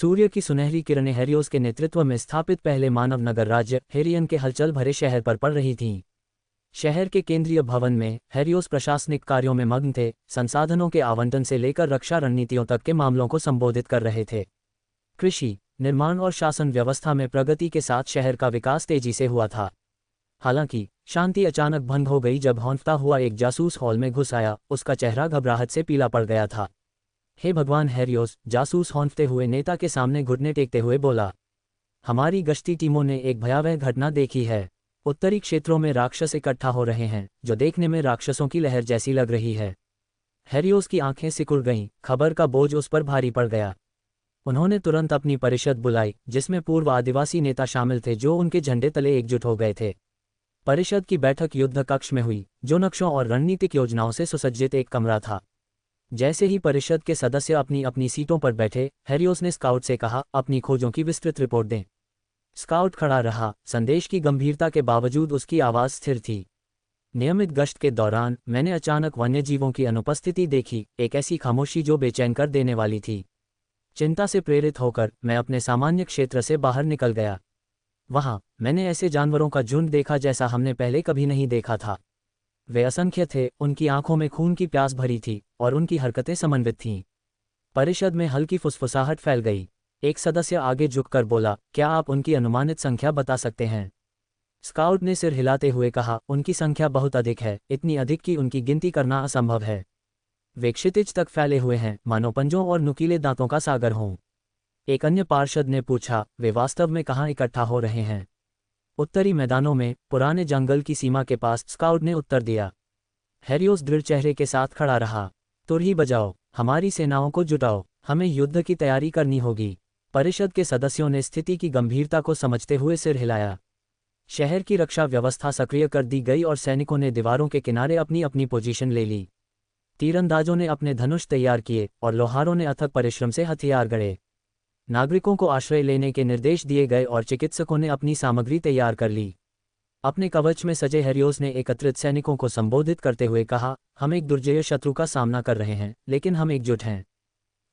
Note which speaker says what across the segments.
Speaker 1: सूर्य की सुनहरी किरणें हेरियोस के नेतृत्व में स्थापित पहले मानव नगर राज्य हेरियन के हलचल भरे शहर पर पड़ रही थीं। शहर के केंद्रीय भवन में हेरियोस प्रशासनिक कार्यों में मग्न थे, संसाधनों के आवंटन से लेकर रक्षा रणनीतियों तक के मामलों को संबोधित कर रहे थे। कृषि, निर्माण और शासन व्यवस्था में प्रगति के साथ शहर का विकास तेजी से हुआ था। हालांकि शांति अचानक भंग हो गई जब हौंफता हुआ एक जासूस हॉल में घुस आया। उसका चेहरा घबराहट से पीला पड़ गया था। हे भगवान, हेरियोस, जासूस हौंफते हुए नेता के सामने घुटने टेकते हुए बोला। हमारी गश्ती टीमों ने एक भयावह घटना देखी है। उत्तरी क्षेत्रों में राक्षस इकट्ठा हो रहे हैं, जो देखने में राक्षसों की लहर जैसी लग रही है। हेरियोस की आंखें सिकुड़ गईं, खबर का बोझ उस पर भारी पड़ गया। उन्होंने तुरंत अपनी परिषद बुलाई, जिसमें पूर्व आदिवासी नेता शामिल थे जो उनके झंडे तले एकजुट हो गए थे। परिषद की बैठक युद्ध कक्ष में हुई, जो नक्शों और रणनीतिक योजनाओं से सुसज्जित एक कमरा था। जैसे ही परिषद के सदस्य अपनी अपनी सीटों पर बैठे, हेरियोस ने स्काउट से कहा, अपनी खोजों की विस्तृत रिपोर्ट दें। स्काउट खड़ा रहा, संदेश की गंभीरता के बावजूद उसकी आवाज़ स्थिर थी। नियमित गश्त के दौरान मैंने अचानक वन्यजीवों की अनुपस्थिति देखी, एक ऐसी खामोशी जो बेचैन कर देने वाली थी। चिंता से प्रेरित होकर मैं अपने सामान्य क्षेत्र से बाहर निकल गया। वहां मैंने ऐसे जानवरों का झुंड देखा जैसा हमने पहले कभी नहीं देखा था। वे असंख्य थे, उनकी आंखों में खून की प्यास भरी थी और उनकी हरकतें समन्वित थीं। परिषद में हल्की फुसफुसाहट फैल गई। एक सदस्य आगे झुककर बोला, क्या आप उनकी अनुमानित संख्या बता सकते हैं? स्काउट ने सिर हिलाते हुए कहा, उनकी संख्या बहुत अधिक है, इतनी अधिक कि उनकी गिनती करना असंभव है। वे क्षितिज तक फैले हुए हैं, मानो पंजों और नुकीले दांतों का सागर हों। एक अन्य पार्षद ने पूछा, वे वास्तव में कहाँ इकट्ठा हो रहे हैं? उत्तरी मैदानों में, पुराने जंगल की सीमा के पास, स्काउट ने उत्तर दिया। हेरियोस दृढ़ चेहरे के साथ खड़ा रहा। तुरही बजाओ, हमारी सेनाओं को जुटाओ, हमें युद्ध की तैयारी करनी होगी। परिषद के सदस्यों ने स्थिति की गंभीरता को समझते हुए सिर हिलाया। शहर की रक्षा व्यवस्था सक्रिय कर दी गई और सैनिकों ने दीवारों के किनारे अपनी अपनी पोजीशन ले ली। तीरंदाजों ने अपने धनुष तैयार किए और लोहारों ने अथक परिश्रम से हथियार गढ़े। नागरिकों को आश्रय लेने के निर्देश दिए गए और चिकित्सकों ने अपनी सामग्री तैयार कर ली। अपने कवच में सजे हेरियोस ने एकत्रित सैनिकों को संबोधित करते हुए कहा, हम एक दुर्जय शत्रु का सामना कर रहे हैं, लेकिन हम एकजुट हैं।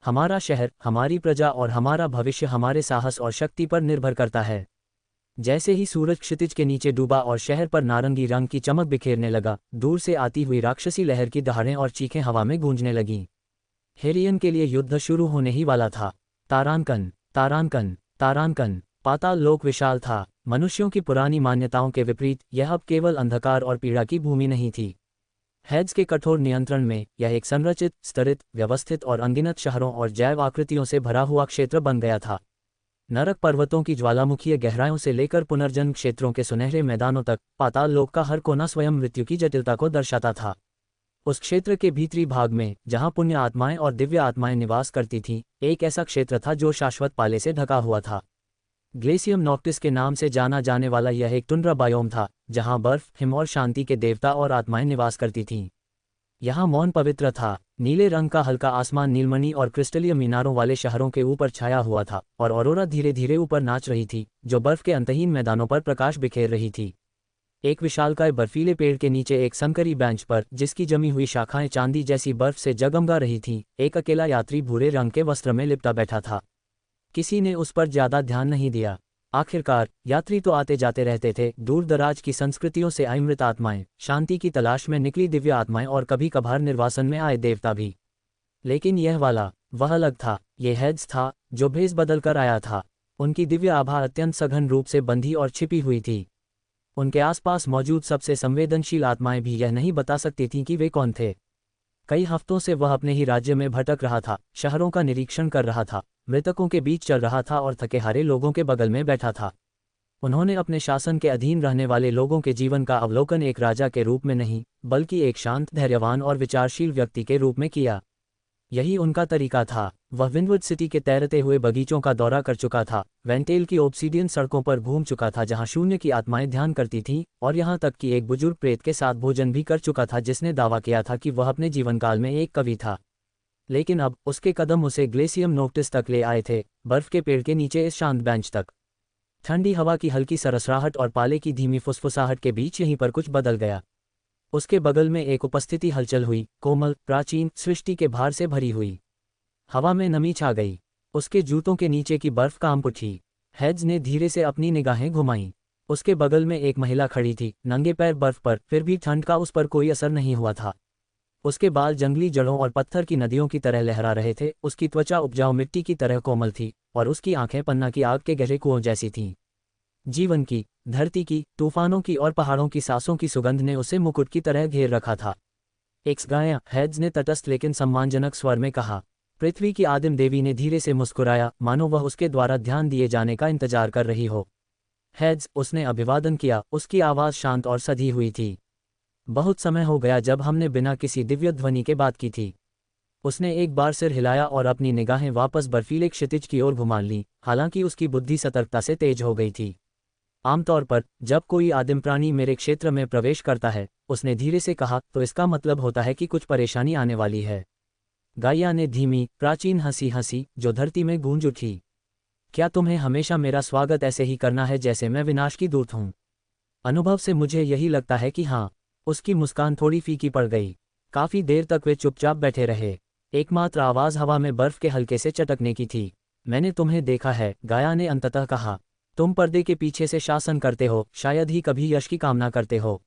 Speaker 1: हमारा शहर, हमारी प्रजा और हमारा भविष्य हमारे साहस और शक्ति पर निर्भर करता है। जैसे ही सूरज क्षितिज के नीचे डूबा और शहर पर नारंगी रंग की चमक बिखेरने लगा, दूर से आती हुई राक्षसी लहर की दहाड़ें और चीखें हवा में गूंजने लगीं। हेरियन के लिए युद्ध शुरू होने ही वाला था। तारांकन, तारांकन, तारांकन। पाताल लोक विशाल था। मनुष्यों की पुरानी मान्यताओं के विपरीत यह अब केवल अंधकार और पीड़ा की भूमि नहीं थी। हेड्स के कठोर नियंत्रण में यह एक संरचित, स्तरित, व्यवस्थित और अनगिनत शहरों और जैव आकृतियों से भरा हुआ क्षेत्र बन गया था। नरक पर्वतों की ज्वालामुखीय गहराइयों से लेकर पुनर्जन्म क्षेत्रों के सुनहरे मैदानों तक, पाताल लोक का हर कोना स्वयं मृत्यु की जटिलता को दर्शाता था। उस क्षेत्र के भीतरी भाग में, जहां पुण्य आत्माएं और दिव्य आत्माएं निवास करती थीं, एक ऐसा क्षेत्र था जो शाश्वत पाले से ढका हुआ था। ग्लेशियम नॉक्टिस के नाम से जाना जाने वाला यह एक टुंड्रा बायोम था, जहां बर्फ, हिम और शांति के देवता और आत्माएं निवास करती थीं। यहाँ मौन पवित्र था। नीले रंग का हल्का आसमान नीलमणि और क्रिस्टलीय मीनारों वाले शहरों के ऊपर छाया हुआ था, और ऑरोरा धीरे धीरे ऊपर नाच रही थी, जो बर्फ के अंतहीन मैदानों पर प्रकाश बिखेर रही थी। एक विशालकाय बर्फीले पेड़ के नीचे एक संकरी बेंच पर, जिसकी जमी हुई शाखाएं चांदी जैसी बर्फ से जगमगा रही थीं, एक अकेला यात्री भूरे रंग के वस्त्र में लिपटा बैठा था। किसी ने उस पर ज्यादा ध्यान नहीं दिया। आखिरकार यात्री तो आते जाते रहते थे, दूर दराज की संस्कृतियों से आई मृत आत्माएं, शांति की तलाश में निकली दिव्य आत्माएं और कभी कभार निर्वासन में आए देवता भी। लेकिन यह वाला, वह अलग था। ये हेड्स था, जो भेष बदल कर आया था। उनकी दिव्य आभा अत्यंत सघन रूप से बंधी और छिपी हुई थी। उनके आसपास मौजूद सबसे संवेदनशील आत्माएं भी यह नहीं बता सकती थीं कि वे कौन थे। कई हफ्तों से वह अपने ही राज्य में भटक रहा था, शहरों का निरीक्षण कर रहा था, मृतकों के बीच चल रहा था और थके हारे लोगों के बगल में बैठा था। उन्होंने अपने शासन के अधीन रहने वाले लोगों के जीवन का अवलोकन एक राजा के रूप में नहीं, बल्कि एक शांत, धैर्यवान और विचारशील व्यक्ति के रूप में किया। यही उनका तरीका था। वह विंडवुड सिटी के तैरते हुए बगीचों का दौरा कर चुका था, वेंटेल की ओब्सीडियन सड़कों पर घूम चुका था जहां शून्य की आत्माएं ध्यान करती थीं, और यहां तक कि एक बुजुर्ग प्रेत के साथ भोजन भी कर चुका था जिसने दावा किया था कि वह अपने जीवनकाल में एक कवि था। लेकिन अब उसके कदम उसे ग्लेशियम नोक्टिस तक ले आए थे, बर्फ के पेड़ के नीचे इस शांत बेंच तक। ठंडी हवा की हल्की सरसराहट और पाले की धीमी फुसफुसाहट के बीच यहीं पर कुछ बदल गया। उसके बगल में एक उपस्थिति हलचल हुई, कोमल, प्राचीन, सृष्टि के भार से भरी हुई। हवा में नमी छा गई। उसके जूतों के नीचे की बर्फ कांप उठी। हेड्स ने धीरे से अपनी निगाहें घुमाईं। उसके बगल में एक महिला खड़ी थी, नंगे पैर बर्फ पर, फिर भी ठंड का उस पर कोई असर नहीं हुआ था। उसके बाल जंगली जड़ों और पत्थर की नदियों की तरह लहरा रहे थे, उसकी त्वचा उपजाऊ मिट्टी की तरह कोमल थी, और उसकी आंखें पन्ना की आग के गहरे कुओं जैसी थीं। जीवन की, धरती की, तूफानों की और पहाड़ों की सांसों की सुगंध ने उसे मुकुट की तरह घेर रखा था। एक्स गाया, हेड्स ने तटस्थ लेकिन सम्मानजनक स्वर में कहा। पृथ्वी की आदिम देवी ने धीरे से मुस्कुराया, मानो वह उसके द्वारा ध्यान दिए जाने का इंतजार कर रही हो। हेड्स, उसने अभिवादन किया, उसकी आवाज़ शांत और सधी हुई थी। बहुत समय हो गया जब हमने बिना किसी दिव्य ध्वनि के बात की थी। उसने एक बार सिर हिलाया और अपनी निगाहें वापस बर्फीले क्षितिज की ओर घुमा लीं, हालांकि उसकी बुद्धि सतर्कता से तेज हो गई थी। आमतौर पर जब कोई आदिम प्राणी मेरे क्षेत्र में प्रवेश करता है, उसने धीरे से कहा, तो इसका मतलब होता है कि कुछ परेशानी आने वाली है। गाइया ने धीमी, प्राचीन हंसी हंसी, जो धरती में गूंज उठी। क्या तुम्हें हमेशा मेरा स्वागत ऐसे ही करना है जैसे मैं विनाश की दूत हूँ? अनुभव से मुझे यही लगता है कि हाँ। उसकी मुस्कान थोड़ी फीकी पड़ गई। काफी देर तक वे चुपचाप बैठे रहे। एकमात्र आवाज हवा में बर्फ के हल्के से चटकने की थी। मैंने तुम्हें देखा है, गाया ने अंततः कहा। तुम पर्दे के पीछे से शासन करते हो, शायद ही कभी यश की कामना करते हो।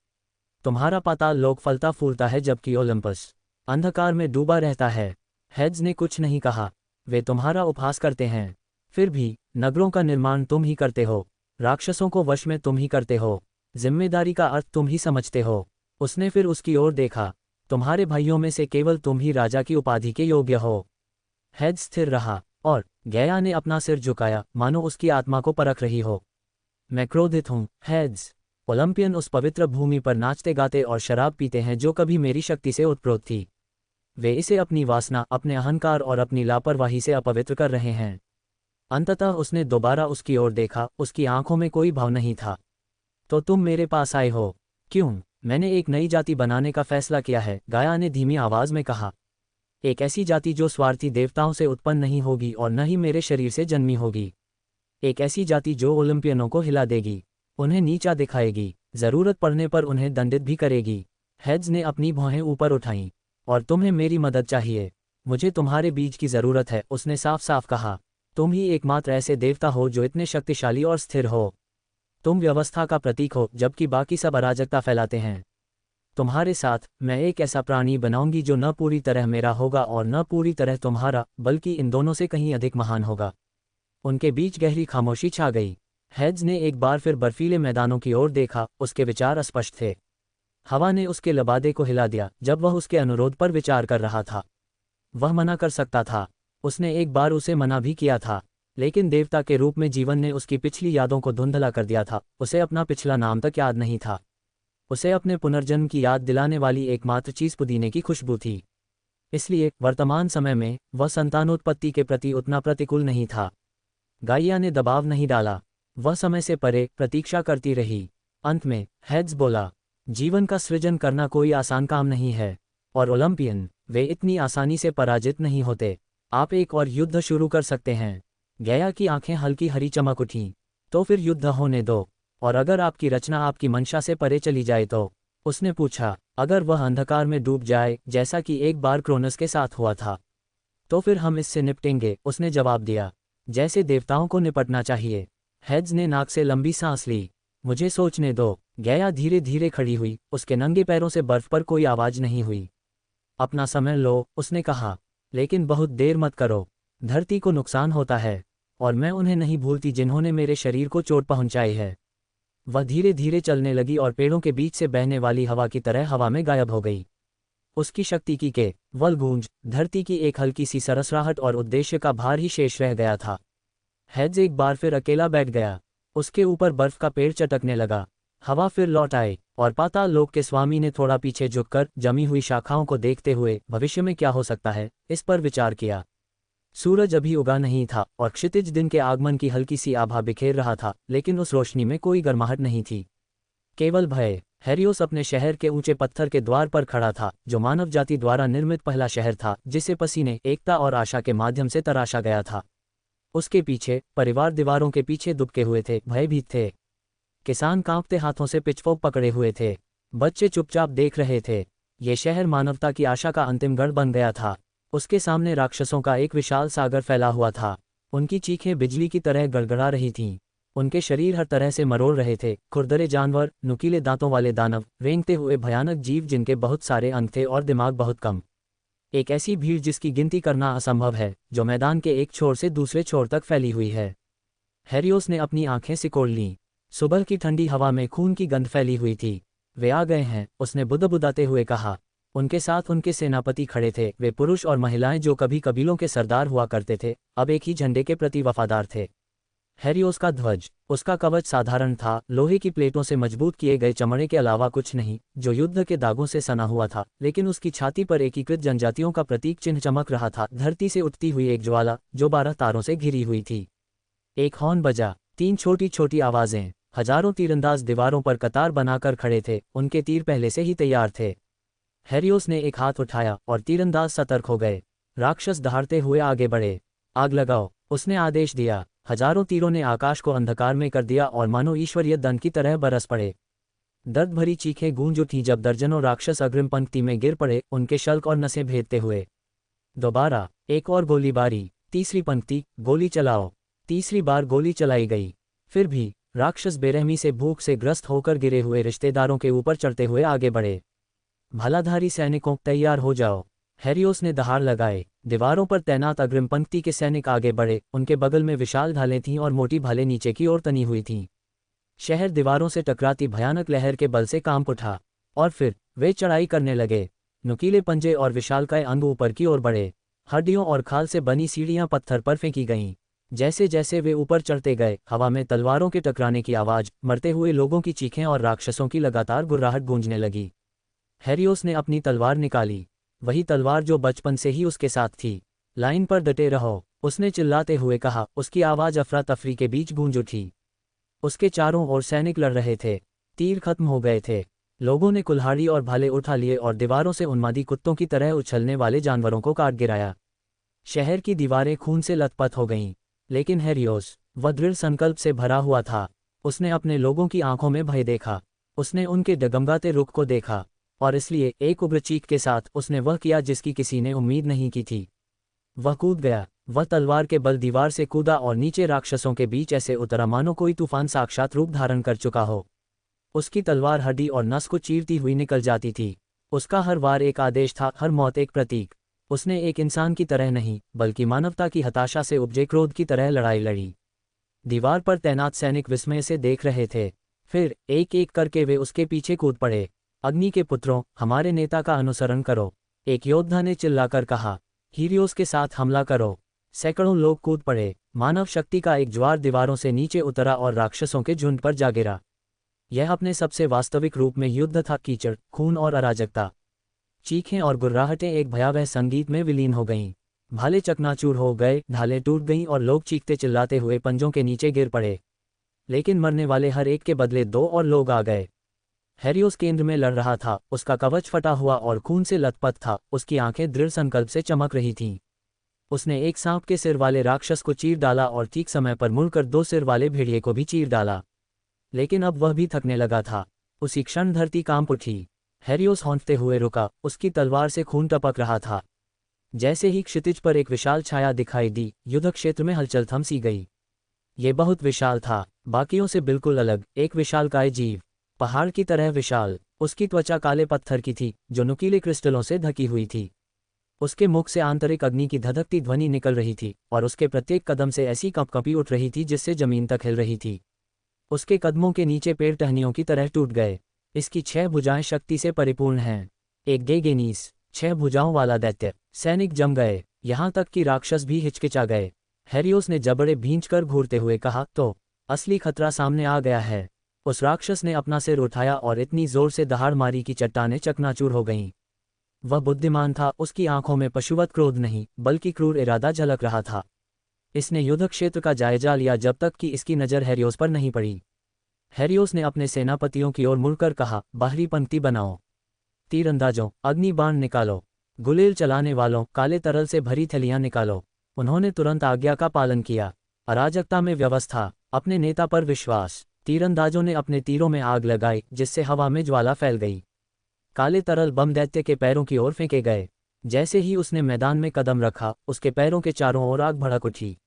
Speaker 1: तुम्हारा पाताल लोक फलता फूलता है जबकि ओलंपस अंधकार में डूबा रहता है। हेड्स ने कुछ नहीं कहा। वे तुम्हारा उपहास करते हैं। फिर भी, नगरों का निर्माण तुम ही करते हो, राक्षसों को वश में तुम ही करते हो, जिम्मेदारी का अर्थ तुम ही समझते हो। उसने फिर उसकी ओर देखा। तुम्हारे भाइयों में से केवल तुम ही राजा की उपाधि के योग्य हो। हेड्स स्थिर रहा, और गया ने अपना सिर झुकाया, मानो उसकी आत्मा को परख रही हो। मैं क्रोधित हूँ, हेड्स। ओलंपियन उस पवित्र भूमि पर नाचते गाते और शराब पीते हैं जो कभी मेरी शक्ति से उत्प्रोत थी। वे इसे अपनी वासना, अपने अहंकार और अपनी लापरवाही से अपवित्र कर रहे हैं। अंततः उसने दोबारा उसकी ओर देखा, उसकी आंखों में कोई भाव नहीं था। तो तुम मेरे पास आए हो? क्यों? मैंने एक नई जाति बनाने का फैसला किया है, गाया ने धीमी आवाज में कहा। एक ऐसी जाति जो स्वार्थी देवताओं से उत्पन्न नहीं होगी और न ही मेरे शरीर से जन्मी होगी। एक ऐसी जाति जो ओलंपियनों को हिला देगी, उन्हें नीचा दिखाएगी, जरूरत पड़ने पर उन्हें दंडित भी करेगी। हेड्स ने अपनी भौहें ऊपर उठाईं। और तुम्हें मेरी मदद चाहिए। मुझे तुम्हारे बीज की जरूरत है, उसने साफ साफ कहा। तुम ही एकमात्र ऐसे देवता हो जो इतने शक्तिशाली और स्थिर हो। तुम व्यवस्था का प्रतीक हो, जबकि बाकी सब अराजकता फैलाते हैं। तुम्हारे साथ मैं एक ऐसा प्राणी बनाऊंगी जो न पूरी तरह मेरा होगा और न पूरी तरह तुम्हारा, बल्कि इन दोनों से कहीं अधिक महान होगा। उनके बीच गहरी खामोशी छा गई। हेड्स ने एक बार फिर बर्फीले मैदानों की ओर देखा, उसके विचार अस्पष्ट थे। हवा ने उसके लबादे को हिला दिया जब वह उसके अनुरोध पर विचार कर रहा था। वह मना कर सकता था। उसने एक बार उसे मना भी किया था, लेकिन देवता के रूप में जीवन ने उसकी पिछली यादों को धुंधला कर दिया था। उसे अपना पिछला नाम तक याद नहीं था। उसे अपने पुनर्जन्म की याद दिलाने वाली एकमात्र चीज पुदीने की खुशबू थी। इसलिए वर्तमान समय में वह संतानोत्पत्ति के प्रति उतना प्रतिकूल नहीं था। गाइया ने दबाव नहीं डाला। वह समय से परे प्रतीक्षा करती रही। अंत में हेड्स बोला, जीवन का सृजन करना कोई आसान काम नहीं है, और ओलंपियन, वे इतनी आसानी से पराजित नहीं होते। आप एक और युद्ध शुरू कर सकते हैं। गया की आंखें हल्की हरी चमक उठीं। तो फिर युद्ध होने दो, और अगर आपकी रचना आपकी मंशा से परे चली जाए तो? उसने पूछा। अगर वह अंधकार में डूब जाए, जैसा कि एक बार क्रोनस के साथ हुआ था, तो फिर हम इससे निपटेंगे, उसने जवाब दिया। जैसे देवताओं को निपटना चाहिए। हेड्स ने नाक से लंबी सांस ली। मुझे सोचने दो। गया धीरे धीरे खड़ी हुई, उसके नंगे पैरों से बर्फ पर कोई आवाज नहीं हुई। अपना समय लो, उसने कहा, लेकिन बहुत देर मत करो। धरती को नुकसान होता है, और मैं उन्हें नहीं भूलती जिन्होंने मेरे शरीर को चोट पहुंचाई है। वह धीरे धीरे चलने लगी और पेड़ों के बीच से बहने वाली हवा की तरह हवा में गायब हो गई। उसकी शक्ति की केवल गूंज, धरती की एक हल्की सी सरसराहट और उद्देश्य का भार ही शेष रह गया था। हेड्स एक बार फिर अकेला बैठ गया। उसके ऊपर बर्फ का पेड़ चटकने लगा। हवा फिर लौट आई, और पाताल लोक के स्वामी ने थोड़ा पीछे झुककर जमी हुई शाखाओं को देखते हुए भविष्य में क्या हो सकता है, इस पर विचार किया। सूरज अभी उगा नहीं था, और क्षितिज दिन के आगमन की हल्की सी आभा बिखेर रहा था, लेकिन उस रोशनी में कोई गर्माहट नहीं थी, केवल भय। हेरियोस अपने शहर के ऊंचे पत्थर के द्वार पर खड़ा था, जो मानव जाति द्वारा निर्मित पहला शहर था जिसे पसीने, एकता और आशा के माध्यम से तराशा गया था। उसके पीछे परिवार दीवारों के पीछे दुबके हुए थे, भयभीत थे। किसान कांपते हाथों से पिचफोक पकड़े हुए थे। बच्चे चुपचाप देख रहे थे। ये शहर मानवता की आशा का अंतिम गढ़ बन गया था। उसके सामने राक्षसों का एक विशाल सागर फैला हुआ था। उनकी चीखें बिजली की तरह गड़गड़ा रही थीं। उनके शरीर हर तरह से मरोड़ रहे थे, खुरदरे जानवर, नुकीले दांतों वाले दानव, रेंगते हुए भयानक जीव जिनके बहुत सारे अंग थे और दिमाग बहुत कम। एक ऐसी भीड़ जिसकी गिनती करना असंभव है, जो मैदान के एक छोर से दूसरे छोर तक फैली हुई है। हैरियोस ने अपनी आंखें सिकोड़ लीं। सुबह की ठंडी हवा में खून की गंध फैली हुई थी। वे आ गए हैं, उसने बुदबुदाते हुए कहा। उनके साथ उनके सेनापति खड़े थे, वे पुरुष और महिलाएं जो कभी कबीलों के सरदार हुआ करते थे, अब एक ही झंडे के प्रति वफादार थे। हैरियोस का ध्वज, उसका कवच साधारण था, लोहे की प्लेटों से मजबूत किए गए चमड़े के अलावा कुछ नहीं, जो युद्ध के दागों से सना हुआ था, लेकिन उसकी छाती पर एकीकृत जनजातियों का प्रतीक चिन्ह चमक रहा था, धरती से उठती हुई एक ज्वाला, जो 12 तारों से घिरी हुई थी। एक हॉर्न बजा, 3 छोटी छोटी आवाजें। हजारों तीरंदाज दीवारों पर कतार बनाकर खड़े थे, उनके तीर पहले से ही तैयार थे। हैरियोस ने एक हाथ उठाया और तीरंदाज सतर्क हो गए। राक्षस दहाड़ते हुए आगे बढ़े। आग लगाओ, उसने आदेश दिया। हजारों तीरों ने आकाश को अंधकार में कर दिया और मानो ईश्वरीय दंड की तरह बरस पड़े। दर्द भरी चीखें गूंज उठीं जब दर्जनों राक्षस अग्रिम पंक्ति में गिर पड़े, उनके शल्क और नसें भेदते हुए। दोबारा एक और गोलीबारी। तीसरी पंक्ति, गोली चलाओ। तीसरी बार गोली चलाई गई। फिर भी राक्षस बेरहमी से भूख से ग्रस्त होकर गिरे हुए रिश्तेदारों के ऊपर चढ़ते हुए आगे बढ़े। भलाधारी सैनिकों, तैयार हो जाओ। हैरियोस ने दहाड़ लगाए। दीवारों पर तैनात अग्रिम पंक्ति के सैनिक आगे बढ़े, उनके बगल में विशाल ढालें थीं और मोटी भाले नीचे की ओर तनी हुई थीं। शहर दीवारों से टकराती भयानक लहर के बल से कांप उठा। और फिर वे चढ़ाई करने लगे। नुकीले पंजे और विशालकाय अंग ऊपर की ओर बढ़े। हड्डियों और खाल से बनी सीढ़ियां पत्थर पर फेंकी गईं। जैसे जैसे वे ऊपर चढ़ते गए, हवा में तलवारों के टकराने की आवाज, मरते हुए लोगों की चीखें और राक्षसों की लगातार गुर्राहट गूंजने लगी। हैरियोस ने अपनी तलवार निकाली, वही तलवार जो बचपन से ही उसके साथ थी। लाइन पर डटे रहो, उसने चिल्लाते हुए कहा। उसकी आवाज अफरा तफरी के बीच गूंज उठी। उसके चारों ओर सैनिक लड़ रहे थे। तीर खत्म हो गए थे। लोगों ने कुल्हाड़ी और भाले उठा लिए और दीवारों से उन्मादी कुत्तों की तरह उछलने वाले जानवरों को काट गिराया। शहर की दीवारें खून से लथपथ हो गईं। लेकिन हैरियोस, वह दृढ़ संकल्प से भरा हुआ था। उसने अपने लोगों की आंखों में भय देखा। उसने उनके डगमगाते रुख को देखा, और इसलिए एक उग्र चीख के साथ उसने वह किया जिसकी किसी ने उम्मीद नहीं की थी। वह कूद गया। वह तलवार के बल दीवार से कूदा और नीचे राक्षसों के बीच ऐसे उतरा मानो कोई तूफान साक्षात रूप धारण कर चुका हो। उसकी तलवार हड्डी और नस को चीरती हुई निकल जाती थी। उसका हर वार एक आदेश था, हर मौत एक प्रतीक। उसने एक इंसान की तरह नहीं, बल्कि मानवता की हताशा से उपजे क्रोध की तरह लड़ाई लड़ी। दीवार पर तैनात सैनिक विस्मय से देख रहे थे। फिर एक एक करके वे उसके पीछे कूद पड़े। अग्नि के पुत्रों, हमारे नेता का अनुसरण करो, एक योद्धा ने चिल्लाकर कहा। हीरियोस के साथ हमला करो। सैकड़ों लोग कूद पड़े। मानव शक्ति का एक ज्वार दीवारों से नीचे उतरा और राक्षसों के झुंड पर जा गिरा। यह अपने सबसे वास्तविक रूप में युद्ध था, कीचड़, खून और अराजकता। चीखें और गुर्राहटें एक भयावह संगीत में विलीन हो गईं। भाले चकनाचूर हो गए, ढालें टूट गईं और लोग चीखते चिल्लाते हुए पंजों के नीचे गिर पड़े। लेकिन मरने वाले हर एक के बदले 2 और लोग आ गए। हैरियोस केंद्र में लड़ रहा था, उसका कवच फटा हुआ और खून से लथपथ था, उसकी आंखें दृढ़ संकल्प से चमक रही थीं। उसने एक सांप के सिर वाले राक्षस को चीर डाला और ठीक समय पर मुड़कर 2 सिर वाले भेड़िए को भी चीर डाला। लेकिन अब वह भी थकने लगा था। उसी क्षण धरती कांप उठी। हैरियोस हौंफते हुए रुका, उसकी तलवार से खून टपक रहा था। जैसे ही क्षितिज पर एक विशाल छाया दिखाई दी, युद्ध क्षेत्र में हलचल थम सी गई। ये बहुत विशाल था, बाकियों से बिल्कुल अलग, एक विशालकाय जीव, पहाड़ की तरह विशाल। उसकी त्वचा काले पत्थर की थी, जो नुकीले क्रिस्टलों से ढकी हुई थी। उसके मुख से आंतरिक अग्नि की धधकती ध्वनि निकल रही थी, और उसके प्रत्येक कदम से ऐसी कंपकंपी उठ रही थी जिससे जमीन तक हिल रही थी। उसके कदमों के नीचे पेड़ टहनियों की तरह टूट गए। इसकी 6 भुजाएं शक्ति से परिपूर्ण हैं। एक गेगेनीस, 6 भुजाओं वाला दैत्य। सैनिक जम गए, यहां तक कि राक्षस भी हिचकिचा गए। हैरियोस ने जबड़े भींचकर घूरते हुए कहा, तो असली खतरा सामने आ गया है। उस राक्षस ने अपना सिर उठाया और इतनी जोर से दहाड़ मारी कि चट्टानें चकनाचूर हो गईं। वह बुद्धिमान था, उसकी आंखों में पशुवत क्रोध नहीं, बल्कि क्रूर इरादा झलक रहा था। इसने युद्ध क्षेत्र का जायजा लिया जब तक कि इसकी नज़र हैरियोस पर नहीं पड़ी। हैरियोस ने अपने सेनापतियों की ओर मुड़कर कहा, बाहरी पंक्ति बनाओ। तीरंदाजों, अग्नि बाण निकालो। गुलेल चलाने वालों, काले तरल से भरी थैलियां निकालो। उन्होंने तुरंत आज्ञा का पालन किया। अराजकता में व्यवस्था, अपने नेता पर विश्वास। तीरंदाजों ने अपने तीरों में आग लगाई, जिससे हवा में ज्वाला फैल गई। काले तरल बम दैत्य के पैरों की ओर फेंके गए। जैसे ही उसने मैदान में कदम रखा, उसके पैरों के चारों ओर आग भड़क उठी।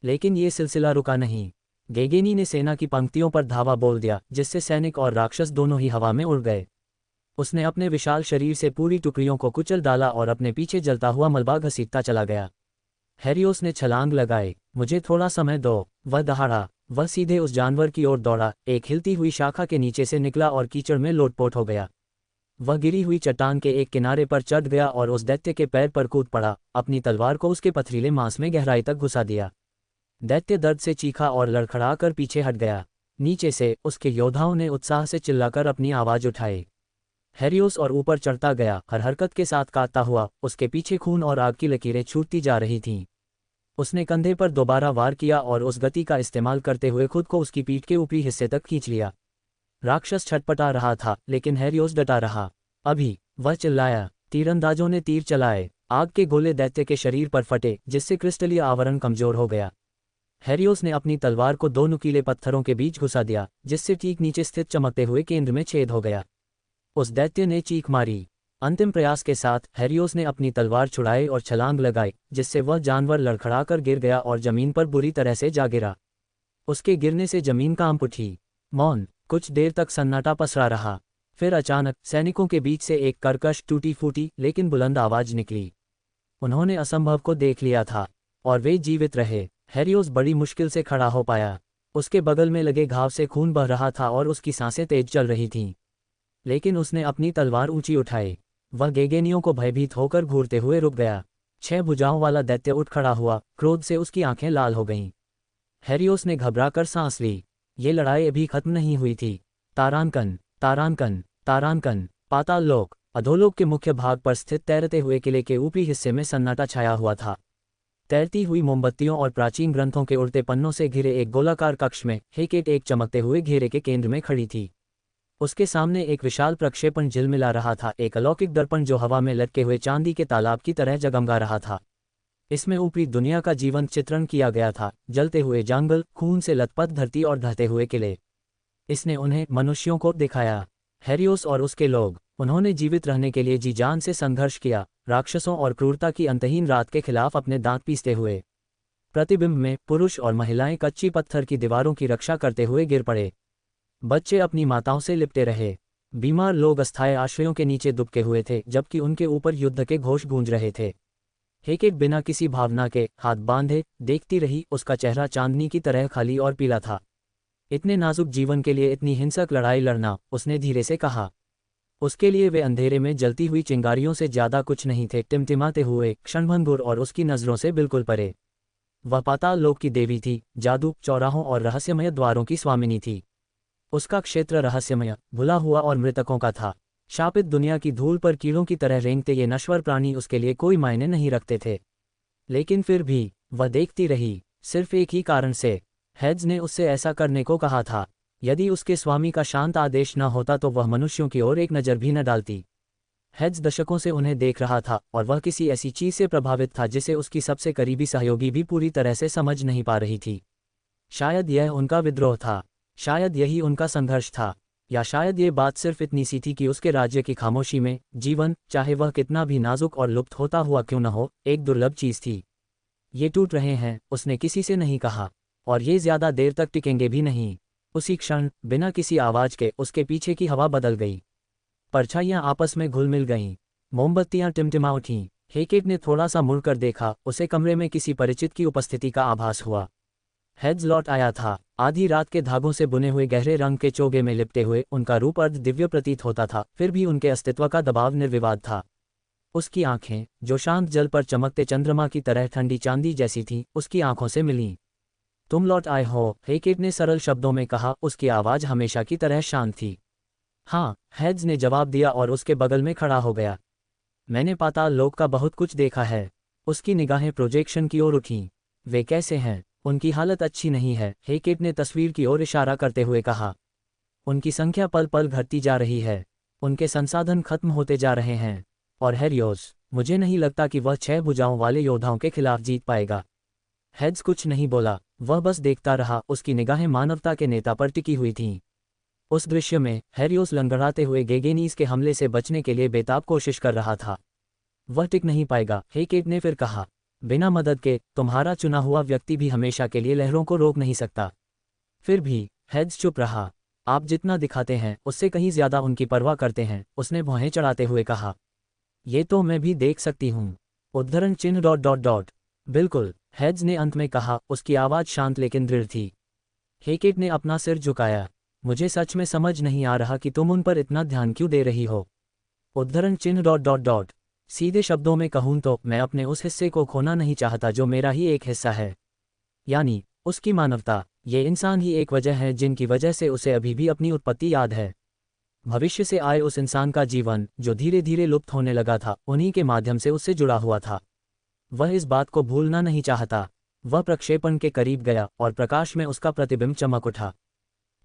Speaker 1: लेकिन ये सिलसिला रुका नहीं। गेगेनी ने सेना की पंक्तियों पर धावा बोल दिया, जिससे सैनिक और राक्षस दोनों ही हवा में उड़ गए। उसने अपने विशाल शरीर से पूरी टुकड़ियों को कुचल डाला और अपने पीछे जलता हुआ मलबा घसीटता चला गया। हेरियोस ने छलांग लगाई। मुझे थोड़ा समय दो, वह दहाड़ा। वह सीधे उस जानवर की ओर दौड़ा, एक हिलती हुई शाखा के नीचे से निकला और कीचड़ में लोटपोट हो गया। वह गिरी हुई चट्टान के एक किनारे पर चढ़ गया और उस दैत्य के पैर पर कूद पड़ा, अपनी तलवार को उसके पथरीले मांस में गहराई तक घुसा दिया। दैत्य दर्द से चीखा और लड़खड़ाकर पीछे हट गया। नीचे से उसके योद्धाओं ने उत्साह से चिल्लाकर अपनी आवाज उठाई। हेरियोस और ऊपर चढ़ता गया, हर हरकत के साथ काटता हुआ। उसके पीछे खून और आग की लकीरें छूटती जा रही थीं। उसने कंधे पर दोबारा वार किया और उस गति का इस्तेमाल करते हुए खुद को उसकी पीठ के ऊपरी हिस्से तक खींच लिया। राक्षस छटपटा रहा था, लेकिन हेरियोस डटा रहा। अभी, वह चिल्लाया। तीरंदाजों ने तीर चलाए। आग के गोले दैत्य के शरीर पर फटे, जिससे क्रिस्टलीय आवरण कमजोर हो गया। हेरियोस ने अपनी तलवार को दो नुकीले पत्थरों के बीच घुसा दिया, जिससे ठीक नीचे स्थित चमकते हुए केंद्र में छेद हो गया। उस दैत्य ने चीख मारी। अंतिम प्रयास के साथ हेरियोस ने अपनी तलवार छुड़ाई और छलांग लगाई, जिससे वह जानवर लड़खड़ाकर गिर गया और जमीन पर बुरी तरह से जा गिरा। उसके गिरने से जमीन कांप उठी। मौन। कुछ देर तक सन्नाटा पसरा रहा। फिर अचानक सैनिकों के बीच से एक कर्कश, टूटी फूटी लेकिन बुलंद आवाज निकली। उन्होंने असंभव को देख लिया था, और वे जीवित रहे। हेरियोस बड़ी मुश्किल से खड़ा हो पाया। उसके बगल में लगे घाव से खून बह रहा था और उसकी सांसें तेज चल रही थीं। लेकिन उसने अपनी तलवार ऊंची उठाई। वह गेगेनियों को भयभीत होकर घूरते हुए रुक गया। 6 भुजाओं वाला दैत्य उठ खड़ा हुआ, क्रोध से उसकी आंखें लाल हो गईं। हेरियोस ने घबराकर सांस ली। ये लड़ाई अभी खत्म नहीं हुई थी। तारांकन, तारांकन, तारांकन। पाताल लोक, अधोलोक के मुख्य भाग पर स्थित तैरते हुए किले के ऊपरी हिस्से में सन्नाटा छाया हुआ था। तैरती हुई मोमबत्तियों और प्राचीन ग्रंथों के उड़ते पन्नों से घिरे एक गोलाकार कक्ष में हेकेट एक चमकते हुए घेरे के केंद्र में खड़ी थी। उसके सामने एक विशाल प्रक्षेपण झिलमिला रहा था, एक अलौकिक दर्पण जो हवा में लटके हुए चांदी के तालाब की तरह जगमगा रहा था। इसमें ऊपरी दुनिया का जीवंत चित्रण किया गया था, जलते हुए जंगल, खून से लथपथ धरती और ढहते हुए किले। इसने उन्हें, मनुष्यों को दिखाया। हेरियोस और उसके लोग, उन्होंने जीवित रहने के लिए जी जान से संघर्ष किया, राक्षसों और क्रूरता की अंतहीन रात के खिलाफ अपने दांत पीसते हुए। प्रतिबिंब में पुरुष और महिलाएं कच्ची पत्थर की दीवारों की रक्षा करते हुए गिर पड़े। बच्चे अपनी माताओं से लिपटे रहे। बीमार लोग अस्थायी आश्रयों के नीचे दुबके हुए थे, जबकि उनके ऊपर युद्ध के घोष गूंज रहे थे। हेकेट बिना किसी भावना के, हाथ बांधे, देखती रही। उसका चेहरा चांदनी की तरह खाली और पीला था। इतने नाजुक जीवन के लिए इतनी हिंसक लड़ाई लड़ना, उसने धीरे से कहा। उसके लिए वे अंधेरे में जलती हुई चिंगारियों से ज्यादा कुछ नहीं थे, टिमटिमाते हुए, क्षणभंगुर और उसकी नजरों से बिल्कुल परे। वह पाताल लोक की देवी थी, जादू, चौराहों और रहस्यमय द्वारों की स्वामिनी थी। उसका क्षेत्र रहस्यमय, भुला हुआ और मृतकों का था। शापित दुनिया की धूल पर कीड़ों की तरह रेंगते ये नश्वर प्राणी उसके लिए कोई मायने नहीं रखते थे। लेकिन फिर भी वह देखती रही, सिर्फ एक ही कारण से। हेड्स ने उससे ऐसा करने को कहा था। यदि उसके स्वामी का शांत आदेश न होता तो वह मनुष्यों की ओर एक नज़र भी न डालती। हेड्स दशकों से उन्हें देख रहा था, और वह किसी ऐसी चीज से प्रभावित था जिसे उसकी सबसे करीबी सहयोगी भी पूरी तरह से समझ नहीं पा रही थी। शायद यह उनका विद्रोह था, शायद यही उनका संघर्ष था, या शायद ये बात सिर्फ इतनी सी थी कि उसके राज्य की खामोशी में जीवन, चाहे वह कितना भी नाजुक और लुप्त होता हुआ क्यों न हो, एक दुर्लभ चीज थी। ये टूट रहे हैं, उसने किसी से नहीं कहा, और ये ज्यादा देर तक टिकेंगे भी नहीं। उसी क्षण, बिना किसी आवाज के, उसके पीछे की हवा बदल गई। परछाइयां आपस में घुल मिल गईं। मोमबत्तियां टिमटिमा उठीं। हेकेट ने थोड़ा सा मुड़कर देखा। उसे कमरे में किसी परिचित की उपस्थिति का आभास हुआ। हेड्स लौट आया था। आधी रात के धागों से बुने हुए गहरे रंग के चोगे में लिपटे हुए उनका रूप अर्ध दिव्य प्रतीत होता था, फिर भी उनके अस्तित्व का दबाव निर्विवाद था। उसकी आंखें, जो शांत जल पर चमकते चंद्रमा की तरह ठंडी चांदी जैसी थीं, उसकी आंखों से मिलीं। तुम लौट आए हो, हेकेट ने सरल शब्दों में कहा। उसकी आवाज हमेशा की तरह शांत थी। हाँ, हेड्स ने जवाब दिया और उसके बगल में खड़ा हो गया। मैंने पाताल लोक का बहुत कुछ देखा है। उसकी निगाहें प्रोजेक्शन की ओर उठीं। वे कैसे हैं? उनकी हालत अच्छी नहीं है, हेकेट ने तस्वीर की ओर इशारा करते हुए कहा। उनकी संख्या पल पल घटती जा रही है। उनके संसाधन खत्म होते जा रहे हैं। और हेरियोस, मुझे नहीं लगता कि वह 6 भुजाओं वाले योद्धाओं के खिलाफ जीत पाएगा। हेड्स कुछ नहीं बोला, वह बस देखता रहा। उसकी निगाहें मानवता के नेता पर टिकी हुई थीं। उस दृश्य में हेरियोस लंगड़ाते हुए गेगेनीज के हमले से बचने के लिए बेताब कोशिश कर रहा था। वह टिक नहीं पाएगा, हेकेट ने फिर कहा। बिना मदद के तुम्हारा चुना हुआ व्यक्ति भी हमेशा के लिए लहरों को रोक नहीं सकता। फिर भी हेड्स चुप रहा। आप जितना दिखाते हैं उससे कहीं ज्यादा उनकी परवाह करते हैं, उसने भौहें चढ़ाते हुए कहा। ये तो मैं भी देख सकती हूँ। उद्धरण चिन्ह डॉट डॉट डॉट। बिल्कुल, हेड्स ने अंत में कहा, उसकी आवाज़ शांत लेकिन दृढ़ थी। हेकेट ने अपना सिर झुकाया। मुझे सच में समझ नहीं आ रहा कि तुम उन पर इतना ध्यान क्यों दे रही हो। उद्धरण चिन्ह डॉट डॉट डॉट। सीधे शब्दों में कहूँ तो मैं अपने उस हिस्से को खोना नहीं चाहता जो मेरा ही एक हिस्सा है, यानी उसकी मानवता। ये इंसान ही एक वजह है जिनकी वजह से उसे अभी भी अपनी उत्पत्ति याद है। भविष्य से आए उस इंसान का जीवन जो धीरे धीरे लुप्त होने लगा था, उन्हीं के माध्यम से उससे जुड़ा हुआ था। वह इस बात को भूलना नहीं चाहता। वह प्रक्षेपण के करीब गया और प्रकाश में उसका प्रतिबिंब चमक उठा।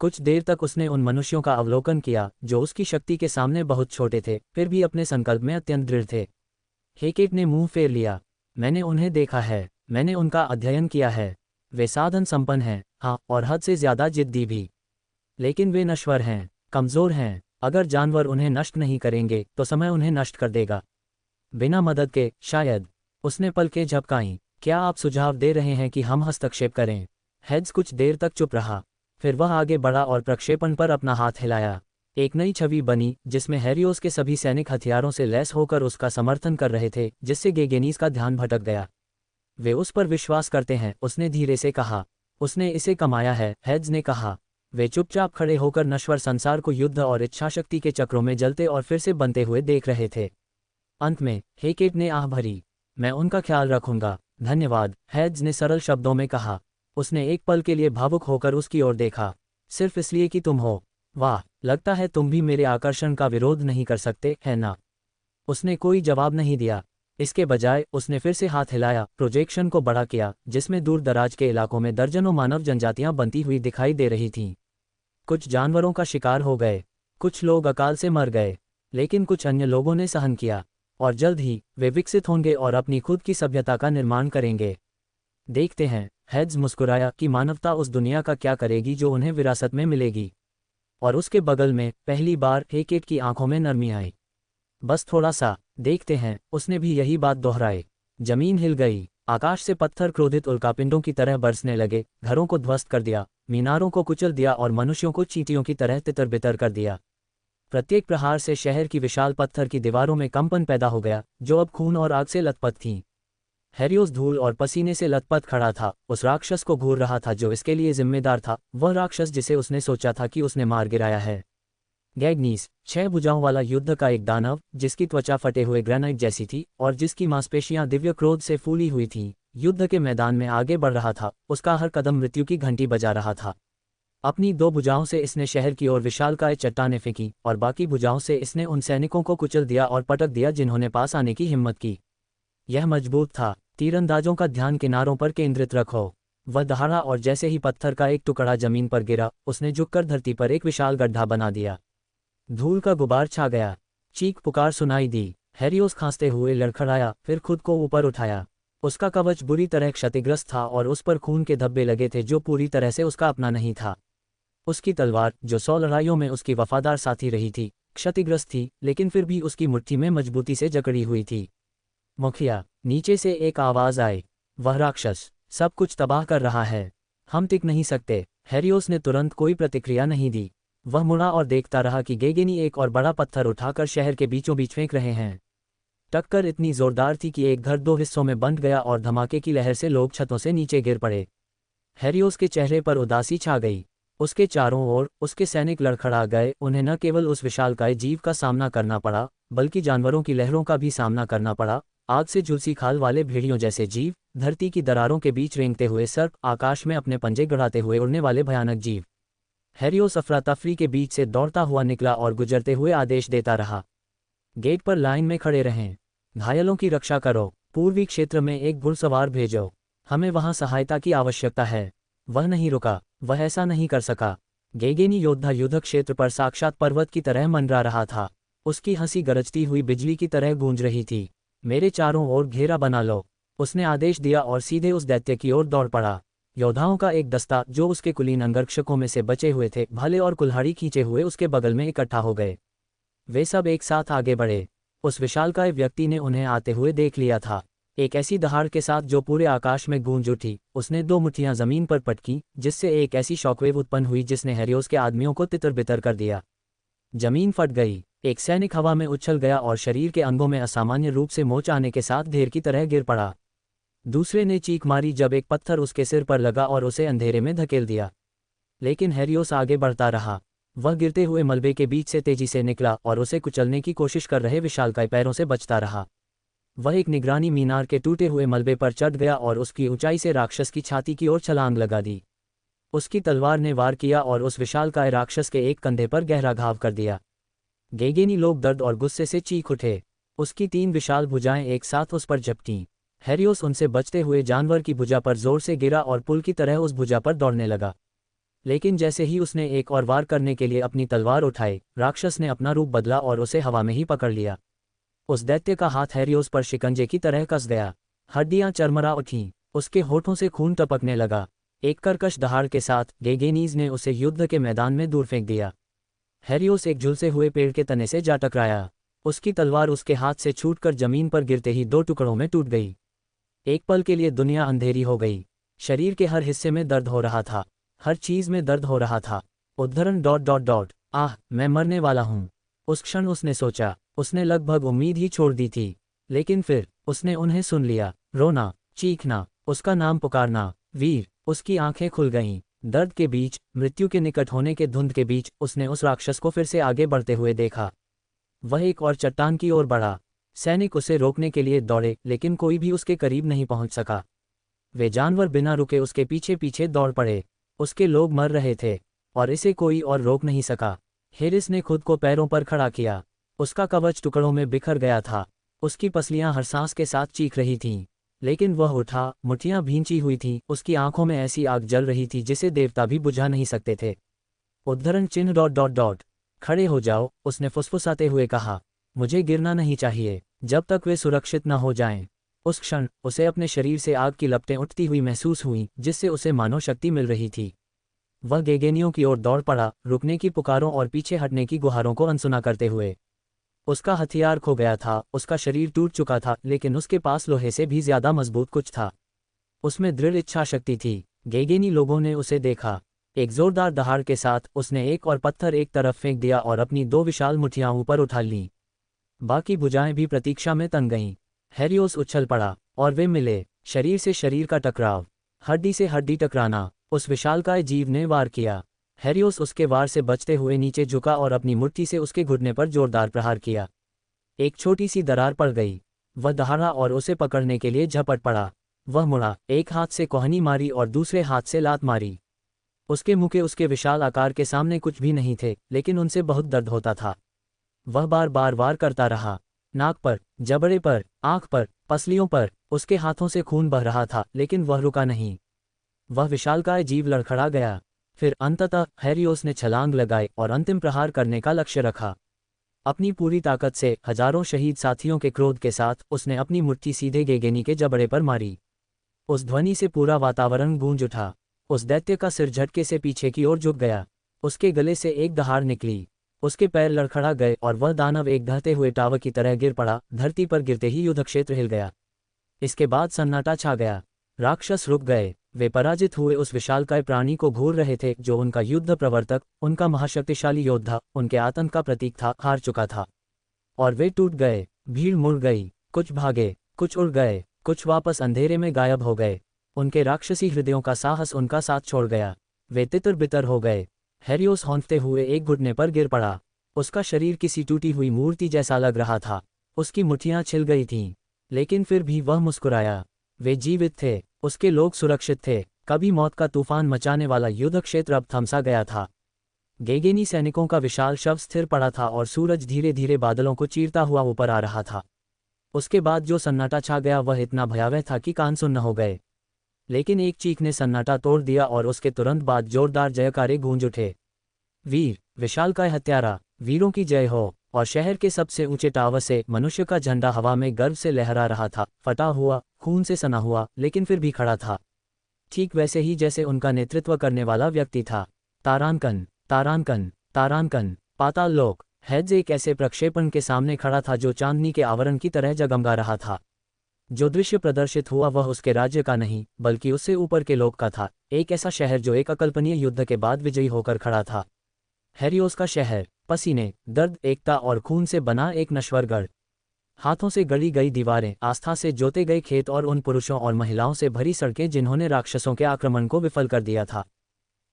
Speaker 1: कुछ देर तक उसने उन मनुष्यों का अवलोकन किया जो उसकी शक्ति के सामने बहुत छोटे थे, फिर भी अपने संकल्प में अत्यंत दृढ़ थे। हेकेट ने मुंह फेर लिया। मैंने उन्हें देखा है, मैंने उनका अध्ययन किया है। वे साधन संपन्न हैं, हाँ, और हद से ज्यादा जिद्दी भी। लेकिन वे नश्वर हैं, कमजोर हैं। अगर जानवर उन्हें नष्ट नहीं करेंगे तो समय उन्हें नष्ट कर देगा। बिना मदद के, शायद। उसने पलकें झपकाईं। क्या आप सुझाव दे रहे हैं कि हम हस्तक्षेप करें? हेड्स कुछ देर तक चुप रहा। फिर वह आगे बढ़ा और प्रक्षेपण पर अपना हाथ हिलाया। एक नई छवि बनी जिसमें हैरियोस के सभी सैनिक हथियारों से लैस होकर उसका समर्थन कर रहे थे, जिससे गेगेनीस का ध्यान भटक गया। वे उस पर विश्वास करते हैं, उसने धीरे से कहा। उसने इसे कमाया है, हेड्स ने कहा। वे चुपचाप खड़े होकर नश्वर संसार को युद्ध और इच्छाशक्ति के चक्रों में जलते और फिर से बनते हुए देख रहे थे। अंत में हेकेट ने आह भरी। मैं उनका ख्याल रखूंगा, धन्यवाद, हेड्स ने सरल शब्दों में कहा। उसने एक पल के लिए भावुक होकर उसकी ओर देखा। सिर्फ इसलिए कि तुम हो? वाह, लगता है तुम भी मेरे आकर्षण का विरोध नहीं कर सकते, है ना? उसने कोई जवाब नहीं दिया। इसके बजाय उसने फिर से हाथ हिलाया, प्रोजेक्शन को बड़ा किया, जिसमें दूर दराज के इलाकों में दर्जनों मानव जनजातियां बनती हुई दिखाई दे रही थीं। कुछ जानवरों का शिकार हो गए, कुछ लोग अकाल से मर गए, लेकिन कुछ अन्य लोगों ने सहन किया, और जल्द ही वे विकसित होंगे और अपनी खुद की सभ्यता का निर्माण करेंगे। देखते हैं, हेड्स मुस्कुराया, कि मानवता उस दुनिया का क्या करेगी जो उन्हें विरासत में मिलेगी। और उसके बगल में पहली बार हेकेट की आंखों में नरमी आई। बस थोड़ा सा, देखते हैं, उसने भी यही बात दोहराई। जमीन हिल गई, आकाश से पत्थर क्रोधित उल्कापिंडों की तरह बरसने लगे, घरों को ध्वस्त कर दिया, मीनारों को कुचल दिया और मनुष्यों को चींटियों की तरह तितर बितर कर दिया। प्रत्येक प्रहार से शहर की विशाल पत्थर की दीवारों में कंपन पैदा हो गया, जो अब खून और आग से लथपथ थीं। हैरियोस धूल और पसीने से लथपथ खड़ा था, उस राक्षस को घूर रहा था जो इसके लिए जिम्मेदार था, वह राक्षस जिसे उसने सोचा था कि उसने मार गिराया है। गैगनीस, 6 भुजाओं वाला युद्ध का एक दानव, जिसकी त्वचा फटे हुए ग्रेनाइट जैसी थी और जिसकी मांसपेशियां दिव्य क्रोध से फूली हुई थीं, युद्ध के मैदान में आगे बढ़ रहा था। उसका हर कदम मृत्यु की घंटी बजा रहा था। अपनी 2 भुजाओं से इसने शहर की ओर विशालकाय चट्टानें फेंकी, और बाकी भुजाओं से इसने उन सैनिकों को कुचल दिया और पटक दिया जिन्होंने पास आने की हिम्मत की। यह मजबूत था। तीरंदाजों का ध्यान किनारों पर केंद्रित रखो। वह दहाड़ा और जैसे ही पत्थर का एक टुकड़ा जमीन पर गिरा, उसने झुककर धरती पर एक विशाल गड्ढा बना दिया। धूल का गुबार छा गया। चीख पुकार सुनाई दी। हैरियोस खांसते हुए लड़खड़ाया, फिर खुद को ऊपर उठाया। उसका कवच बुरी तरह क्षतिग्रस्त था और उस पर खून के धब्बे लगे थे जो पूरी तरह से उसका अपना नहीं था। उसकी तलवार, जो 100 लड़ाइयों में उसकी वफादार साथी रही थी, क्षतिग्रस्त थी, लेकिन फिर भी उसकी मुट्ठी में मजबूती से जकड़ी हुई थी। मुखिया, नीचे से एक आवाज आई। वह राक्षस सब कुछ तबाह कर रहा है, हम टिक नहीं सकते। हैरियोस ने तुरंत कोई प्रतिक्रिया नहीं दी। वह मुड़ा और देखता रहा कि गेगेनी एक और बड़ा पत्थर उठाकर शहर के बीचों बीच फेंक रहे हैं। टक्कर इतनी जोरदार थी कि एक घर 2 हिस्सों में बंट गया और धमाके की लहर से लोग छतों से नीचे गिर पड़े। हैरियोस के चेहरे पर उदासी छा गई। उसके चारों ओर उसके सैनिक लड़खड़ा गए। उन्हें न केवल उस विशालकाय जीव का सामना करना पड़ा, बल्कि जानवरों की लहरों का भी सामना करना पड़ा। आग से झुलसी खाल वाले भेड़ियों जैसे जीव, धरती की दरारों के बीच रेंगते हुए सर्प, आकाश में अपने पंजे गड़ाते हुए उड़ने वाले भयानक जीव। हैरियोस अफरा तफरी के बीच से दौड़ता हुआ निकला और गुजरते हुए आदेश देता रहा, गेट पर लाइन में खड़े रहें, घायलों की रक्षा करो, पूर्वी क्षेत्र में एक घुड़सवार भेजो, हमें वहां सहायता की आवश्यकता है। वह नहीं रुका, वह ऐसा नहीं कर सका। गेगेनी योद्धा युद्ध क्षेत्र पर साक्षात पर्वत की तरह मंडरा रहा था। उसकी हंसी गरजती हुई बिजली की तरह गूंज रही थी। मेरे चारों ओर घेरा बना लो, उसने आदेश दिया और सीधे उस दैत्य की ओर दौड़ पड़ा। योद्धाओं का एक दस्ता, जो उसके कुलीन अंगरक्षकों में से बचे हुए थे, भाले और कुल्हाड़ी खींचे हुए उसके बगल में इकट्ठा हो गए। वे सब एक साथ आगे बढ़े। उस विशालकाय व्यक्ति ने उन्हें आते हुए देख लिया था। एक ऐसी दहाड़ के साथ जो पूरे आकाश में गूंज उठी, उसने 2 मुट्ठियां जमीन पर पटकी, जिससे एक ऐसी शॉकवेव उत्पन्न हुई जिसने हेरियोस के आदमियों को तितर-बितर कर दिया। जमीन फट गई, एक सैनिक हवा में उछल गया और शरीर के अंगों में असामान्य रूप से मोच आने के साथ ढेर की तरह गिर पड़ा। दूसरे ने चीख मारी जब एक पत्थर उसके सिर पर लगा और उसे अंधेरे में धकेल दिया। लेकिन हेरियोस आगे बढ़ता रहा। वह गिरते हुए मलबे के बीच से तेजी से निकला और उसे कुचलने की कोशिश कर रहे विशालकाय पैरों से बचता रहा। वह एक निगरानी मीनार के टूटे हुए मलबे पर चढ़ गया और उसकी ऊंचाई से राक्षस की छाती की ओर छलांग लगा दी। उसकी तलवार ने वार किया और उस विशालकाय राक्षस के एक कंधे पर गहरा घाव कर दिया। गेगेनी लोग दर्द और गुस्से से चीख उठे। उसकी 3 विशाल भुजाएं एक साथ उस पर झपटीं। हेरियोस उनसे बचते हुए जानवर की भुजा पर जोर से गिरा और पुल की तरह उस भुजा पर दौड़ने लगा। लेकिन जैसे ही उसने एक और वार करने के लिए अपनी तलवार उठाई, राक्षस ने अपना रूप बदला और उसे हवा में ही पकड़ लिया। उस दैत्य का हाथ हेरियोस पर शिकंजे की तरह कस गया। हड्डियां चरमरा उठीं, उसके होठों से खून टपकने लगा। एक कर्कश दहाड़ के साथ गेगेनीज ने उसे युद्ध के मैदान में दूर फेंक दिया। हेरियोस एक झुलसे हुए पेड़ के तने से जा टकराया। उसकी तलवार उसके हाथ से छूटकर जमीन पर गिरते ही 2 टुकड़ों में टूट गई। एक पल के लिए दुनिया अंधेरी हो गई। शरीर के हर हिस्से में दर्द हो रहा था, हर चीज में दर्द हो रहा था। उद्धरण ... आह, मैं मरने वाला हूं। उस क्षण उसने सोचा। उसने लगभग उम्मीद ही छोड़ दी थी। लेकिन फिर उसने उन्हें सुन लिया। रोना, चीखना, उसका नाम पुकारना, वीर। उसकी आंखें खुल गईं। दर्द के बीच, मृत्यु के निकट होने के धुंध के बीच, उसने उस राक्षस को फिर से आगे बढ़ते हुए देखा। वह एक और चट्टान की ओर बढ़ा। सैनिक उसे रोकने के लिए दौड़े, लेकिन कोई भी उसके करीब नहीं पहुंच सका। वे जानवर बिना रुके उसके पीछे पीछे दौड़ पड़े। उसके लोग मर रहे थे और इसे कोई और रोक नहीं सका। हेरिस ने खुद को पैरों पर खड़ा किया। उसका कवच टुकड़ों में बिखर गया था। उसकी पसलियां हर सांस के साथ चीख रही थीं। लेकिन वह उठा, मुट्ठियां भींची हुई थीं, उसकी आंखों में ऐसी आग जल रही थी जिसे देवता भी बुझा नहीं सकते थे। उद्धरण ... खड़े हो जाओ, उसने फुसफुसाते हुए कहा। मुझे गिरना नहीं चाहिए जब तक वे सुरक्षित न हो जाएं। उस क्षण उसे अपने शरीर से आग की लपटें उठती हुई महसूस हुईं, जिससे उसे मानो शक्ति मिल रही थी। वह गेगेनियों की ओर दौड़ पड़ा, रुकने की पुकारों और पीछे हटने की गुहारों को अनसुना करते हुए। उसका हथियार खो गया था, उसका शरीर टूट चुका था, लेकिन उसके पास लोहे से भी ज्यादा मजबूत कुछ था। उसमें दृढ़ इच्छा शक्ति थी। गेगेनी लोगों ने उसे देखा। एक जोरदार दहाड़ के साथ उसने एक और पत्थर एक तरफ फेंक दिया और अपनी 2 विशाल मुट्ठियां ऊपर उठा लीं। बाकी भुजाएं भी प्रतीक्षा में तन गईं। हेरियोस उछल पड़ा और वे मिले। शरीर से शरीर का टकराव, हड्डी से हड्डी टकराना। उस विशालकाय जीव ने वार किया। हेरियोस उसके वार से बचते हुए नीचे झुका और अपनी मुट्ठी से उसके घुटने पर जोरदार प्रहार किया। एक छोटी सी दरार पड़ गई। वह दहाड़ा और उसे पकड़ने के लिए झपट पड़ा। वह मुड़ा, एक हाथ से कोहनी मारी और दूसरे हाथ से लात मारी। उसके मुके उसके विशाल आकार के सामने कुछ भी नहीं थे, लेकिन उनसे बहुत दर्द होता था। वह बार बार वार करता रहा। नाक पर, जबड़े पर, आंख पर, पसलियों पर। उसके हाथों से खून बह रहा था, लेकिन वह रुका नहीं। वह विशालकाय जीव लड़खड़ा गया। फिर अंततः हेरियोस ने छलांग लगाई और अंतिम प्रहार करने का लक्ष्य रखा। अपनी पूरी ताकत से, हजारों शहीद साथियों के क्रोध के साथ, उसने अपनी मुट्ठी सीधे गेगेनी के जबड़े पर मारी। उस ध्वनि से पूरा वातावरण गूंज उठा। उस दैत्य का सिर झटके से पीछे की ओर झुक गया। उसके गले से एक दहाड़ निकली। उसके पैर लड़खड़ा गए और वह दानव एक ढहते हुए टावर की तरह गिर पड़ा। धरती पर गिरते ही युद्धक्षेत्र हिल गया। इसके बाद सन्नाटा छा गया। राक्षस रुक गए। वे पराजित हुए उस विशालकाय प्राणी को घूर रहे थे जो उनका युद्ध प्रवर्तक, उनका महाशक्तिशाली योद्धा, उनके आतंक का प्रतीक था, हार चुका था। और वे टूट गए। भीड़ मुड़ गई। कुछ भागे, कुछ उड़ गए, कुछ वापस अंधेरे में गायब हो गए। उनके राक्षसी हृदयों का साहस उनका साथ छोड़ गया। वे तितर बितर हो गए। हेरियोस हौंफते हुए एक घुटने पर गिर पड़ा। उसका शरीर किसी टूटी हुई मूर्ति जैसा लग रहा था। उसकी मुट्ठियां छिल गई थीं, लेकिन फिर भी वह मुस्कुराया। वे जीवित थे। उसके लोग सुरक्षित थे। कभी मौत का तूफान मचाने वाला युद्ध क्षेत्र अब थमसा गया था। गेगेनी सैनिकों का विशाल शव स्थिर पड़ा था और सूरज धीरे धीरे बादलों को चीरता हुआ ऊपर आ रहा था। उसके बाद जो सन्नाटा छा गया वह इतना भयावह था कि कान सुन्न हो गए। लेकिन एक चीख ने सन्नाटा तोड़ दिया और उसके तुरंत बाद जोरदार जयकारे गूंज उठे। वीर, विशालकाय हत्यारा, वीरों की जय हो। और शहर के सबसे ऊंचे टावर से मनुष्य का झंडा हवा में गर्व से लहरा रहा था, फटा हुआ, खून से सना हुआ, लेकिन फिर भी खड़ा था। ठीक वैसे ही जैसे उनका नेतृत्व करने वाला व्यक्ति था। तारांकन, तारांकन, तारांकन। पाताल लोक। हेड्स एक ऐसे प्रक्षेपण के सामने खड़ा था जो चांदनी के आवरण की तरह जगमगा रहा था। जो दृश्य प्रदर्शित हुआ वह उसके राज्य का नहीं बल्कि उससे ऊपर के लोक का था, एक ऐसा शहर जो एक अकल्पनीय युद्ध के बाद विजयी होकर खड़ा था। हेरियोस का शहर, पसीने, दर्द, एकता और खून से बना एक नश्वर गढ़। हाथों से गढ़ी गई दीवारें, आस्था से जोते गए खेत और उन पुरुषों और महिलाओं से भरी सड़कें जिन्होंने राक्षसों के आक्रमण को विफल कर दिया था।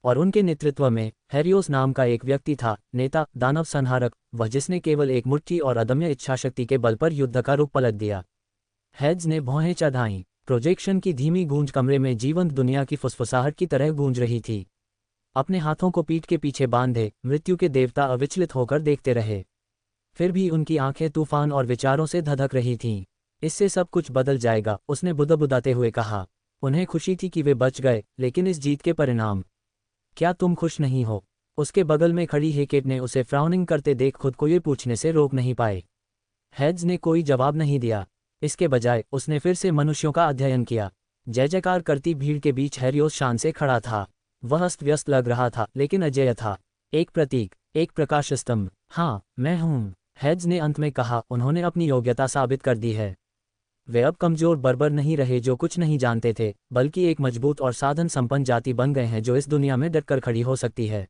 Speaker 1: और उनके नेतृत्व में हेरियोस नाम का एक व्यक्ति था, नेता, दानव संहारक, वह जिसने केवल एक मुट्ठी और अदम्य इच्छाशक्ति के बल पर युद्ध का रूप पलट दिया। हेड्स ने भौहें चढ़ाईं। प्रोजेक्शन की धीमी गूंज कमरे में जीवंत दुनिया की फुसफुसाहट की तरह गूंज रही थी। अपने हाथों को पीठ के पीछे बांधे मृत्यु के देवता अविचलित होकर देखते रहे। फिर भी उनकी आंखें तूफान और विचारों से धधक रही थीं। इससे सब कुछ बदल जाएगा, उसने बुदबुदाते हुए कहा। उन्हें खुशी थी कि वे बच गए, लेकिन इस जीत के परिणाम। क्या तुम खुश नहीं हो? उसके बगल में खड़ी हेकेट ने उसे फ्राउनिंग करते देख खुद को ये पूछने से रोक नहीं पाए। हेड्स ने कोई जवाब नहीं दिया। इसके बजाय उसने फिर से मनुष्यों का अध्ययन किया। जय जयकार करती भीड़ के बीच हेरियोस शान से खड़ा था। वह अस्त व्यस्त लग रहा था, लेकिन अजेय था। एक प्रतीक, एक प्रकाश स्तंभ। हाँ, मैं हूँ, हेड्स ने अंत में कहा। उन्होंने अपनी योग्यता साबित कर दी है। वे अब कमजोर बर्बर नहीं रहे जो कुछ नहीं जानते थे, बल्कि एक मजबूत और साधन संपन्न जाति बन गए हैं जो इस दुनिया में डटकर खड़ी हो सकती है।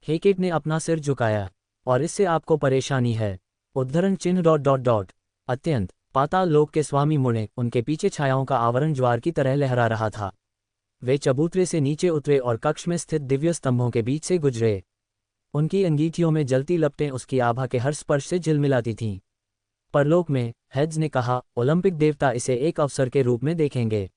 Speaker 1: हेकेट ने अपना सिर झुकाया। और इससे आपको परेशानी है? उद्धरण चिन्ह ... अत्यंत। पाताल लोक के स्वामी मुड़े, उनके पीछे छायाओं का आवरण ज्वार की तरह लहरा रहा था। वे चबूतरे से नीचे उतरे और कक्ष में स्थित दिव्य स्तंभों के बीच से गुजरे। उनकी अंगीठियों में जलती लपटें उसकी आभा के हर स्पर्श से झिलमिलाती थीं। परलोक में, हेड्स ने कहा, ओलंपिक देवता इसे एक अवसर के रूप में देखेंगे।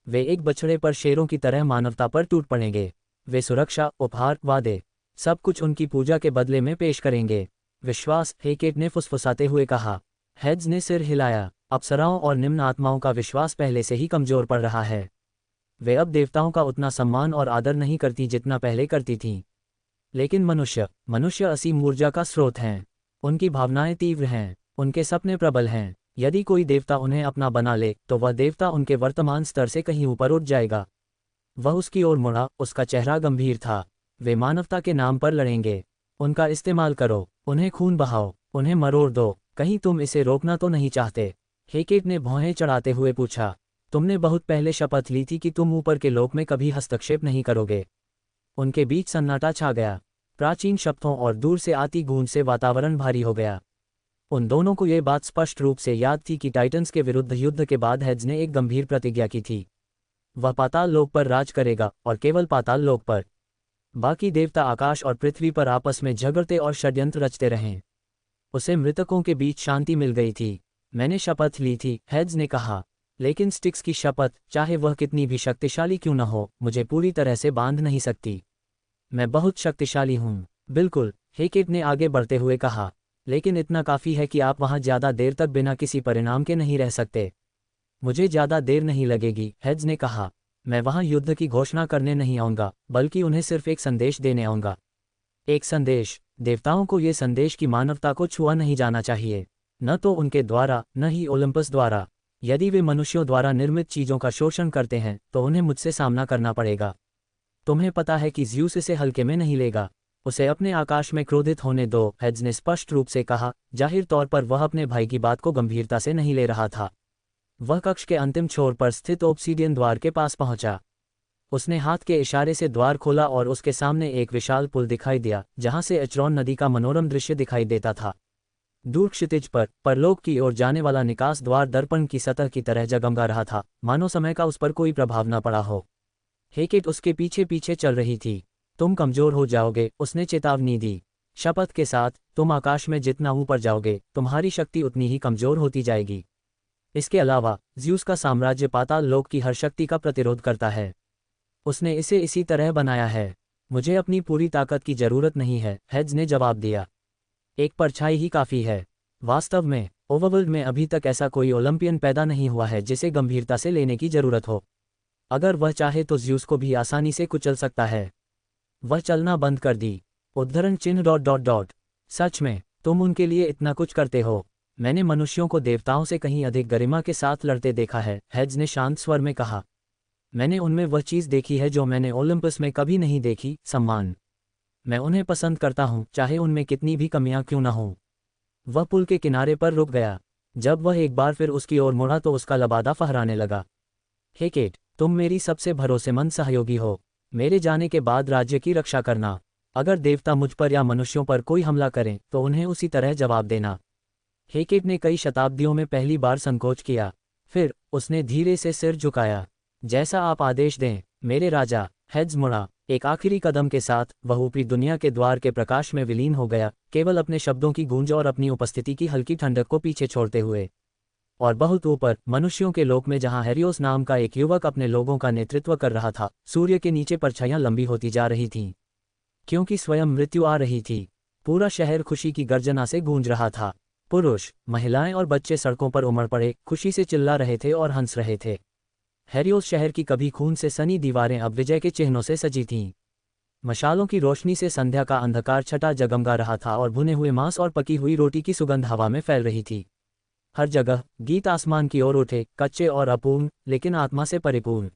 Speaker 1: वे एक बछड़े पर शेरों की तरह मानवता पर टूट पड़ेंगे। वे सुरक्षा, उपहार, वादे, सब कुछ उनकी पूजा के बदले में पेश करेंगे। विश्वास, हेकेट ने फुसफुसाते हुए कहा। हेड्स ने सिर हिलाया। अप्सराओं और निम्न आत्माओं का विश्वास पहले से ही कमजोर पड़ रहा है। वे अब देवताओं का उतना सम्मान और आदर नहीं करती जितना पहले करती थीं। लेकिन मनुष्य असीम ऊर्जा का स्रोत हैं। उनकी भावनाएं तीव्र हैं, उनके सपने प्रबल हैं। यदि कोई देवता उन्हें अपना बना ले तो वह देवता उनके वर्तमान स्तर से कहीं ऊपर उठ जाएगा। वह उसकी ओर मुड़ा, उसका चेहरा गंभीर था। वे मानवता के नाम पर लड़ेंगे। उनका इस्तेमाल करो, उन्हें खून बहाओ, उन्हें मरोड़ दो। कहीं तुम इसे रोकना तो नहीं चाहते? हेकेट ने भौहें चढ़ाते हुए पूछा। तुमने बहुत पहले शपथ ली थी कि तुम ऊपर के लोक में कभी हस्तक्षेप नहीं करोगे। उनके बीच सन्नाटा छा गया। प्राचीन शब्दों और दूर से आती गूंज से वातावरण भारी हो गया। उन दोनों को यह बात स्पष्ट रूप से याद थी कि टाइटन्स के विरुद्ध युद्ध के बाद हेड्स ने एक गंभीर प्रतिज्ञा की थी। वह पाताल लोक पर राज करेगा, और केवल पाताल लोक पर। बाकी देवता आकाश और पृथ्वी पर आपस में झगड़ते और षड्यंत्र रचते रहें। उसे मृतकों के बीच शांति मिल गई थी। मैंने शपथ ली थी, हेड्स ने कहा। लेकिन स्टिक्स की शपथ, चाहे वह कितनी भी शक्तिशाली क्यों न हो, मुझे पूरी तरह से बांध नहीं सकती। मैं बहुत शक्तिशाली हूँ। बिल्कुल, हेकेट ने आगे बढ़ते हुए कहा। लेकिन इतना काफ़ी है कि आप वहाँ ज़्यादा देर तक बिना किसी परिणाम के नहीं रह सकते। मुझे ज़्यादा देर नहीं लगेगी, हेड्स ने कहा। मैं वहाँ युद्ध की घोषणा करने नहीं आऊँगा, बल्कि उन्हें सिर्फ एक संदेश देने आऊँगा। एक संदेश। देवताओं को ये संदेश कि मानवता को छुआ नहीं जाना चाहिए, न तो उनके द्वारा, न ही ओलंपस द्वारा। यदि वे मनुष्यों द्वारा निर्मित चीज़ों का शोषण करते हैं तो उन्हें मुझसे सामना करना पड़ेगा। तुम्हें पता है कि ज़्यूस इसे हल्के में नहीं लेगा। उसे अपने आकाश में क्रोधित होने दो, हेड्स ने स्पष्ट रूप से कहा। जाहिर तौर पर वह अपने भाई की बात को गंभीरता से नहीं ले रहा था। वह कक्ष के अंतिम छोर पर स्थित ओब्सीडियन द्वार के पास पहुंचा। उसने हाथ के इशारे से द्वार खोला और उसके सामने एक विशाल पुल दिखाई दिया, जहां से एचरॉन नदी का मनोरम दृश्य दिखाई देता था। दूर क्षितिज पर परलोक की ओर जाने वाला निकास द्वार दर्पण की सतह की तरह जगमगा रहा था, मानो समय का उस पर कोई प्रभाव न पड़ा हो। हेकेट उसके पीछे पीछे चल रही थी। तुम कमजोर हो जाओगे, उसने चेतावनी दी। शपथ के साथ, तुम आकाश में जितना ऊपर जाओगे, तुम्हारी शक्ति उतनी ही कमजोर होती जाएगी। इसके अलावा, ज़्यूस का साम्राज्य पाताल लोक की हर शक्ति का प्रतिरोध करता है। उसने इसे इसी तरह बनाया है। मुझे अपनी पूरी ताकत की जरूरत नहीं है, हेड्स ने जवाब दिया। एक परछाई ही काफ़ी है। वास्तव में, ओवरवर्ल्ड में अभी तक ऐसा कोई ओलंपियन पैदा नहीं हुआ है जिसे गंभीरता से लेने की जरूरत हो। अगर वह चाहे तो ज़्यूस को भी आसानी से कुचल सकता है। वह चलना बंद कर दी। उद्धरण चिन्ह ... सच में, तुम उनके लिए इतना कुछ करते हो? मैंने मनुष्यों को देवताओं से कहीं अधिक गरिमा के साथ लड़ते देखा है, हेड्स ने शांत स्वर में कहा। मैंने उनमें वह चीज़ देखी है जो मैंने ओलंपस में कभी नहीं देखी, सम्मान। मैं उन्हें पसंद करता हूँ, चाहे उनमें कितनी भी कमियां क्यों न हों। वह पुल के किनारे पर रुक गया। जब वह एक बार फिर उसकी ओर मुड़ा तो उसका लबादा फहराने लगा। हे केट, तुम मेरी सबसे भरोसेमंद सहयोगी हो। मेरे जाने के बाद राज्य की रक्षा करना। अगर देवता मुझ पर या मनुष्यों पर कोई हमला करें तो उन्हें उसी तरह जवाब देना। हेकेट ने कई शताब्दियों में पहली बार संकोच किया। फिर उसने धीरे से सिर झुकाया। जैसा आप आदेश दें मेरे राजा। हेड्स मुड़ा। एक आखिरी कदम के साथ वह ऊपरी दुनिया के द्वार के प्रकाश में विलीन हो गया, केवल अपने शब्दों की गूंज और अपनी उपस्थिति की हल्की ठंडक को पीछे छोड़ते हुए। और बहुत ऊपर मनुष्यों के लोक में जहां हेरियोस नाम का एक युवक अपने लोगों का नेतृत्व कर रहा था, सूर्य के नीचे परछाइयां लंबी होती जा रही थीं। क्योंकि स्वयं मृत्यु आ रही थी। पूरा शहर खुशी की गर्जना से गूंज रहा था। पुरुष, महिलाएं और बच्चे सड़कों पर उमड़ पड़े, खुशी से चिल्ला रहे थे और हंस रहे थे। हेरियोस शहर की कभी खून से सनी दीवारें अब विजय के चिन्हों से सजी थीं। मशालों की रोशनी से संध्या का अंधकार छटा जगमगा रहा था और भुने हुए मांस और पकी हुई रोटी की सुगंध हवा में फैल रही थी। हर जगह गीत आसमान की ओर उठे, कच्चे और अपूर्ण लेकिन आत्मा से परिपूर्ण।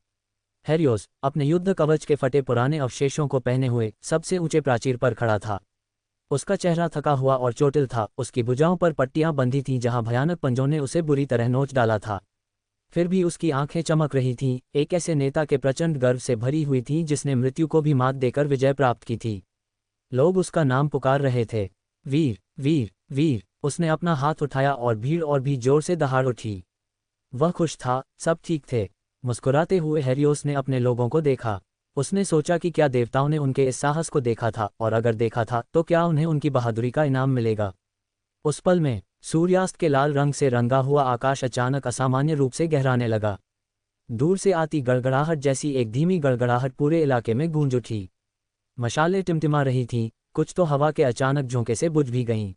Speaker 1: हेरियोस अपने युद्ध कवच के फटे पुराने अवशेषों को पहने हुए सबसे ऊंचे प्राचीर पर खड़ा था। उसका चेहरा थका हुआ और चोटिल था, उसकी भुजाओं पर पट्टियां बंधी थीं जहां भयानक पंजों ने उसे बुरी तरह नोच डाला था। फिर भी उसकी आंखें चमक रही थीं, एक ऐसे नेता के प्रचंड गर्व से भरी हुई थीं जिसने मृत्यु को भी मात देकर विजय प्राप्त की थी। लोग उसका नाम पुकार रहे थे। वीर, वीर, वीर। उसने अपना हाथ उठाया और भीड़ और भी जोर से दहाड़ उठी। वह खुश था, सब ठीक थे। मुस्कुराते हुए हेरियोस ने अपने लोगों को देखा। उसने सोचा कि क्या देवताओं ने उनके इस साहस को देखा था, और अगर देखा था तो क्या उन्हें उनकी बहादुरी का इनाम मिलेगा। उस पल में सूर्यास्त के लाल रंग से रंगा हुआ आकाश अचानक असामान्य रूप से गहराने लगा। दूर से आती गड़गड़ाहट जैसी एक धीमी गड़गड़ाहट पूरे इलाके में गूंज उठी। मशालें टिमटिमा रही थीं, कुछ तो हवा के अचानक झोंके से बुझ भी गईं।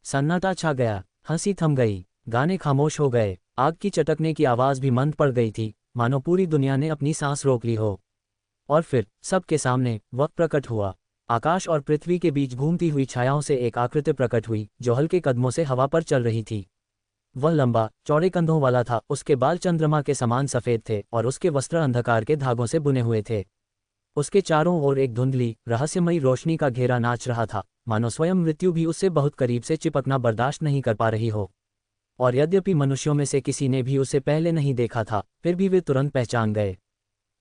Speaker 1: सन्नाटा छा गया, हंसी थम गई, गाने खामोश हो गए, आग की चटकने की आवाज़ भी मंद पड़ गई थी, मानो पूरी दुनिया ने अपनी सांस रोक ली हो। और फिर सबके सामने वह प्रकट हुआ। आकाश और पृथ्वी के बीच घूमती हुई छायाओं से एक आकृति प्रकट हुई जो हल्के कदमों से हवा पर चल रही थी। वह लंबा, चौड़े कंधों वाला था, उसके बाल चंद्रमा के समान सफ़ेद थे और उसके वस्त्र अंधकार के धागों से बुने हुए थे। उसके चारों ओर एक धुंधली, रहस्यमयी रोशनी का घेरा नाच रहा था, मानो स्वयं मृत्यु भी उससे बहुत करीब से चिपकना बर्दाश्त नहीं कर पा रही हो। और यद्यपि मनुष्यों में से किसी ने भी उसे पहले नहीं देखा था, फिर भी वे तुरंत पहचान गए।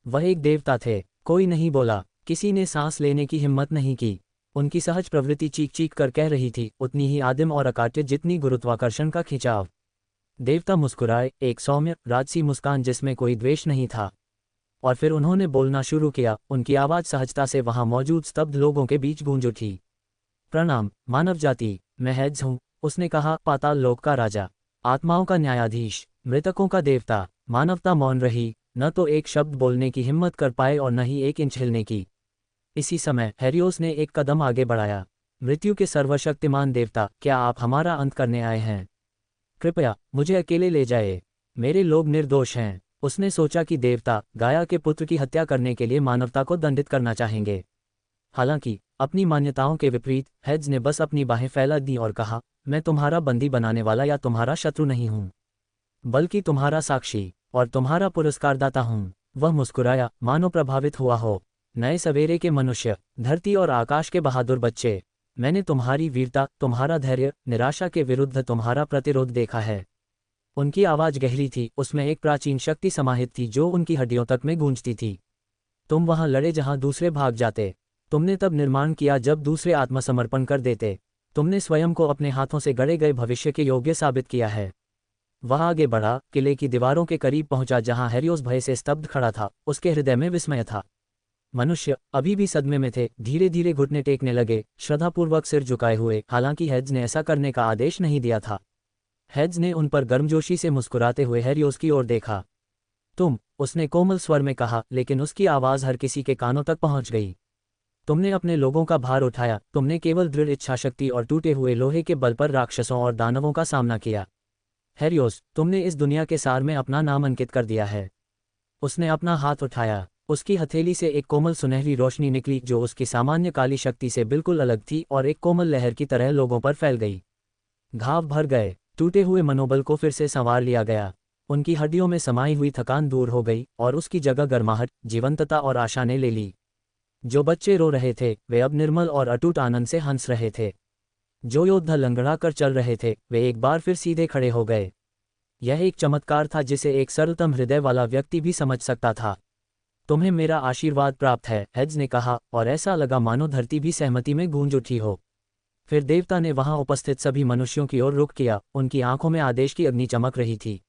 Speaker 1: वह एक देवता थे। कोई नहीं बोला, किसी ने सांस लेने की हिम्मत नहीं की। उनकी सहज प्रवृत्ति चीख चीख कर कह रही थी, उतनी ही आदिम और अकाट्य जितनी गुरुत्वाकर्षण का खिंचाव। देवता मुस्कुराए, एक सौम्य, राजसी मुस्कान जिसमें कोई द्वेष नहीं था। और फिर उन्होंने बोलना शुरू किया, उनकी आवाज़ सहजता से वहां मौजूद स्तब्ध लोगों के बीच गूंज उठी। प्रणाम, मानव जाति, मैं हेड्स हूँ, उसने कहा, पाताल लोक का राजा, आत्माओं का न्यायाधीश, मृतकों का देवता। मानवता मौन रही, न तो एक शब्द बोलने की हिम्मत कर पाए और न ही एक इंच हिलने की। इसी समय हेरियोस ने एक कदम आगे बढ़ाया। मृत्यु के सर्वशक्तिमान देवता, क्या आप हमारा अंत करने आए हैं? कृपया मुझे अकेले ले जाए, मेरे लोग निर्दोष हैं। उसने सोचा कि देवता गाया के पुत्र की हत्या करने के लिए मानवता को दंडित करना चाहेंगे। हालांकि अपनी मान्यताओं के विपरीत हेड्स ने बस अपनी बाहें फैला दी और कहा, मैं तुम्हारा बंदी बनाने वाला या तुम्हारा शत्रु नहीं हूं, बल्कि तुम्हारा साक्षी और तुम्हारा पुरस्कारदाता हूं। वह मुस्कुराया, मानो प्रभावित हुआ हो। नए सवेरे के मनुष्य, धरती और आकाश के बहादुर बच्चे, मैंने तुम्हारी वीरता, तुम्हारा धैर्य, निराशा के विरुद्ध तुम्हारा प्रतिरोध देखा है। उनकी आवाज़ गहरी थी, उसमें एक प्राचीन शक्ति समाहित थी जो उनकी हड्डियों तक में गूंजती थी। तुम वहां लड़े जहां दूसरे भाग जाते। तुमने तब निर्माण किया जब दूसरे आत्मसमर्पण कर देते। तुमने स्वयं को अपने हाथों से गढ़े गए भविष्य के योग्य साबित किया है। वह आगे बढ़ा, किले की दीवारों के करीब पहुंचा जहां हेरियोस भय से स्तब्ध खड़ा था। उसके हृदय में विस्मय था। मनुष्य अभी भी सदमे में थे, धीरे धीरे घुटने टेकने लगे, श्रद्धापूर्वक सिर झुकाए हुए। हालांकि हेड्स ने ऐसा करने का आदेश नहीं दिया था। हेड्स ने उन पर गर्मजोशी से मुस्कुराते हुए हेरियोस की ओर देखा। तुम, उसने कोमल स्वर में कहा, लेकिन उसकी आवाज़ हर किसी के कानों तक पहुंच गई। तुमने अपने लोगों का भार उठाया, तुमने केवल दृढ़ इच्छाशक्ति और टूटे हुए लोहे के बल पर राक्षसों और दानवों का सामना किया। हेरियोस, तुमने इस दुनिया के सार में अपना नाम अंकित कर दिया है। उसने अपना हाथ उठाया, उसकी हथेली से एक कोमल सुनहरी रोशनी निकली जो उसकी सामान्य काली शक्ति से बिल्कुल अलग थी और एक कोमल लहर की तरह लोगों पर फैल गई। घाव भर गए, टूटे हुए मनोबल को फिर से संवार लिया गया। उनकी हड्डियों में समाई हुई थकान दूर हो गई और उसकी जगह गर्माहट, जीवंतता और आशा ने ले ली। जो बच्चे रो रहे थे वे अब निर्मल और अटूट आनंद से हंस रहे थे। जो योद्धा लंगड़ा कर चल रहे थे वे एक बार फिर सीधे खड़े हो गए। यह एक चमत्कार था जिसे एक सरलतम हृदय वाला व्यक्ति भी समझ सकता था। तुम्हें मेरा आशीर्वाद प्राप्त है, हेड्स ने कहा, और ऐसा लगा मानो धरती भी सहमति में गूंज उठी हो। फिर देवता ने वहां उपस्थित सभी मनुष्यों की ओर रुख किया, उनकी आंखों में आदेश की अग्नि चमक रही थी।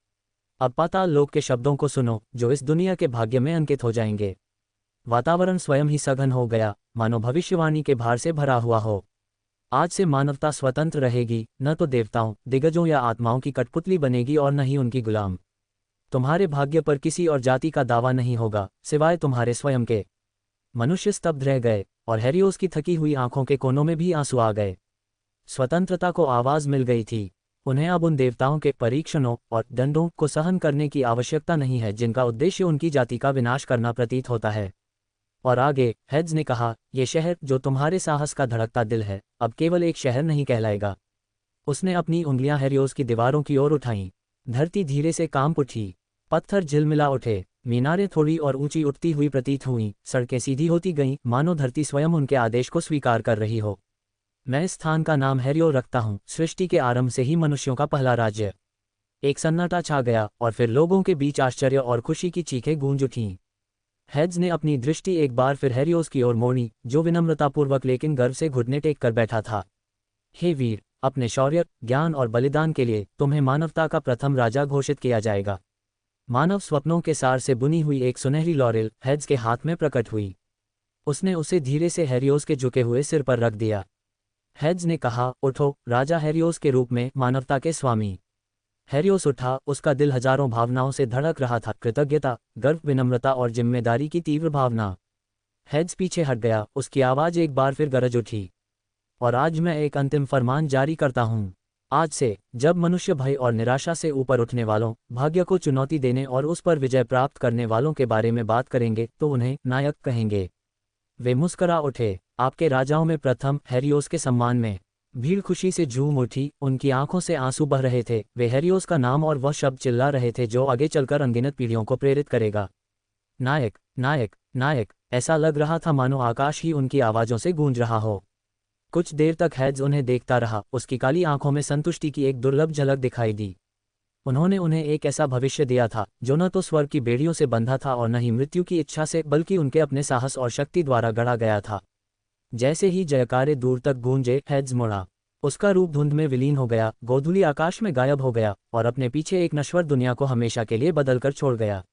Speaker 1: अब पाताल लोक के शब्दों को सुनो, जो इस दुनिया के भाग्य में अंकित हो जाएंगे। वातावरण स्वयं ही सघन हो गया, मानो भविष्यवाणी के भार से भरा हुआ हो। आज से मानवता स्वतंत्र रहेगी, न तो देवताओं, दिग्गजों या आत्माओं की कठपुतली बनेगी और न ही उनकी गुलाम। तुम्हारे भाग्य पर किसी और जाति का दावा नहीं होगा, सिवाय तुम्हारे स्वयं के। मनुष्य स्तब्ध रह गए, और हेरियोस की थकी हुई आंखों के कोनों में भी आंसू आ गए। स्वतंत्रता को आवाज मिल गई थी। उन्हें अब उन देवताओं के परीक्षणों और दंडों को सहन करने की आवश्यकता नहीं है जिनका उद्देश्य उनकी जाति का विनाश करना प्रतीत होता है। और आगे हेड्स ने कहा, यह शहर जो तुम्हारे साहस का धड़कता दिल है, अब केवल एक शहर नहीं कहलाएगा। उसने अपनी उंगलियां हेरियोस की दीवारों की ओर उठाईं। धरती धीरे से कांप उठी, पत्थर झिलमिला उठे, मीनारें थोड़ी और ऊंची उठती हुई प्रतीत हुईं, सड़कें सीधी होती गईं, मानो धरती स्वयं उनके आदेश को स्वीकार कर रही हो। मैं इस स्थान का नाम हेरियो रखता हूँ, सृष्टि के आरंभ से ही मनुष्यों का पहला राज्य। एक सन्नाटा छा गया, और फिर लोगों के बीच आश्चर्य और खुशी की चीखें गूंज उठीं। हेड्स ने अपनी दृष्टि एक बार फिर हेरियोस की ओर मोड़ी, जो विनम्रतापूर्वक लेकिन गर्व से घुटने टेक कर बैठा था। हे वीर, अपने शौर्य, ज्ञान और बलिदान के लिए तुम्हें मानवता का प्रथम राजा घोषित किया जाएगा। मानव स्वप्नों के सार से बुनी हुई एक सुनहरी लॉरेल हेड्स के हाथ में प्रकट हुई। उसने उसे धीरे से हेरियोस के झुके हुए सिर पर रख दिया। हेड्स ने कहा, उठो, राजा हेरियोस के रूप में मानवता के स्वामी। हेरियोस उठा, उसका दिल हजारों भावनाओं से धड़क रहा था, कृतज्ञता, गर्व, विनम्रता और जिम्मेदारी की तीव्र भावना। हेड्स पीछे हट गया, उसकी आवाज एक बार फिर गरज उठी। और आज मैं एक अंतिम फरमान जारी करता हूँ। आज से, जब मनुष्य भय और निराशा से ऊपर उठने वालों, भाग्य को चुनौती देने और उस पर विजय प्राप्त करने वालों के बारे में बात करेंगे तो उन्हें नायक कहेंगे। वे मुस्करा उठे। आपके राजाओं में प्रथम हेरियोस के सम्मान में भीड़ खुशी से झूम उठी, उनकी आंखों से आंसू बह रहे थे। वे हेरियोस का नाम और वह शब्द चिल्ला रहे थे जो आगे चलकर अनगिनत पीढ़ियों को प्रेरित करेगा। नायक, नायक, नायक। ऐसा लग रहा था मानो आकाश ही उनकी आवाज़ों से गूंज रहा हो। कुछ देर तक हेड्स उन्हें देखता रहा, उसकी काली आंखों में संतुष्टि की एक दुर्लभ झलक दिखाई दी। उन्होंने उन्हें एक ऐसा भविष्य दिया था जो न तो स्वर्ग की बेड़ियों से बंधा था और न ही मृत्यु की इच्छा से, बल्कि उनके अपने साहस और शक्ति द्वारा गढ़ा गया था। जैसे ही जयकारे दूर तक गूंजे, हेड्स मुड़ा। उसका रूप धुंध में विलीन हो गया, गोधूली आकाश में गायब हो गया और अपने पीछे एक नश्वर दुनिया को हमेशा के लिए बदलकर छोड़ गया।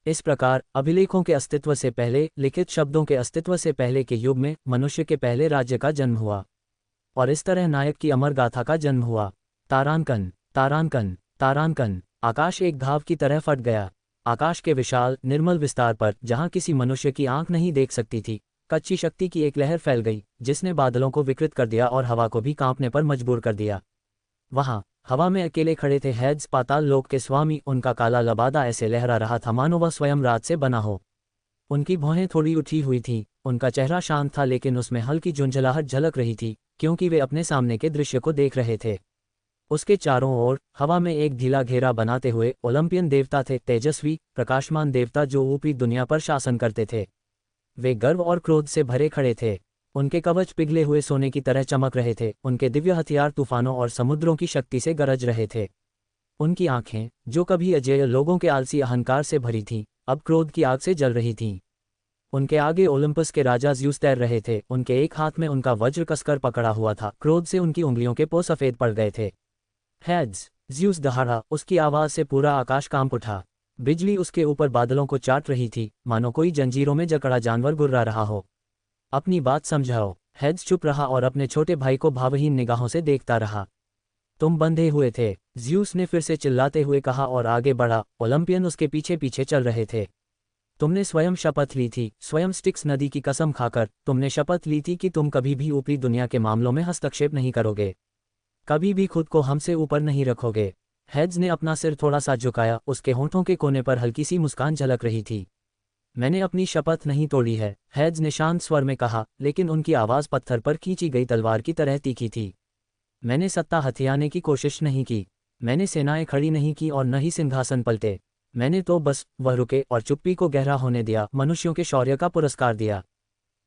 Speaker 1: इस प्रकार अभिलेखों के अस्तित्व से पहले, लिखित शब्दों के अस्तित्व से पहले के युग में मनुष्य के पहले राज्य का जन्म हुआ, और इस तरह नायक की अमर गाथा का जन्म हुआ। तारांकन, तारांकन, तारांकन। आकाश एक घाव की तरह फट गया। आकाश के विशाल, निर्मल विस्तार पर, जहां किसी मनुष्य की आंख नहीं देख सकती थी, कच्ची शक्ति की एक लहर फैल गई, जिसने बादलों को विकृत कर दिया और हवा को भी कांपने पर मजबूर कर दिया। वहां हवा में अकेले खड़े थे हेड्स, पाताल लोक के स्वामी। उनका काला लबादा ऐसे लहरा रहा था मानो वह स्वयं रात से बना हो। उनकी भौहें थोड़ी उठी हुई थीं, उनका चेहरा शांत था, लेकिन उसमें हल्की झुंझलाहट झलक रही थी, क्योंकि वे अपने सामने के दृश्य को देख रहे थे। उसके चारों ओर हवा में एक ढीला घेरा बनाते हुए ओलंपियन देवता थे, तेजस्वी, प्रकाशमान देवता जो ऊपरी दुनिया पर शासन करते थे। वे गर्व और क्रोध से भरे खड़े थे। उनके कवच पिघले हुए सोने की तरह चमक रहे थे, उनके दिव्य हथियार तूफानों और समुद्रों की शक्ति से गरज रहे थे। उनकी आंखें, जो कभी अजेय लोगों के आलसी अहंकार से भरी थीं, अब क्रोध की आग से जल रही थीं। उनके आगे ओलंपस के राजा ज़्यूस तैर रहे थे, उनके एक हाथ में उनका वज्र कसकर पकड़ा हुआ था, क्रोध से उनकी उंगलियों के पो सफ़ेद पड़ गए थे। हेड्स, ज़्यूस दहाड़ा, उसकी आवाज़ से पूरा आकाश कांप उठा। बिजली उसके ऊपर बादलों को चाट रही थी, मानो कोई जंजीरों में जकड़ा जानवर गुर्रा रहा हो। अपनी बात समझाओ। हेड्स चुप रहा और अपने छोटे भाई को भावहीन निगाहों से देखता रहा। तुम बंधे हुए थे, ज़्यूस ने फिर से चिल्लाते हुए कहा और आगे बढ़ा। ओलंपियन उसके पीछे पीछे चल रहे थे। तुमने स्वयं शपथ ली थी, स्वयं स्टिक्स नदी की कसम खाकर तुमने शपथ ली थी कि तुम कभी भी ऊपरी दुनिया के मामलों में हस्तक्षेप नहीं करोगे, कभी भी खुद को हमसे ऊपर नहीं रखोगे। हेड्स ने अपना सिर थोड़ा सा झुकाया, उसके होंठों के कोने पर हल्की सी मुस्कान झलक रही थी। मैंने अपनी शपथ नहीं तोड़ी है, हेड्स ने शांत स्वर में कहा, लेकिन उनकी आवाज़ पत्थर पर खींची गई तलवार की तरह तीखी थी। मैंने सत्ता हथियाने की कोशिश नहीं की, मैंने सेनाएं खड़ी नहीं की और न ही सिंहासन पलटे। मैंने तो बस वह रुके और चुप्पी को गहरा होने दिया, मनुष्यों के शौर्य का पुरस्कार दिया।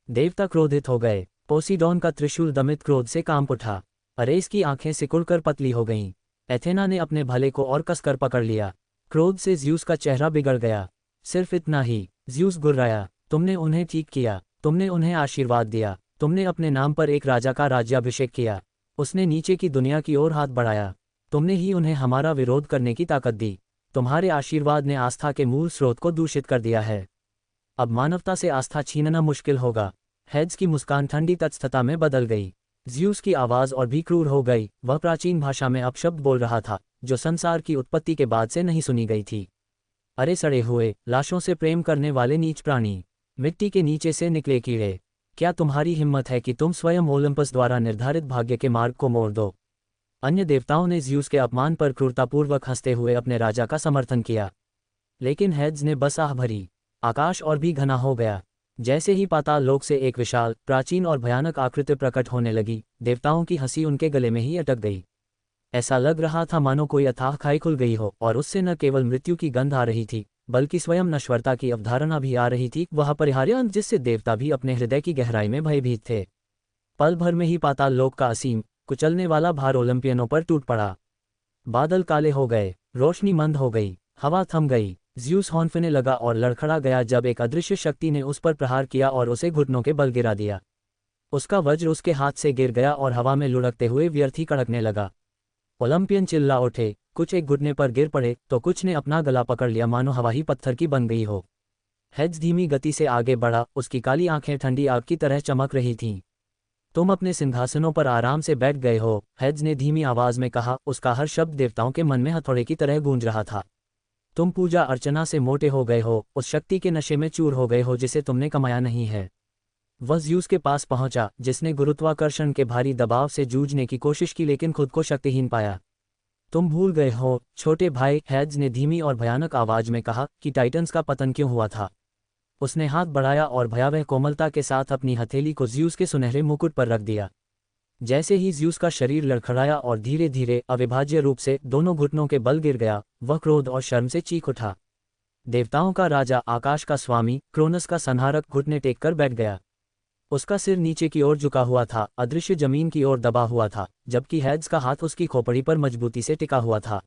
Speaker 1: देवता क्रोधित हो गए। पोसीडोन का त्रिशूल दमित क्रोध से कांप उठा। अरे इसकी आंखें सिकुड़कर पतली हो गईं। एथेना ने अपने भले को और कसकर पकड़ लिया। क्रोध से ज़्यूस का चेहरा बिगड़ गया। सिर्फ इतना ही, ज़्यूस गुर्राया, तुमने उन्हें ठीक किया, तुमने उन्हें आशीर्वाद दिया, तुमने अपने नाम पर एक राजा का राज्याभिषेक किया। उसने नीचे की दुनिया की ओर हाथ बढ़ाया। तुमने ही उन्हें हमारा विरोध करने की ताकत दी। तुम्हारे आशीर्वाद ने आस्था के मूल स्रोत को दूषित कर दिया है। अब मानवता से आस्था छीनना मुश्किल होगा। हेड्स की मुस्कान ठंडी तटस्थता में बदल गई। ज़्यूस की आवाज़ और भी क्रूर हो गई। वह प्राचीन भाषा में अपशब्द बोल रहा था, जो संसार की उत्पत्ति के बाद से नहीं सुनी गई थी। अरे सड़े हुए, लाशों से प्रेम करने वाले नीच प्राणी, मिट्टी के नीचे से निकले कीड़े, क्या तुम्हारी हिम्मत है कि तुम स्वयं ओलंपस द्वारा निर्धारित भाग्य के मार्ग को मोड़ दो? अन्य देवताओं ने ज़्यूस के अपमान पर क्रूरतापूर्वक हंसते हुए अपने राजा का समर्थन किया। लेकिन हेड्स ने बस आह भरी। आकाश और भी घना हो गया। जैसे ही पाताल लोक से एक विशाल, प्राचीन और भयानक आकृति प्रकट होने लगी, देवताओं की हंसी उनके गले में ही अटक गई। ऐसा लग रहा था मानो कोई अथाह खाई खुल गई हो और उससे न केवल मृत्यु की गंध आ रही थी, बल्कि स्वयं नश्वरता की अवधारणा भी आ रही थी, वह अपरिहार्य अंत जिससे देवता भी अपने हृदय की गहराई में भयभीत थे। पल भर में ही पाताल लोक का असीम, कुचलने वाला भार ओलंपियनों पर टूट पड़ा। बादल काले हो गए, रोशनी मंद हो गई, हवा थम गई। ज़्यूस हौंफने लगा और लड़खड़ा गया जब एक अदृश्य शक्ति ने उस पर प्रहार किया और उसे घुटनों के बल गिरा दिया। उसका वज्र उसके हाथ से गिर गया और हवा में लुढ़कते हुए व्यर्थी कड़कने लगा। ओलंपियन चिल्ला उठे, कुछ एक घुटने पर गिर पड़े तो कुछ ने अपना गला पकड़ लिया मानो हवा ही पत्थर की बन गई हो। हेड्स धीमी गति से आगे बढ़ा, उसकी काली आंखें ठंडी आग की तरह चमक रही थीं। तुम अपने सिंहासनों पर आराम से बैठ गए हो, हेड्स ने धीमी आवाज में कहा, उसका हर शब्द देवताओं के मन में हथौड़े की तरह गूंज रहा था। तुम पूजा अर्चना से मोटे हो गए हो, उस शक्ति के नशे में चूर हो गए हो जिसे तुमने कमाया नहीं है। वह ज़्यूस के पास पहुंचा, जिसने गुरुत्वाकर्षण के भारी दबाव से जूझने की कोशिश की लेकिन खुद को शक्तिहीन पाया। तुम भूल गए हो छोटे भाई, हेड्स ने धीमी और भयानक आवाज में कहा, कि टाइटन्स का पतन क्यों हुआ था। उसने हाथ बढ़ाया और भयावह कोमलता के साथ अपनी हथेली को ज़्यूस के सुनहरे मुकुट पर रख दिया। जैसे ही ज़्यूस का शरीर लड़खड़ाया और धीरे धीरे अविभाज्य रूप से दोनों घुटनों के बल गिर गया, वह क्रोध और शर्म से चीख उठा। देवताओं का राजा, आकाश का स्वामी, क्रोनस का संहारक घुटने टेक कर बैठ गया। उसका सिर नीचे की ओर झुका हुआ था, अदृश्य जमीन की ओर दबा हुआ था, जबकि हेड्स का हाथ उसकी खोपड़ी पर मजबूती से टिका हुआ था।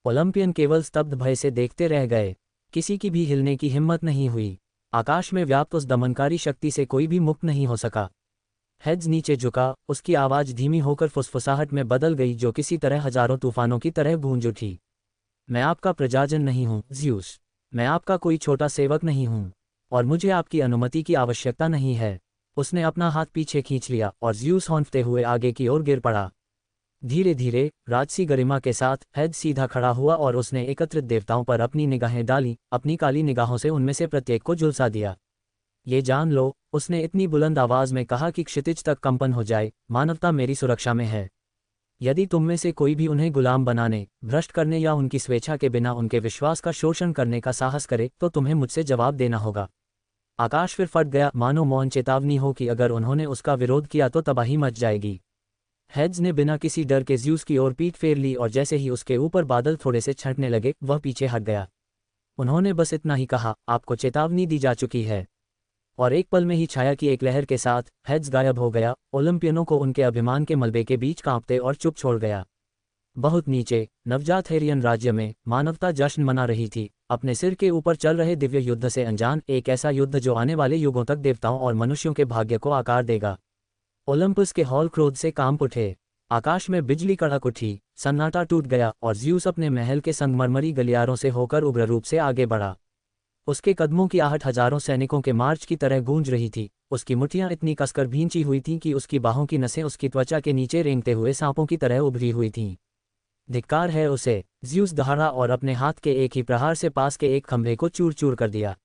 Speaker 1: ओलंपियन केवल स्तब्ध भय से देखते रह गए। किसी की भी हिलने की हिम्मत नहीं हुई। आकाश में व्याप्त उस दमनकारी शक्ति से कोई भी मुक्त नहीं हो सका। हेड्स नीचे झुका, उसकी आवाज धीमी होकर फुसफुसाहट में बदल गई जो किसी तरह हजारों तूफानों की तरह गूंज उठी। मैं आपका प्रजाजन नहीं हूँ ज़्यूस, मैं आपका कोई छोटा सेवक नहीं हूँ, और मुझे आपकी अनुमति की आवश्यकता नहीं है। उसने अपना हाथ पीछे खींच लिया और ज़्यूस हौंफते हुए आगे की ओर गिर पड़ा। धीरे धीरे, राजसी गरिमा के साथ, हेड्स सीधा खड़ा हुआ और उसने एकत्रित देवताओं पर अपनी निगाहें डाली, अपनी काली निगाहों से उनमें से प्रत्येक को झुलसा दिया। ये जान लो, उसने इतनी बुलंद आवाज में कहा कि क्षितिज तक कंपन हो जाए, मानवता मेरी सुरक्षा में है। यदि तुम में से कोई भी उन्हें गुलाम बनाने, भ्रष्ट करने या उनकी स्वेच्छा के बिना उनके विश्वास का शोषण करने का साहस करे तो तुम्हें मुझसे जवाब देना होगा। आकाश फिर फट गया, मानो मौन चेतावनी हो कि अगर उन्होंने उसका विरोध किया तो तबाही मच जाएगी। हेड्स ने बिना किसी डर के ज़्यूस की ओर पीठ फेर ली और जैसे ही उसके ऊपर बादल थोड़े से छंटने लगे, वह पीछे हट गया। उन्होंने बस इतना ही कहा, आपको चेतावनी दी जा चुकी है। और एक पल में ही छाया की एक लहर के साथ हेड्स गायब हो गया। ओलंपियनों को उनके अभिमान के मलबे के बीच कांपते और चुप छोड़ गया। बहुत नीचे, नवजात हेरियन राज्य में, मानवता जश्न मना रही थी, अपने सिर के ऊपर चल रहे दिव्य युद्ध से अनजान, एक ऐसा युद्ध जो आने वाले युगों तक देवताओं और मनुष्यों के भाग्य को आकार देगा। ओलंपस के हॉल क्रोध से कांप उठे। आकाश में बिजली कड़क उठी, सन्नाटा टूट गया और ज़्यूस अपने महल के संगमरमरी गलियारों से होकर उग्र रूप से आगे बढ़ा। उसके कदमों की आहट हजारों सैनिकों के मार्च की तरह गूंज रही थी। उसकी मुट्ठियां इतनी कसकर भींची हुई थीं कि उसकी बाहों की नसें उसकी त्वचा के नीचे रेंगते हुए सांपों की तरह उभरी हुई थीं। धिक्कार है उसे, ज़्यूस दहाड़ा और अपने हाथ के एक ही प्रहार से पास के एक खंभे को चूर चूर कर दिया।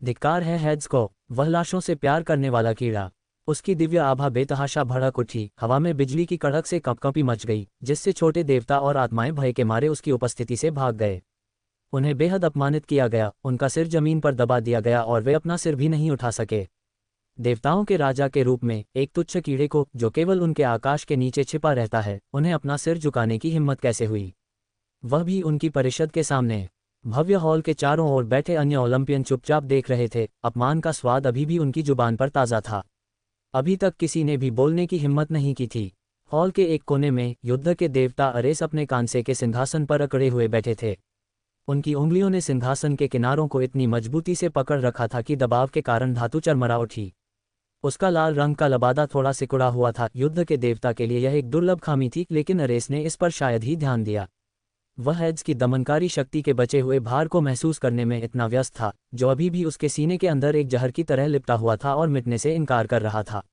Speaker 1: धिक्कार है हेड्स को, वह लाशों से प्यार करने वाला कीड़ा। उसकी दिव्य आभा बेतहाशा भड़क उठी, हवा में बिजली की कड़क से कंपकंपी मच गई, जिससे छोटे देवता और आत्माएं भय के मारे उसकी उपस्थिति से भाग गए। उन्हें बेहद अपमानित किया गया, उनका सिर जमीन पर दबा दिया गया और वे अपना सिर भी नहीं उठा सके। देवताओं के राजा के रूप में एक तुच्छ कीड़े को, जो केवल उनके आकाश के नीचे छिपा रहता है, उन्हें अपना सिर झुकाने की हिम्मत कैसे हुई? वह भी उनकी परिषद के सामने। भव्य हॉल के चारों ओर बैठे अन्य ओलंपियन चुपचाप देख रहे थे। अपमान का स्वाद अभी भी उनकी जुबान पर ताज़ा था। अभी तक किसी ने भी बोलने की हिम्मत नहीं की थी। हॉल के एक कोने में युद्ध के देवता अरेस अपने कांसे के सिंहासन पर अकड़े हुए बैठे थे। उनकी उंगलियों ने सिंहासन के किनारों को इतनी मजबूती से पकड़ रखा था कि दबाव के कारण धातु चरमरा उठी। उसका लाल रंग का लबादा थोड़ा सिकुड़ा हुआ था। युद्ध के देवता के लिए यह एक दुर्लभ खामी थी, लेकिन अरेस ने इस पर शायद ही ध्यान दिया। वह हेड्स की दमनकारी शक्ति के बचे हुए भार को महसूस करने में इतना व्यस्त था, जो अभी भी उसके सीने के अंदर एक जहर की तरह लिपटा हुआ था और मिटने से इनकार कर रहा था।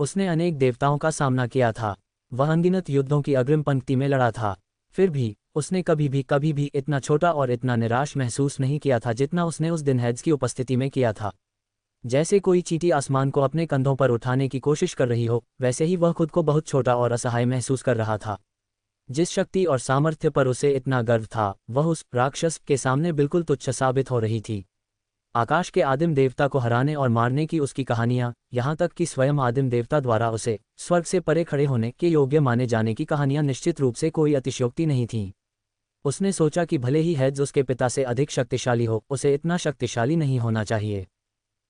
Speaker 1: उसने अनेक देवताओं का सामना किया था, वह अनगिनत युद्धों की अग्रिम पंक्ति में लड़ा था, फिर भी उसने कभी भी इतना छोटा और इतना निराश महसूस नहीं किया था जितना उसने उस दिन हेड्स की उपस्थिति में किया था। जैसे कोई चींटी आसमान को अपने कंधों पर उठाने की कोशिश कर रही हो, वैसे ही वह खुद को बहुत छोटा और असहाय महसूस कर रहा था। जिस शक्ति और सामर्थ्य पर उसे इतना गर्व था, वह उस राक्षस के सामने बिल्कुल तुच्छ साबित हो रही थी। आकाश के आदिम देवता को हराने और मारने की उसकी कहानियां, यहाँ तक कि स्वयं आदिम देवता द्वारा उसे स्वर्ग से परे खड़े होने के योग्य माने जाने की कहानियां निश्चित रूप से कोई अतिशयोक्ति नहीं थीं। उसने सोचा कि भले ही हेड्स उसके पिता से अधिक शक्तिशाली हो, उसे इतना शक्तिशाली नहीं होना चाहिए।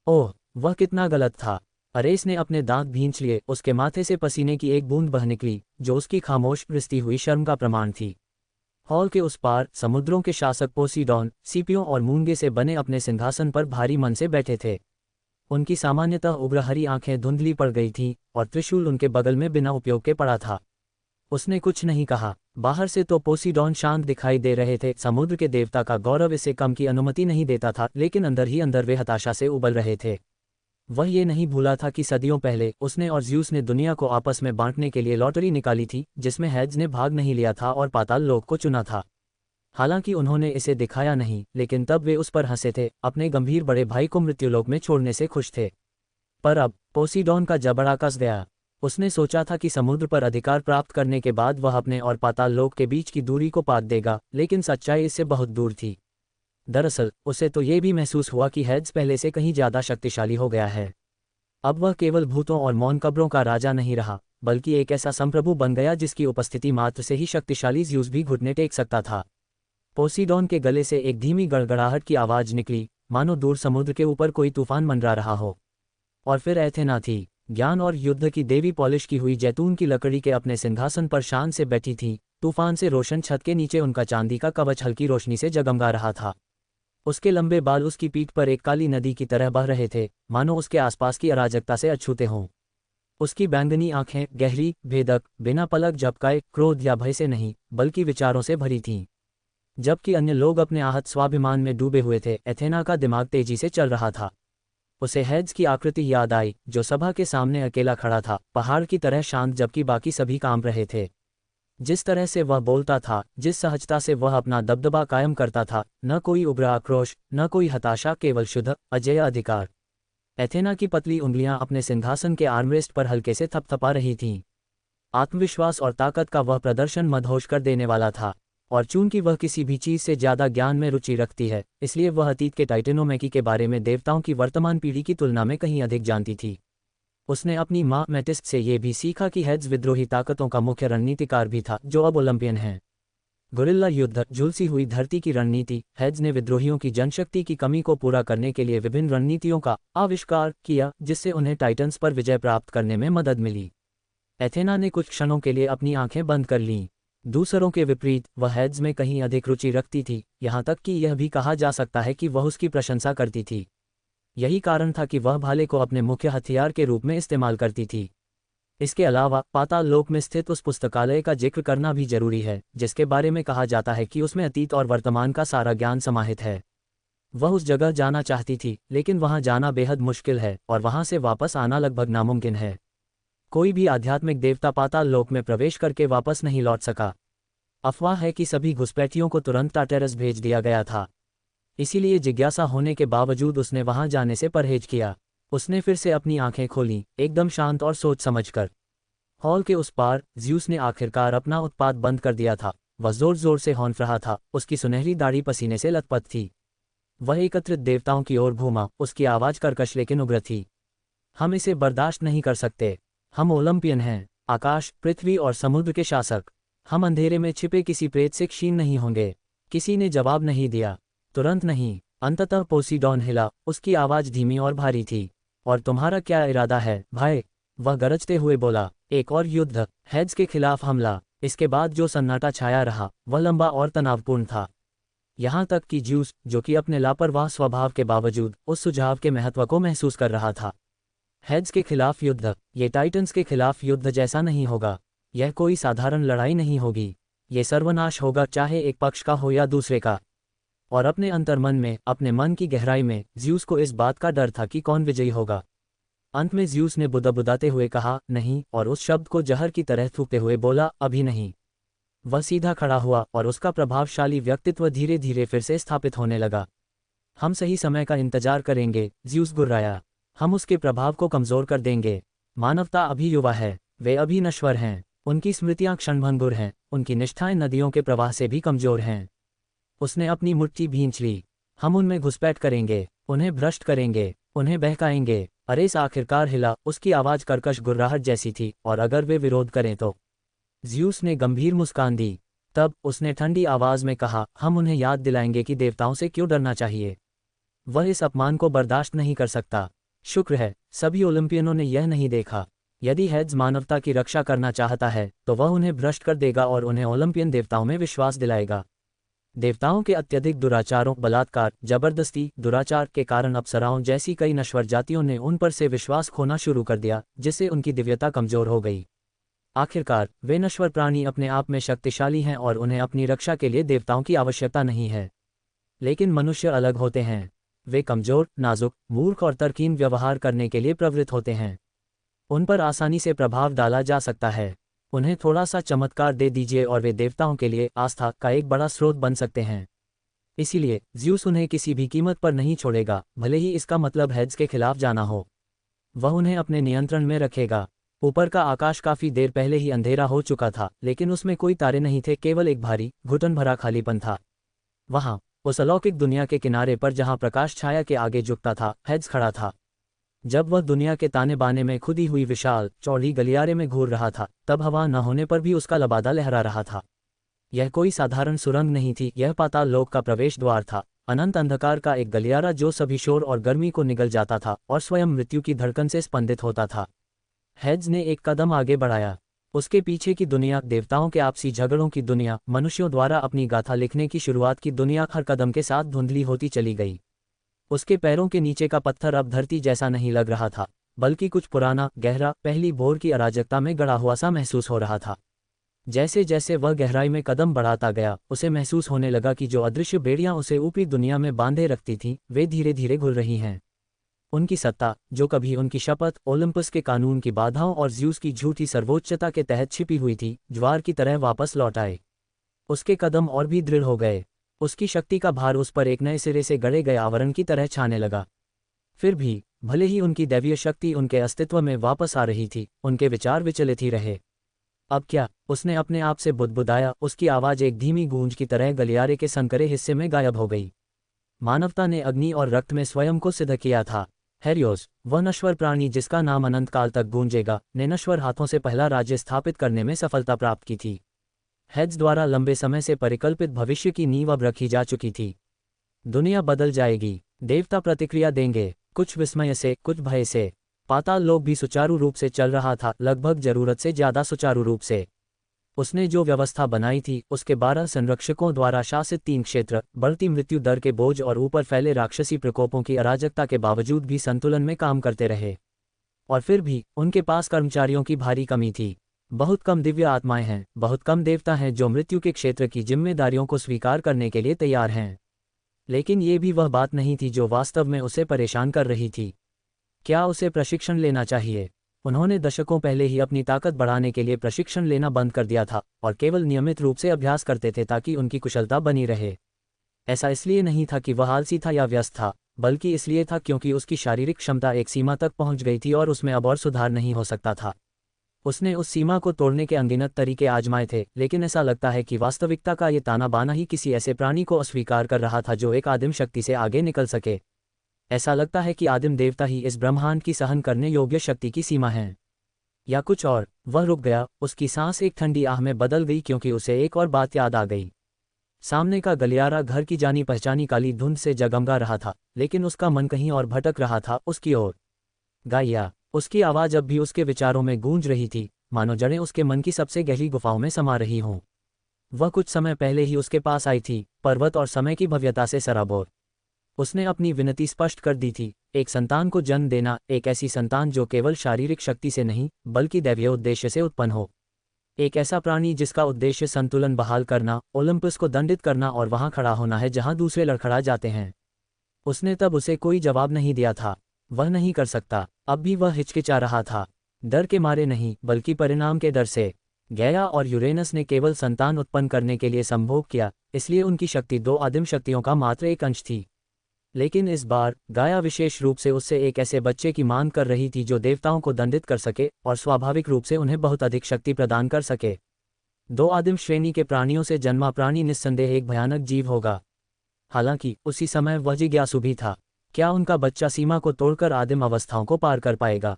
Speaker 1: ओह, वह कितना गलत था। अरेस ने अपने दांत भींच लिए, उसके माथे से पसीने की एक बूंद बह निकली, जो उसकी खामोश रिश्ती हुई शर्म का प्रमाण थी। हॉल के उस पार समुद्रों के शासक पोसीडॉन, सीपियों और मूंगे से बने अपने सिंहासन पर भारी मन से बैठे थे। उनकी सामान्यतः उग्र हरी आंखें धुंधली पड़ गई थीं और त्रिशूल उनके बगल में बिना उपयोग के पड़ा था। उसने कुछ नहीं कहा। बाहर से तो पोसीडॉन शांत दिखाई दे रहे थे, समुद्र के देवता का गौरव इसे कम की अनुमति नहीं देता था, लेकिन अंदर ही अंदर वे हताशा से उबल रहे थे। वह ये नहीं भूला था कि सदियों पहले उसने और ज़्यूस ने दुनिया को आपस में बांटने के लिए लॉटरी निकाली थी, जिसमें हेड्स ने भाग नहीं लिया था और पाताल लोक को चुना था। हालांकि उन्होंने इसे दिखाया नहीं, लेकिन तब वे उस पर हंसे थे, अपने गंभीर बड़े भाई को मृत्युलोक में छोड़ने से खुश थे। पर अब पोसीडॉन का जबड़ा कस गया। उसने सोचा था कि समुद्र पर अधिकार प्राप्त करने के बाद वह अपने और पाताल लोक के बीच की दूरी को पाट देगा, लेकिन सच्चाई इससे बहुत दूर थी। दरअसल उसे तो ये भी महसूस हुआ कि हेड्स पहले से कहीं ज़्यादा शक्तिशाली हो गया है। अब वह केवल भूतों और मौन कब्रों का राजा नहीं रहा, बल्कि एक ऐसा संप्रभु बन गया जिसकी उपस्थिति मात्र से ही शक्तिशाली ज़्यूस भी घुटने टेक सकता था। पोसीडॉन के गले से एक धीमी गड़गड़ाहट की आवाज़ निकली, मानो दूर समुद्र के ऊपर कोई तूफान मंडरा रहा हो। और फिर एथेना थी, ज्ञान और युद्ध की देवी, पॉलिश की हुई जैतून की लकड़ी के अपने सिंहासन पर शान से बैठी थी। तूफान से रोशन छत के नीचे उनका चांदी का कवच हल्की रोशनी से जगमगा रहा था। उसके लंबे बाल उसकी पीठ पर एक काली नदी की तरह बह रहे थे, मानो उसके आसपास की अराजकता से अछूते हों। उसकी बैंगनी आंखें गहरी, भेदक, बिना पलक झपकाए क्रोध या भय से नहीं, बल्कि विचारों से भरी थीं। जबकि अन्य लोग अपने आहत स्वाभिमान में डूबे हुए थे, एथेना का दिमाग तेजी से चल रहा था। उसे हेड्स की आकृति याद आई, जो सभा के सामने अकेला खड़ा था, पहाड़ की तरह शांत जबकि बाकी सभी कांप रहे थे। जिस तरह से वह बोलता था, जिस सहजता से वह अपना दबदबा कायम करता था, न कोई उग्र आक्रोश, न कोई हताशा, केवल शुद्ध अजेय अधिकार। एथेना की पतली उंगलियां अपने सिंहासन के आर्मरेस्ट पर हल्के से थपथपा रही थीं। आत्मविश्वास और ताकत का वह प्रदर्शन मदहोश कर देने वाला था। और चूंकि वह किसी भी चीज़ से ज़्यादा ज्ञान में रुचि रखती है, इसलिए वह अतीत के टाइटेनोमैकी के बारे में देवताओं की वर्तमान पीढ़ी की तुलना में कहीं अधिक जानती थी। उसने अपनी माँ मेटिस्ट से ये भी सीखा कि हेड्स विद्रोही ताकतों का मुख्य रणनीतिकार भी था, जो अब ओलंपियन है। गुरिल्ला युद्ध, झुलसी हुई धरती की रणनीति। हेड्स ने विद्रोहियों की जनशक्ति की कमी को पूरा करने के लिए विभिन्न रणनीतियों का आविष्कार किया, जिससे उन्हें टाइटन्स पर विजय प्राप्त करने में मदद मिली। एथेना ने कुछ क्षणों के लिए अपनी आंखें बंद कर लीं। दूसरों के विपरीत वह हेड्स में कहीं अधिक रुचि रखती थी, यहाँ तक कि यह भी कहा जा सकता है कि वह उसकी प्रशंसा करती थी। यही कारण था कि वह भाले को अपने मुख्य हथियार के रूप में इस्तेमाल करती थी। इसके अलावा पाताल लोक में स्थित उस पुस्तकालय का जिक्र करना भी जरूरी है, जिसके बारे में कहा जाता है कि उसमें अतीत और वर्तमान का सारा ज्ञान समाहित है। वह उस जगह जाना चाहती थी, लेकिन वहां जाना बेहद मुश्किल है और वहां से वापस आना लगभग नामुमकिन है। कोई भी आध्यात्मिक देवता पाताल लोक में प्रवेश करके वापस नहीं लौट सका। अफवाह है कि सभी घुसपैठियों को तुरंत टाटेरस भेज दिया गया था। इसीलिए जिज्ञासा होने के बावजूद उसने वहां जाने से परहेज किया। उसने फिर से अपनी आंखें खोलीं, एकदम शांत और सोच समझकर। हॉल के उस पार ज़्यूस ने आखिरकार अपना उत्पात बंद कर दिया था। वह जोर जोर से हौंफ रहा था, उसकी सुनहरी दाढ़ी पसीने से लथपथ थी। वह एकत्रित देवताओं की ओर घूमा, उसकी आवाज़ कर्कश लेकिन उग्र थी। हम इसे बर्दाश्त नहीं कर सकते। हम ओलंपियन हैं, आकाश, पृथ्वी और समुद्र के शासक। हम अंधेरे में छिपे किसी प्रेत से क्षीण नहीं होंगे। किसी ने जवाब नहीं दिया। तुरंत नहीं। अंततः पोसीडॉन हिला, उसकी आवाज़ धीमी और भारी थी। और तुम्हारा क्या इरादा है, भाई? वह गरजते हुए बोला, एक और युद्ध, हेड्स के खिलाफ हमला। इसके बाद जो सन्नाटा छाया रहा वह लंबा और तनावपूर्ण था। यहाँ तक कि ज्यूस, जो कि अपने लापरवाह स्वभाव के बावजूद उस सुझाव के महत्व को महसूस कर रहा था। हेड्स के खिलाफ युद्ध, ये टाइटन्स के खिलाफ युद्ध जैसा नहीं होगा। यह कोई साधारण लड़ाई नहीं होगी। ये सर्वनाश होगा, चाहे एक पक्ष का हो या दूसरे का। और अपने अंतर्मन में, अपने मन की गहराई में ज्यूस को इस बात का डर था कि कौन विजयी होगा। अंत में ज्यूस ने बुदबुदाते हुए कहा, नहीं, और उस शब्द को जहर की तरह थूकते हुए बोला, अभी नहीं। वह सीधा खड़ा हुआ और उसका प्रभावशाली व्यक्तित्व धीरे धीरे फिर से स्थापित होने लगा। हम सही समय का इंतजार करेंगे, ज्यूस गुर्राया। हम उसके प्रभाव को कमजोर कर देंगे। मानवता अभी युवा है, वे अभी नश्वर हैं, उनकी स्मृतियां क्षणभंगुर हैं, उनकी निष्ठाएं नदियों के प्रवाह से भी कमजोर हैं। उसने अपनी मुट्ठी भींच ली। हम उनमें घुसपैठ करेंगे, उन्हें भ्रष्ट करेंगे, उन्हें बहकाएंगे। अरेस आखिरकार हिला, उसकी आवाज कर्कश गुर्राहट जैसी थी, और अगर वे विरोध करें तो। ज्यूस ने गंभीर मुस्कान दी। तब उसने ठंडी आवाज में कहा, हम उन्हें याद दिलाएंगे कि देवताओं से क्यों डरना चाहिए। वह इस अपमान को बर्दाश्त नहीं कर सकता। शुक्र है, सभी ओलंपियनों ने यह नहीं देखा। यदि हेड्स मानवता की रक्षा करना चाहता है तो वह उन्हें भ्रष्ट कर देगा और उन्हें ओलंपियन देवताओं में विश्वास दिलाएगा। देवताओं के अत्यधिक दुराचारों, बलात्कार, जबरदस्ती, दुराचार के कारण अप्सराओं जैसी कई नश्वर जातियों ने उन पर से विश्वास खोना शुरू कर दिया, जिससे उनकी दिव्यता कमजोर हो गई। आखिरकार वे नश्वर प्राणी अपने आप में शक्तिशाली हैं और उन्हें अपनी रक्षा के लिए देवताओं की आवश्यकता नहीं है। लेकिन मनुष्य अलग होते हैं। वे कमजोर, नाजुक, मूर्ख और तर्कहीन व्यवहार करने के लिए प्रवृत्त होते हैं। उन पर आसानी से प्रभाव डाला जा सकता है। उन्हें थोड़ा सा चमत्कार दे दीजिए और वे देवताओं के लिए आस्था का एक बड़ा स्रोत बन सकते हैं। इसीलिए ज्यूस उन्हें किसी भी कीमत पर नहीं छोड़ेगा, भले ही इसका मतलब हेड्स के खिलाफ जाना हो। वह उन्हें अपने नियंत्रण में रखेगा। ऊपर का आकाश काफी देर पहले ही अंधेरा हो चुका था, लेकिन उसमें कोई तारे नहीं थे, केवल एक भारी, घुटन भरा खालीपन था। वहां, उस अलौकिक दुनिया के किनारे पर जहां प्रकाश छाया के आगे झुकता था, हेड्स खड़ा था। जब वह दुनिया के ताने बाने में खुदी हुई विशाल, चौड़ी गलियारे में घूर रहा था, तब हवा न होने पर भी उसका लबादा लहरा रहा था। यह कोई साधारण सुरंग नहीं थी, यह पाताल लोक का प्रवेश द्वार था, अनंत अंधकार का एक गलियारा जो सभी शोर और गर्मी को निगल जाता था और स्वयं मृत्यु की धड़कन से स्पंदित होता था। हेड्स ने एक कदम आगे बढ़ाया। उसके पीछे की दुनिया, देवताओं के आपसी झगड़ों की दुनिया, मनुष्यों द्वारा अपनी गाथा लिखने की शुरुआत की दुनिया हर कदम के साथ धुंधली होती चली गई। उसके पैरों के नीचे का पत्थर अब धरती जैसा नहीं लग रहा था, बल्कि कुछ पुराना, गहरा, पहली भोर की अराजकता में गड़ा हुआ सा महसूस हो रहा था। जैसे जैसे वह गहराई में कदम बढ़ाता गया, उसे महसूस होने लगा कि जो अदृश्य बेड़ियां उसे ऊपरी दुनिया में बांधे रखती थीं, वे धीरे धीरे घुल रही हैं। उनकी सत्ता, जो कभी उनकी शपथ, ओलंपस के कानून की बाधाओं और ज्यूस की झूठी सर्वोच्चता के तहत छिपी हुई थी, ज्वार की तरह वापस लौट आए। उसके कदम और भी दृढ़ हो गए। उसकी शक्ति का भार उस पर एक नए सिरे से गढ़े गए आवरण की तरह छाने लगा। फिर भी, भले ही उनकी दैवीय शक्ति उनके अस्तित्व में वापस आ रही थी, उनके विचार विचलित ही रहे। अब क्या, उसने अपने आप से बुदबुदाया। उसकी आवाज एक धीमी गूंज की तरह गलियारे के संकरे हिस्से में गायब हो गई। मानवता ने अग्नि और रक्त में स्वयं को सिद्ध किया था। हेरियोस, वह नश्वर प्राणी जिसका नाम अनंत काल तक गूंजेगा, ने नश्वर हाथों से पहला राज्य स्थापित करने में सफलता प्राप्त की थी। हेड्स द्वारा लंबे समय से परिकल्पित भविष्य की नींव अब रखी जा चुकी थी। दुनिया बदल जाएगी। देवता प्रतिक्रिया देंगे, कुछ विस्मय से, कुछ भय से। पाताल लोक भी सुचारू रूप से चल रहा था, लगभग जरूरत से ज्यादा सुचारू रूप से। उसने जो व्यवस्था बनाई थी, उसके 12 संरक्षकों द्वारा शासित 3 क्षेत्र, बढ़ती मृत्यु दर के बोझ और ऊपर फैले राक्षसी प्रकोपों की अराजकता के बावजूद भी संतुलन में काम करते रहे। और फिर भी उनके पास कर्मचारियों की भारी कमी थी। बहुत कम दिव्य आत्माएं हैं, बहुत कम देवता हैं जो मृत्यु के क्षेत्र की जिम्मेदारियों को स्वीकार करने के लिए तैयार हैं। लेकिन ये भी वह बात नहीं थी जो वास्तव में उसे परेशान कर रही थी। क्या उसे प्रशिक्षण लेना चाहिए? उन्होंने दशकों पहले ही अपनी ताकत बढ़ाने के लिए प्रशिक्षण लेना बंद कर दिया था और केवल नियमित रूप से अभ्यास करते थे ताकि उनकी कुशलता बनी रहे। ऐसा इसलिए नहीं था कि वह आलसी था या व्यस्त था, बल्कि इसलिए था क्योंकि उसकी शारीरिक क्षमता एक सीमा तक पहुंच गई थी और उसमें अब और सुधार नहीं हो सकता था। उसने उस सीमा को तोड़ने के अनगिनत तरीके आजमाए थे, लेकिन ऐसा लगता है कि वास्तविकता का ये ताना बाना ही किसी ऐसे प्राणी को अस्वीकार कर रहा था जो एक आदिम शक्ति से आगे निकल सके। ऐसा लगता है कि आदिम देवता ही इस ब्रह्मांड की सहन करने योग्य शक्ति की सीमा है, या कुछ और। वह रुक गया, उसकी सांस एक ठंडी आह में बदल गई क्योंकि उसे एक और बात याद आ गई। सामने का गलियारा घर की जानी पहचानी काली धुंध से जगमगा रहा था, लेकिन उसका मन कहीं और भटक रहा था, उसकी ओर। गाइया, उसकी आवाज़ अब भी उसके विचारों में गूंज रही थी, मानो जड़ें उसके मन की सबसे गहरी गुफाओं में समा रही हों। वह कुछ समय पहले ही उसके पास आई थी, पर्वत और समय की भव्यता से सराबोर। उसने अपनी विनती स्पष्ट कर दी थी, एक संतान को जन्म देना, एक ऐसी संतान जो केवल शारीरिक शक्ति से नहीं बल्कि दैवीय उद्देश्य से उत्पन्न हो। एक ऐसा प्राणी जिसका उद्देश्य संतुलन बहाल करना, ओलंपस को दंडित करना और वहां खड़ा होना है जहां दूसरे लड़खड़ा जाते हैं। उसने तब उसे कोई जवाब नहीं दिया था। वह नहीं कर सकता। अब भी वह हिचकिचा रहा था, डर के मारे नहीं बल्कि परिणाम के डर से। गैया और यूरेनस ने केवल संतान उत्पन्न करने के लिए संभोग किया, इसलिए उनकी शक्ति दो आदिम शक्तियों का मात्र एक अंश थी। लेकिन इस बार गाया विशेष रूप से उससे एक ऐसे बच्चे की मांग कर रही थी जो देवताओं को दंडित कर सके और स्वाभाविक रूप से उन्हें बहुत अधिक शक्ति प्रदान कर सके। दो आदिम श्रेणी के प्राणियों से जन्मा प्राणी निस्संदेह एक भयानक जीव होगा। हालांकि उसी समय वह जिज्ञासु भी था, क्या उनका बच्चा सीमा को तोड़कर आदिम अवस्थाओं को पार कर पाएगा।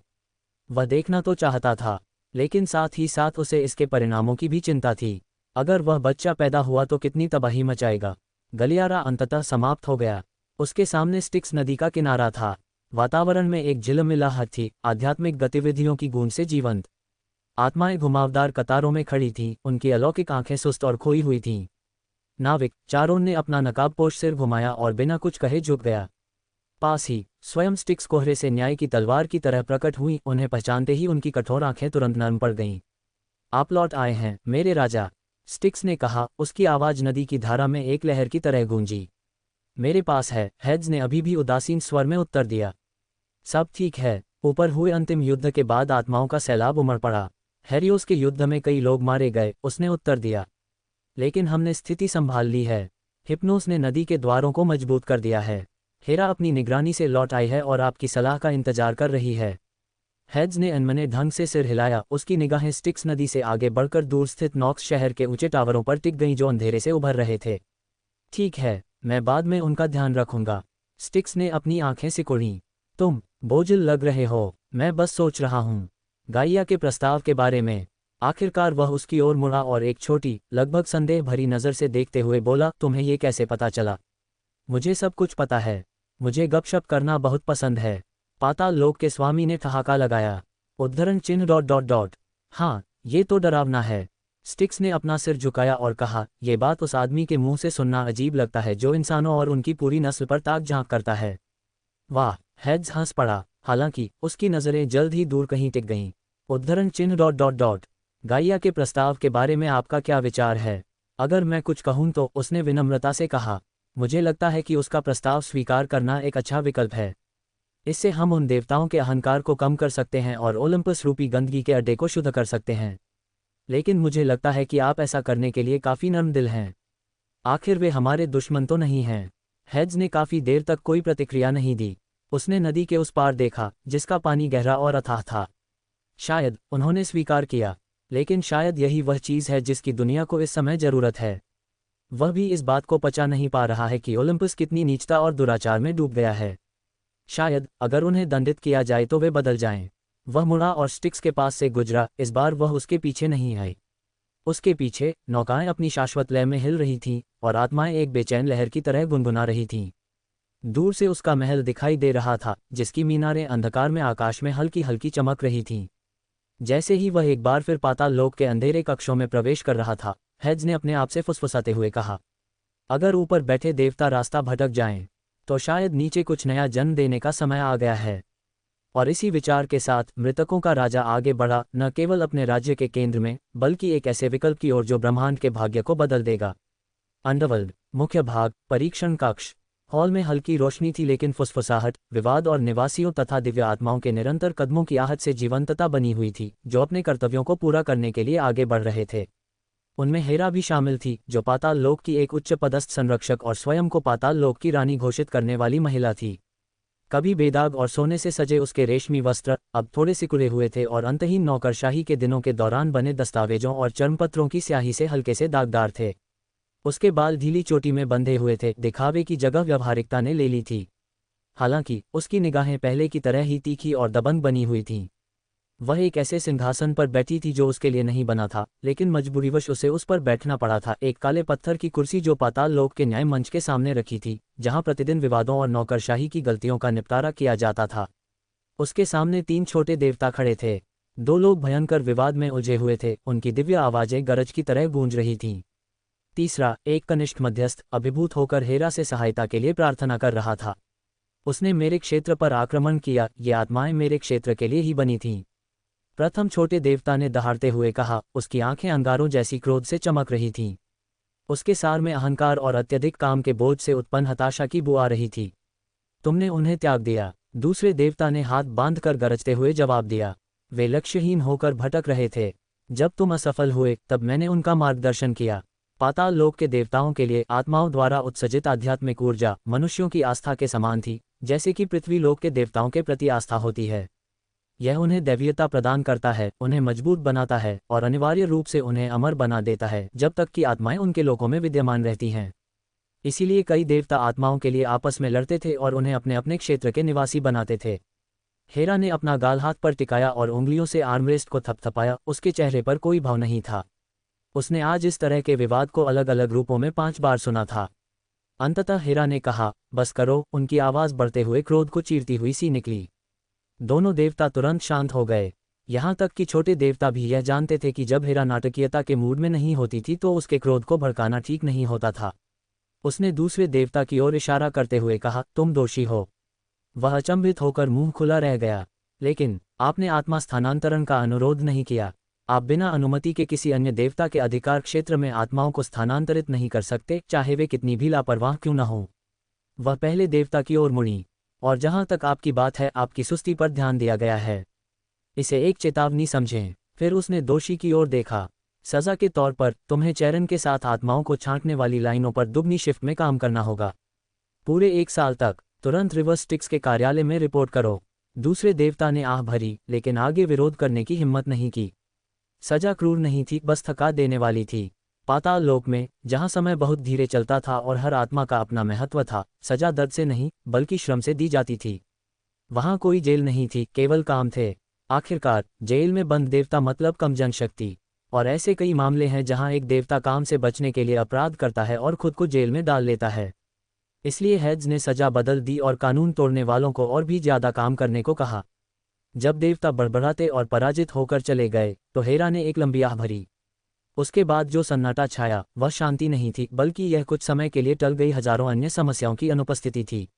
Speaker 1: वह देखना तो चाहता था, लेकिन साथ ही साथ उसे इसके परिणामों की भी चिंता थी। अगर वह बच्चा पैदा हुआ तो कितनी तबाही मचाएगा। गलियारा अंततः समाप्त हो गया। उसके सामने स्टिक्स नदी का किनारा था। वातावरण में एक झिलमिलाहट थी, आध्यात्मिक गतिविधियों की गूंज से जीवंत। आत्माएं घुमावदार कतारों में खड़ी थीं, उनकी अलौकिक आंखें सुस्त और खोई हुई थीं। नाविक चारों ने अपना नकाबपोश सिर घुमाया और बिना कुछ कहे झुक गया। पास ही स्वयं स्टिक्स कोहरे से न्याय की तलवार की तरह प्रकट हुई। उन्हें पहचानते ही उनकी कठोर आंखें तुरंत नरम पड़ गईं। आप लौट आए हैं मेरे राजा, स्टिक्स ने कहा। उसकी आवाज़ नदी की धारा में एक लहर की तरह गूंजी। मेरे पास है, हेड्स ने अभी भी उदासीन स्वर में उत्तर दिया। सब ठीक है। ऊपर हुए अंतिम युद्ध के बाद आत्माओं का सैलाब उमड़ पड़ा। हेरियोस के युद्ध में कई लोग मारे गए, उसने उत्तर दिया। लेकिन हमने स्थिति संभाल ली है। हिप्नोस ने नदी के द्वारों को मजबूत कर दिया है। हेरा अपनी निगरानी से लौट आई है और आपकी सलाह का इंतजार कर रही है। हेड्स ने अनमने ढंग से सिर हिलाया। उसकी निगाहें स्टिक्स नदी से आगे बढ़कर दूर स्थित नॉक्स शहर के ऊंचे टावरों पर टिक गईं जो अंधेरे से उभर रहे थे। ठीक है, मैं बाद में उनका ध्यान रखूंगा। स्टिक्स ने अपनी आंखें सिकुड़ीं। तुम बोझिल लग रहे हो। मैं बस सोच रहा हूं गाइया के प्रस्ताव के बारे में। आखिरकार वह उसकी ओर मुड़ा और एक छोटी, लगभग संदेह भरी नज़र से देखते हुए बोला, तुम्हें ये कैसे पता चला। मुझे सब कुछ पता है। मुझे गपशप करना बहुत पसंद है। पाताल लोक के स्वामी ने ठहाका लगाया। उद्धरण चिन्ह ... हाँ, ये तो डरावना है। स्टिक्स ने अपना सिर झुकाया और कहा, यह बात उस आदमी के मुंह से सुनना अजीब लगता है जो इंसानों और उनकी पूरी नस्ल पर ताक झांक करता है। वाह, हेड्स हंस पड़ा। हालांकि उसकी नज़रें जल्द ही दूर कहीं टिक गईं। उद्धरण चिन्ह ... गाइया के प्रस्ताव के बारे में आपका क्या विचार है। अगर मैं कुछ कहूं तो, उसने विनम्रता से कहा, मुझे लगता है कि उसका प्रस्ताव स्वीकार करना एक अच्छा विकल्प है। इससे हम उन देवताओं के अहंकार को कम कर सकते हैं और ओलंपस रूपी गंदगी के अड्डे को शुद्ध कर सकते हैं। लेकिन मुझे लगता है कि आप ऐसा करने के लिए काफ़ी नर्म दिल हैं। आखिर वे हमारे दुश्मन तो नहीं हैं। हेड्स ने काफ़ी देर तक कोई प्रतिक्रिया नहीं दी। उसने नदी के उस पार देखा, जिसका पानी गहरा और अथाह था। शायद उन्होंने स्वीकार किया, लेकिन शायद यही वह चीज़ है जिसकी दुनिया को इस समय ज़रूरत है। वह भी इस बात को पचा नहीं पा रहा है कि ओलंपस कितनी नीचता और दुराचार में डूब गया है। शायद अगर उन्हें दंडित किया जाए तो वे बदल जाएं। वह मुड़ा और स्टिक्स के पास से गुजरा। इस बार वह उसके पीछे नहीं आई। उसके पीछे नौकाएं अपनी शाश्वत लय में हिल रही थीं और आत्माएं एक बेचैन लहर की तरह गुनगुना रही थीं। दूर से उसका महल दिखाई दे रहा था, जिसकी मीनारें अंधकार में आकाश में हल्की हल्की चमक रही थीं। जैसे ही वह एक बार फिर पाताल लोक के अंधेरे कक्षों में प्रवेश कर रहा था, हेड्स ने अपने आप से फुसफुसाते हुए कहा, अगर ऊपर बैठे देवता रास्ता भटक जाएं, तो शायद नीचे कुछ नया जन्म देने का समय आ गया है। और इसी विचार के साथ मृतकों का राजा आगे बढ़ा, न केवल अपने राज्य के केंद्र में, बल्कि एक ऐसे विकल्प की ओर जो ब्रह्मांड के भाग्य को बदल देगा। अंडरवर्ल्ड मुख्य भाग, परीक्षण कक्ष। हॉल में हल्की रोशनी थी, लेकिन फुसफुसाहट, विवाद और निवासियों तथा दिव्य आत्माओं के निरंतर कदमों की आहट से जीवंतता बनी हुई थी, जो अपने कर्तव्यों को पूरा करने के लिए आगे बढ़ रहे थे। उनमें हेरा भी शामिल थी, जो पाताल लोक की एक उच्च पदस्थ संरक्षक और स्वयं को पाताल लोक की रानी घोषित करने वाली महिला थी। कभी बेदाग और सोने से सजे उसके रेशमी वस्त्र अब थोड़े सिकुड़े हुए थे और अंतहीन नौकरशाही के दिनों के दौरान बने दस्तावेजों और चर्मपत्रों की स्याही से हल्के से दागदार थे। उसके बाल ढीली चोटी में बंधे हुए थे, दिखावे की जगह व्यावहारिकता ने ले ली थी। हालांकि उसकी निगाहें पहले की तरह ही तीखी और दबंग बनी हुई थीं। वह एक ऐसे सिंहासन पर बैठी थी जो उसके लिए नहीं बना था, लेकिन मजबूरीवश उसे उस पर बैठना पड़ा था, एक काले पत्थर की कुर्सी जो पाताल लोक के न्याय मंच के सामने रखी थी, जहां प्रतिदिन विवादों और नौकरशाही की गलतियों का निपटारा किया जाता था। उसके सामने 3 छोटे देवता खड़े थे। 2 लोग भयंकर विवाद में उलझे हुए थे, उनकी दिव्य आवाजें गरज की तरह गूंज रही थीं। तीसरा, एक कनिष्ठ मध्यस्थ, अभिभूत होकर हेरा से सहायता के लिए प्रार्थना कर रहा था। उसने मेरे क्षेत्र पर आक्रमण किया, ये आत्माएं मेरे क्षेत्र के लिए ही बनी थीं। प्रथम छोटे देवता ने दहाड़ते हुए कहा, उसकी आंखें अंगारों जैसी क्रोध से चमक रही थीं। उसके सार में अहंकार और अत्यधिक काम के बोझ से उत्पन्न हताशा की बू आ रही थी। तुमने उन्हें त्याग दिया। दूसरे देवता ने हाथ बांधकर गरजते हुए जवाब दिया। वे लक्ष्यहीन होकर भटक रहे थे। जब तुम असफल हुए तब मैंने उनका मार्गदर्शन किया। पाताल लोक के देवताओं के लिए आत्माओं द्वारा उत्सर्जित आध्यात्मिक ऊर्जा मनुष्यों की आस्था के समान थी, जैसे कि पृथ्वी लोक के देवताओं के प्रति आस्था होती है। यह उन्हें दैवीयता प्रदान करता है, उन्हें मजबूत बनाता है और अनिवार्य रूप से उन्हें अमर बना देता है जब तक कि आत्माएं उनके लोकों में विद्यमान रहती हैं। इसीलिए कई देवता आत्माओं के लिए आपस में लड़ते थे और उन्हें अपने अपने क्षेत्र के निवासी बनाते थे। हेरा ने अपना गाल हाथ पर टिकाया और उंगलियों से आर्मरेस्ट को थपथपाया। उसके चेहरे पर कोई भाव नहीं था। उसने आज इस तरह के विवाद को अलग अलग रूपों में 5 बार सुना था। अंततः हेरा ने कहा, बस करो। उनकी आवाज़ बढ़ते हुए क्रोध को चीरती हुई सी निकली। दोनों देवता तुरंत शांत हो गए। यहाँ तक कि छोटे देवता भी यह जानते थे कि जब हेरा नाटकीयता के मूड में नहीं होती थी तो उसके क्रोध को भड़काना ठीक नहीं होता था। उसने दूसरे देवता की ओर इशारा करते हुए कहा, तुम दोषी हो। वह अचंभित होकर मुंह खुला रह गया। लेकिन आपने आत्मा स्थानांतरण का अनुरोध नहीं किया। आप बिना अनुमति के किसी अन्य देवता के अधिकार क्षेत्र में आत्माओं को स्थानांतरित नहीं कर सकते, चाहे वे कितनी भी लापरवाह क्यों न हो। वह पहले देवता की ओर मुड़ी। और जहां तक आपकी बात है, आपकी सुस्ती पर ध्यान दिया गया है। इसे एक चेतावनी समझें। फिर उसने दोषी की ओर देखा। सजा के तौर पर तुम्हें चैरन के साथ आत्माओं को छांटने वाली लाइनों पर दुगनी शिफ्ट में काम करना होगा। पूरे 1 साल तक। तुरंत रिवर्स स्टिक्स के कार्यालय में रिपोर्ट करो। दूसरे देवता ने आह भरी, लेकिन आगे विरोध करने की हिम्मत नहीं की। सजा क्रूर नहीं थी, बस थका देने वाली थी। पाताल लोक में, जहां समय बहुत धीरे चलता था और हर आत्मा का अपना महत्व था, सजा दर्द से नहीं बल्कि श्रम से दी जाती थी। वहां कोई जेल नहीं थी, केवल काम थे। आखिरकार जेल में बंद देवता मतलब कम जनशक्ति। और ऐसे कई मामले हैं जहां एक देवता काम से बचने के लिए अपराध करता है और खुद को जेल में डाल लेता है। इसलिए हेड्स ने सजा बदल दी और कानून तोड़ने वालों को और भी ज्यादा काम करने को कहा। जब देवता बड़बड़ाते और पराजित होकर चले गए तो हेरा ने एक लंबी आह भरी। उसके बाद जो सन्नाटा छाया वह शांति नहीं थी, बल्कि यह कुछ समय के लिए टल गई हजारों अन्य समस्याओं की अनुपस्थिति थी।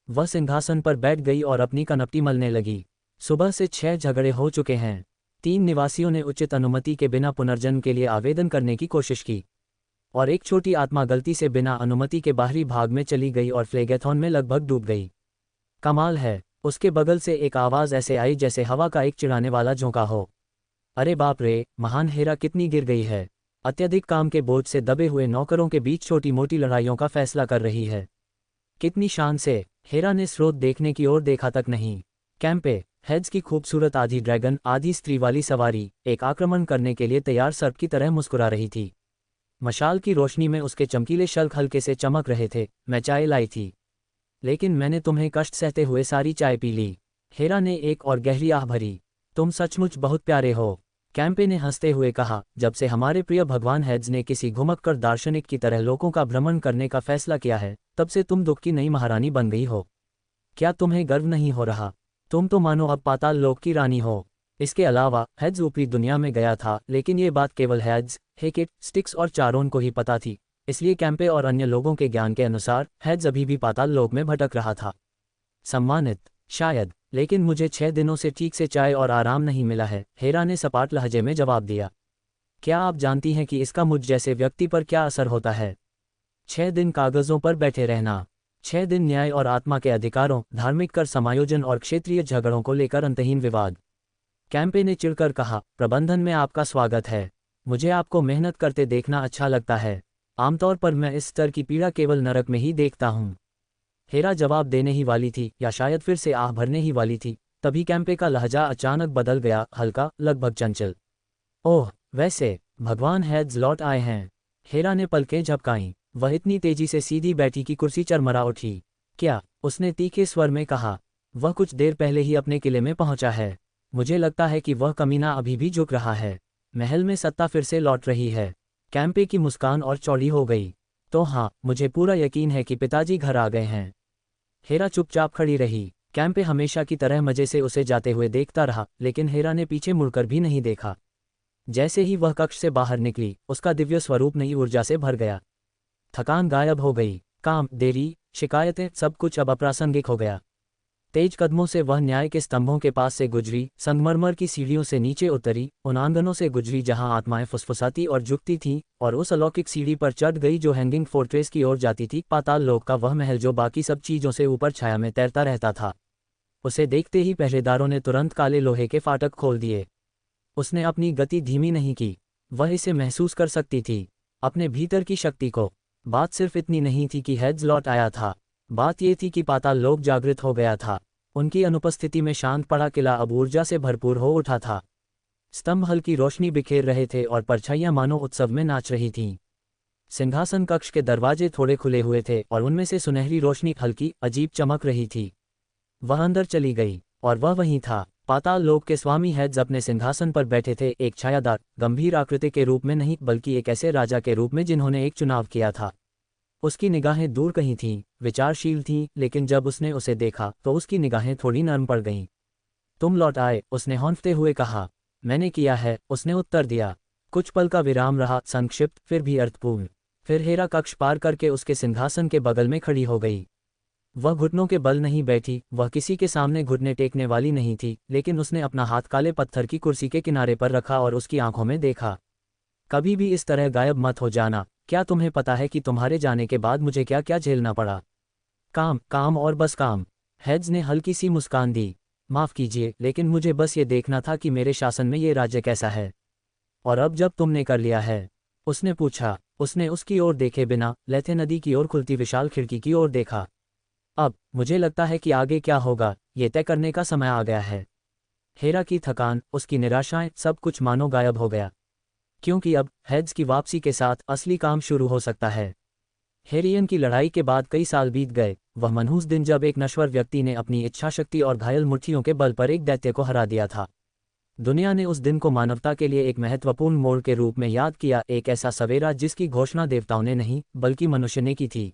Speaker 1: वह सिंहासन पर बैठ गई और अपनी कनपटी मलने लगी। सुबह से 6 झगड़े हो चुके हैं। 3 निवासियों ने उचित अनुमति के बिना पुनर्जन्म के लिए आवेदन करने की कोशिश की और एक छोटी आत्मा गलती से बिना अनुमति के बाहरी भाग में चली गई और फ्लेगेथॉन में लगभग डूब गई। कमाल है, उसके बगल से एक आवाज़ ऐसे आई जैसे हवा का एक चिढ़ाने वाला झोंका हो। अरे बाप रे, महान हेरा कितनी गिर गई है। अत्यधिक काम के बोझ से दबे हुए नौकरों के बीच छोटी मोटी लड़ाइयों का फैसला कर रही है। कितनी शान से। हेरा ने स्रोत देखने की ओर देखा तक नहीं। कैंपे, हेड्स की खूबसूरत आधी ड्रैगन आधी स्त्री वाली सवारी एक आक्रमण करने के लिए तैयार सर्प की तरह मुस्कुरा रही थी। मशाल की रोशनी में उसके चमकीले शल्क हल्के से चमक रहे थे। मैं चाय लाई थी, लेकिन मैंने तुम्हें कष्ट सहते हुए सारी चाय पी ली। हेरा ने एक और गहरी आह भरी। तुम सचमुच बहुत प्यारे हो, कैंपे ने हंसते हुए कहा। जब से हमारे प्रिय भगवान हेड्स ने किसी घुमक्कड़ दार्शनिक की तरह लोगों का भ्रमण करने का फैसला किया है, तब से तुम दुख की नई महारानी बन गई हो। क्या तुम्हें गर्व नहीं हो रहा? तुम तो मानो अब पाताल लोक की रानी हो। इसके अलावा हेड्स ऊपरी दुनिया में गया था, लेकिन ये बात केवल हेड्स, हेकेट, स्टिक्स और चारोन को ही पता थी। इसलिए कैंपे और अन्य लोगों के ज्ञान के अनुसार हेड्स अभी भी पाताल लोक में भटक रहा था। सम्मानित, शायद, लेकिन मुझे 6 दिनों से ठीक से चाय और आराम नहीं मिला है, हेरा ने सपाट लहजे में जवाब दिया। क्या आप जानती हैं कि इसका मुझ जैसे व्यक्ति पर क्या असर होता है? 6 दिन कागजों पर बैठे रहना, 6 दिन न्याय और आत्मा के अधिकारों, धार्मिक कर समायोजन और क्षेत्रीय झगड़ों को लेकर अंतहीन विवाद। कैंपे ने चिढ़कर कहा, प्रबंधन में आपका स्वागत है। मुझे आपको मेहनत करते देखना अच्छा लगता है। आमतौर पर मैं इस स्तर की पीड़ा केवल नरक में ही देखता हूँ। हेरा जवाब देने ही वाली थी, या शायद फिर से आह भरने ही वाली थी, तभी कैंपे का लहजा अचानक बदल गया, हल्का, लगभग चंचल। ओह, वैसे भगवान हेड्स लौट आए हैं। हेरा ने पलकें झपकाईं। वह इतनी तेजी से सीधी बैठी कि कुर्सी चरमरा उठी। क्या? उसने तीखे स्वर में कहा। वह कुछ देर पहले ही अपने किले में पहुंचा है। मुझे लगता है कि वह कमीना अभी भी झुक रहा है। महल में सत्ता फिर से लौट रही है। कैंपे की मुस्कान और चौड़ी हो गई। तो हाँ, मुझे पूरा यकीन है कि पिताजी घर आ गए हैं। हेरा चुपचाप खड़ी रही। कैंपे हमेशा की तरह मजे से उसे जाते हुए देखता रहा, लेकिन हेरा ने पीछे मुड़कर भी नहीं देखा। जैसे ही वह कक्ष से बाहर निकली, उसका दिव्य स्वरूप नई ऊर्जा से भर गया। थकान गायब हो गई, काम, देरी, शिकायतें, सब कुछ अब अप्रासंगिक हो गया। तेज कदमों से वह न्याय के स्तंभों के पास से गुजरी, संगमरमर की सीढ़ियों से नीचे उतरी, उन आंगनों से गुजरी जहां आत्माएं फुसफुसाती और झुकती थीं, और उस अलौकिक सीढ़ी पर चढ़ गई जो हैंगिंग फोर्ट्रेस की ओर जाती थी, पाताल लोक का वह महल जो बाकी सब चीजों से ऊपर छाया में तैरता रहता था। उसे देखते ही पहरेदारों ने तुरंत काले लोहे के फाटक खोल दिए। उसने अपनी गति धीमी नहीं की, वह इसे महसूस कर सकती थी, अपने भीतर की शक्ति को। बात सिर्फ इतनी नहीं थी कि हेड्स लौट आया था, बात ये थी कि पाताल लोक जागृत हो गया था। उनकी अनुपस्थिति में शांत पड़ा किला अब ऊर्जा से भरपूर हो उठा था। स्तंभ हल्की रोशनी बिखेर रहे थे और परछाइयां मानो उत्सव में नाच रही थीं। सिंहासन कक्ष के दरवाजे थोड़े खुले हुए थे और उनमें से सुनहरी रोशनी हल्की अजीब चमक रही थी। वह अंदर चली गई, और वह वहीं था। पाताल लोक के स्वामी हेड्स अपने सिंहासन पर बैठे थे, एक छायादार, गंभीर आकृति के रूप में नहीं, बल्कि एक ऐसे राजा के रूप में जिन्होंने एक चुनाव किया था। उसकी निगाहें दूर कहीं थीं, विचारशील थीं, लेकिन जब उसने उसे देखा तो उसकी निगाहें थोड़ी नरम पड़ गईं। तुम लौट आए, उसने हौंफते हुए कहा। मैंने किया है, उसने उत्तर दिया। कुछ पल का विराम रहा, संक्षिप्त फिर भी अर्थपूर्ण। फिर हेरा कक्ष पार करके उसके सिंहासन के बगल में खड़ी हो गई। वह घुटनों के बल नहीं बैठी, वह किसी के सामने घुटने टेकने वाली नहीं थी, लेकिन उसने अपना हाथ काले पत्थर की कुर्सी के किनारे पर रखा और उसकी आंखों में देखा। कभी भी इस तरह गायब मत हो जाना। क्या तुम्हें पता है कि तुम्हारे जाने के बाद मुझे क्या क्या झेलना पड़ा? काम, काम और बस काम। हेड्स ने हल्की सी मुस्कान दी। माफ कीजिए, लेकिन मुझे बस ये देखना था कि मेरे शासन में ये राज्य कैसा है। और अब जब तुमने कर लिया है, उसने पूछा। उसने उसकी ओर देखे बिना लेथे नदी की ओर खुलती विशाल खिड़की की ओर देखा। अब मुझे लगता है कि आगे क्या होगा ये तय करने का समय आ गया है। हेरा की थकान, उसकी निराशाएं, सब कुछ मानो गायब हो गया, क्योंकि अब हेड्स की वापसी के साथ असली काम शुरू हो सकता है। हेरियन की लड़ाई के बाद कई साल बीत गए, वह मनहूस दिन जब एक नश्वर व्यक्ति ने अपनी इच्छाशक्ति और घायल मुट्ठियों के बल पर एक दैत्य को हरा दिया था। दुनिया ने उस दिन को मानवता के लिए एक महत्वपूर्ण मोड़ के रूप में याद किया, एक ऐसा सवेरा जिसकी घोषणा देवताओं ने नहीं बल्कि मनुष्य ने की थी।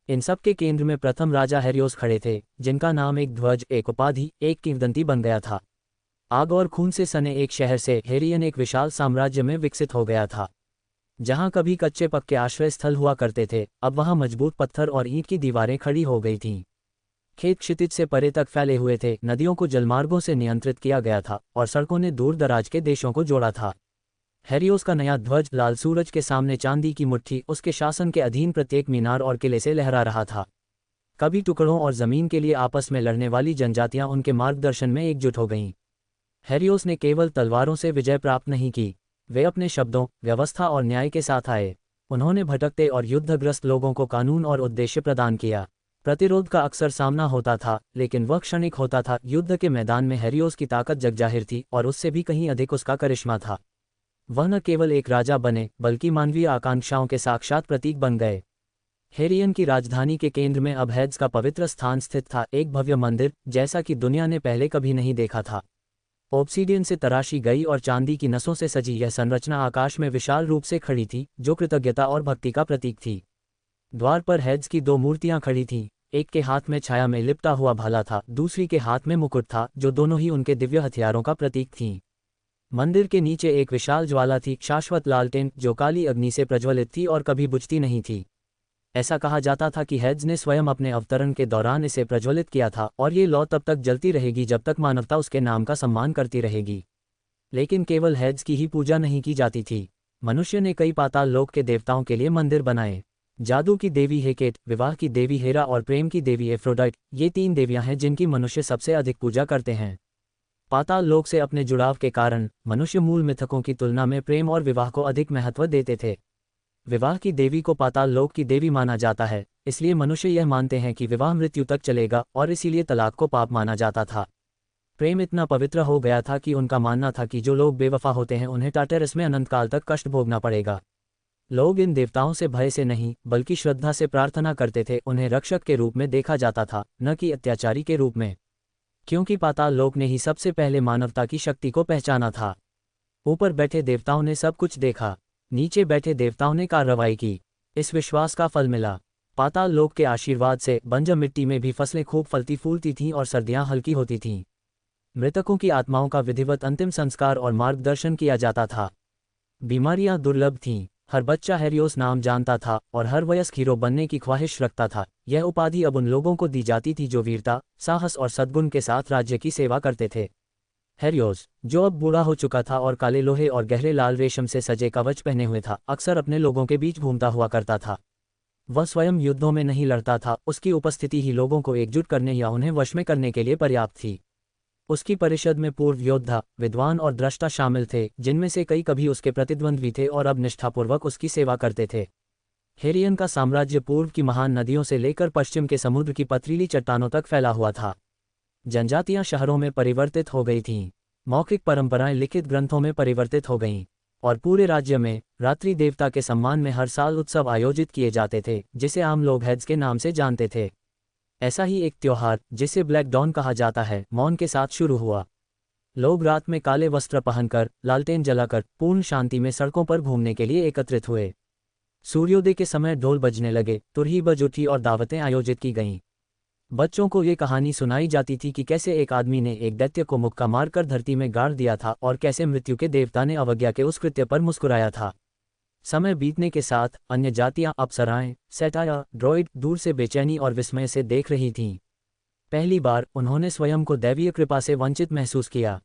Speaker 1: इन सब के केंद्र में प्रथम राजा हेरियोस खड़े थे, जिनका नाम एक ध्वज, एक उपाधि, एक किंवदंती बन गया था। आग और खून से सने एक शहर से हेरियन एक विशाल साम्राज्य में विकसित हो गया था। जहां कभी कच्चे पक्के आश्रय स्थल हुआ करते थे, अब वहां मजबूत पत्थर और ईंट की दीवारें खड़ी हो गई थीं। खेत क्षितिज से परे तक फैले हुए थे, नदियों को जलमार्गों से नियंत्रित किया गया था और सड़कों ने दूर दराज के देशों को जोड़ा था। हेरियोस का नया ध्वज लाल सूरज के सामने चांदी की मुट्ठी उसके शासन के अधीन प्रत्येक मीनार और किले से लहरा रहा था। कभी टुकड़ों और जमीन के लिए आपस में लड़ने वाली जनजातियां उनके मार्गदर्शन में एकजुट हो गईं। हेरियोस ने केवल तलवारों से विजय प्राप्त नहीं की, वे अपने शब्दों, व्यवस्था और न्याय के साथ आए। उन्होंने भटकते और युद्धग्रस्त लोगों को कानून और उद्देश्य प्रदान किया। प्रतिरोध का अक्सर सामना होता था, लेकिन वह क्षणिक होता था। युद्ध के मैदान में हेरियोस की ताकत जगजाहिर थी, और उससे भी कहीं अधिक उसका करिश्मा था। वह न केवल एक राजा बने, बल्कि मानवीय आकांक्षाओं के साक्षात प्रतीक बन गए। हेरियन की राजधानी के केंद्र में अब हेड्स का पवित्र स्थान स्थित था, एक भव्य मंदिर, जैसा कि दुनिया ने पहले कभी नहीं देखा था। ऑब्सीडियन से तराशी गई और चांदी की नसों से सजी यह संरचना आकाश में विशाल रूप से खड़ी थी, जो कृतज्ञता और भक्ति का प्रतीक थी। द्वार पर हेड्स की दो मूर्तियां खड़ी थीं, एक के हाथ में छाया में लिपटा हुआ भाला था, दूसरी के हाथ में मुकुट था, जो दोनों ही उनके दिव्य हथियारों का प्रतीक थीं। मंदिर के नीचे एक विशाल ज्वाला थी, शाश्वत लालटेन, जो काली अग्नि से प्रज्वलित थी और कभी बुझती नहीं थी। ऐसा कहा जाता था कि हेड्स ने स्वयं अपने अवतरण के दौरान इसे प्रज्वलित किया था, और ये लौ तब तक जलती रहेगी जब तक मानवता उसके नाम का सम्मान करती रहेगी। लेकिन केवल हेड्स की ही पूजा नहीं की जाती थी। मनुष्य ने कई पाताल लोक के देवताओं के लिए मंदिर बनाए। जादू की देवी हेकेट, विवाह की देवी हेरा और प्रेम की देवी एफ्रोडाइट, ये तीन देवियां हैं जिनकी मनुष्य सबसे अधिक पूजा करते हैं। पाताल लोक से अपने जुड़ाव के कारण मनुष्य मूल मिथकों की तुलना में प्रेम और विवाह को अधिक महत्व देते थे। विवाह की देवी को पाताल लोक की देवी माना जाता है, इसलिए मनुष्य यह मानते हैं कि विवाह मृत्यु तक चलेगा, और इसीलिए तलाक को पाप माना जाता था। प्रेम इतना पवित्र हो गया था कि उनका मानना था कि जो लोग बेवफा होते हैं उन्हें टाटेरस में अनंत काल तक कष्ट भोगना पड़ेगा। लोग इन देवताओं से भय से नहीं बल्कि श्रद्धा से प्रार्थना करते थे। उन्हें रक्षक के रूप में देखा जाता था, न कि अत्याचारी के रूप में, क्योंकि पाताल लोक ने ही सबसे पहले मानवता की शक्ति को पहचाना था। ऊपर बैठे देवताओं ने सब कुछ देखा, नीचे बैठे देवताओं ने कार्रवाई की। इस विश्वास का फल मिला। पाताल लोक के आशीर्वाद से बंजर मिट्टी में भी फसलें खूब फलती फूलती थीं और सर्दियां हल्की होती थीं। मृतकों की आत्माओं का विधिवत अंतिम संस्कार और मार्गदर्शन किया जाता था। बीमारियां दुर्लभ थीं। हर बच्चा हेरियोस नाम जानता था और हर वयस्क हीरो बनने की ख्वाहिश रखता था। यह उपाधि अब उन लोगों को दी जाती थी जो वीरता, साहस और सद्गुण के साथ राज्य की सेवा करते थे। हेरियोस, जो अब बूढ़ा हो चुका था और काले लोहे और गहरे लाल रेशम से सजे कवच पहने हुए था, अक्सर अपने लोगों के बीच घूमता हुआ करता था। वह स्वयं युद्धों में नहीं लड़ता था, उसकी उपस्थिति ही लोगों को एकजुट करने या उन्हें वश में करने के लिए पर्याप्त थी। उसकी परिषद में पूर्व योद्धा, विद्वान और द्रष्टा शामिल थे, जिनमें से कई कभी उसके प्रतिद्वंद्वी थे और अब निष्ठापूर्वक उसकी सेवा करते थे। हेरियन का साम्राज्य पूर्व की महान नदियों से लेकर पश्चिम के समुद्र की पथरीली चट्टानों तक फैला हुआ था। जनजातियां शहरों में परिवर्तित हो गई थीं, मौखिक परंपराएं लिखित ग्रंथों में परिवर्तित हो गईं, और पूरे राज्य में रात्रि देवता के सम्मान में हर साल उत्सव आयोजित किए जाते थे, जिसे आम लोग हेड्स के नाम से जानते थे। ऐसा ही एक त्योहार, जिसे ब्लैक डॉन कहा जाता है, मौन के साथ शुरू हुआ। लोग रात में काले वस्त्र पहनकर, लालटेन जलाकर, पूर्ण शांति में सड़कों पर घूमने के लिए एकत्रित हुए। सूर्योदय के समय ढोल बजने लगे, तुरही बज उठी और दावतें आयोजित की गईं। बच्चों को ये कहानी सुनाई जाती थी कि कैसे एक आदमी ने एक दैत्य को मुक्का मारकर धरती में गाड़ दिया था और कैसे मृत्यु के देवता ने अवज्ञा के उस कृत्य पर मुस्कुराया था। समय बीतने के साथ अन्य जातियां, अप्सराएं, सेटाया, ड्रॉइड दूर से बेचैनी और विस्मय से देख रही थीं। पहली बार उन्होंने स्वयं को दैवीय कृपा से वंचित महसूस किया।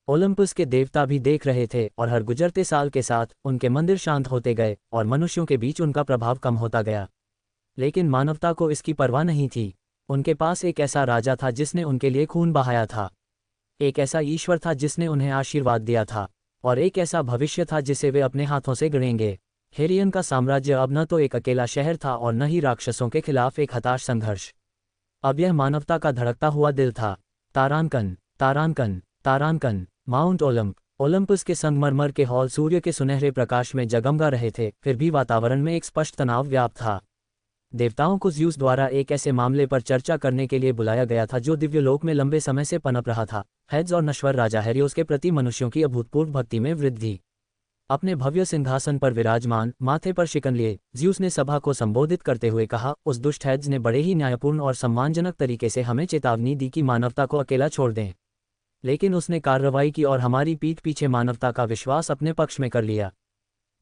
Speaker 1: ओलंपस के देवता भी देख रहे थे और हर गुजरते साल के साथ उनके मंदिर शांत होते गए और मनुष्यों के बीच उनका प्रभाव कम होता गया। लेकिन मानवता को इसकी परवाह नहीं थी। उनके पास एक ऐसा राजा था जिसने उनके लिए खून बहाया था, एक ऐसा ईश्वर था जिसने उन्हें आशीर्वाद दिया था, और एक ऐसा भविष्य था जिसे वे अपने हाथों से गढ़ेंगे। हेरियन का साम्राज्य अब न तो एक अकेला शहर था और न ही राक्षसों के खिलाफ एक हताश संघर्ष। अब यह मानवता का धड़कता हुआ दिल था। तारांकन, तारांकन, तारांकन, माउंट ओलंपस के संगमरमर के हॉल सूर्य के सुनहरे प्रकाश में जगमगा रहे थे, फिर भी वातावरण में एक स्पष्ट तनाव व्याप्त था। देवताओं को ज़्यूस द्वारा एक ऐसे मामले पर चर्चा करने के लिए बुलाया गया था जो दिव्यलोक में लंबे समय से पनप रहा था, हेड्स और नश्वर राजा हेरियोस के प्रति मनुष्यों की अभूतपूर्व भक्ति में वृद्धि। अपने भव्य सिंहासन पर विराजमान, माथे पर शिकन लिए, ज़्यूस ने सभा को संबोधित करते हुए कहा, उस दुष्ट हेड्स ने बड़े ही न्यायपूर्ण और सम्मानजनक तरीके से हमें चेतावनी दी कि मानवता को अकेला छोड़ दें। लेकिन उसने कार्रवाई की और हमारी पीठ पीछे मानवता का विश्वास अपने पक्ष में कर लिया।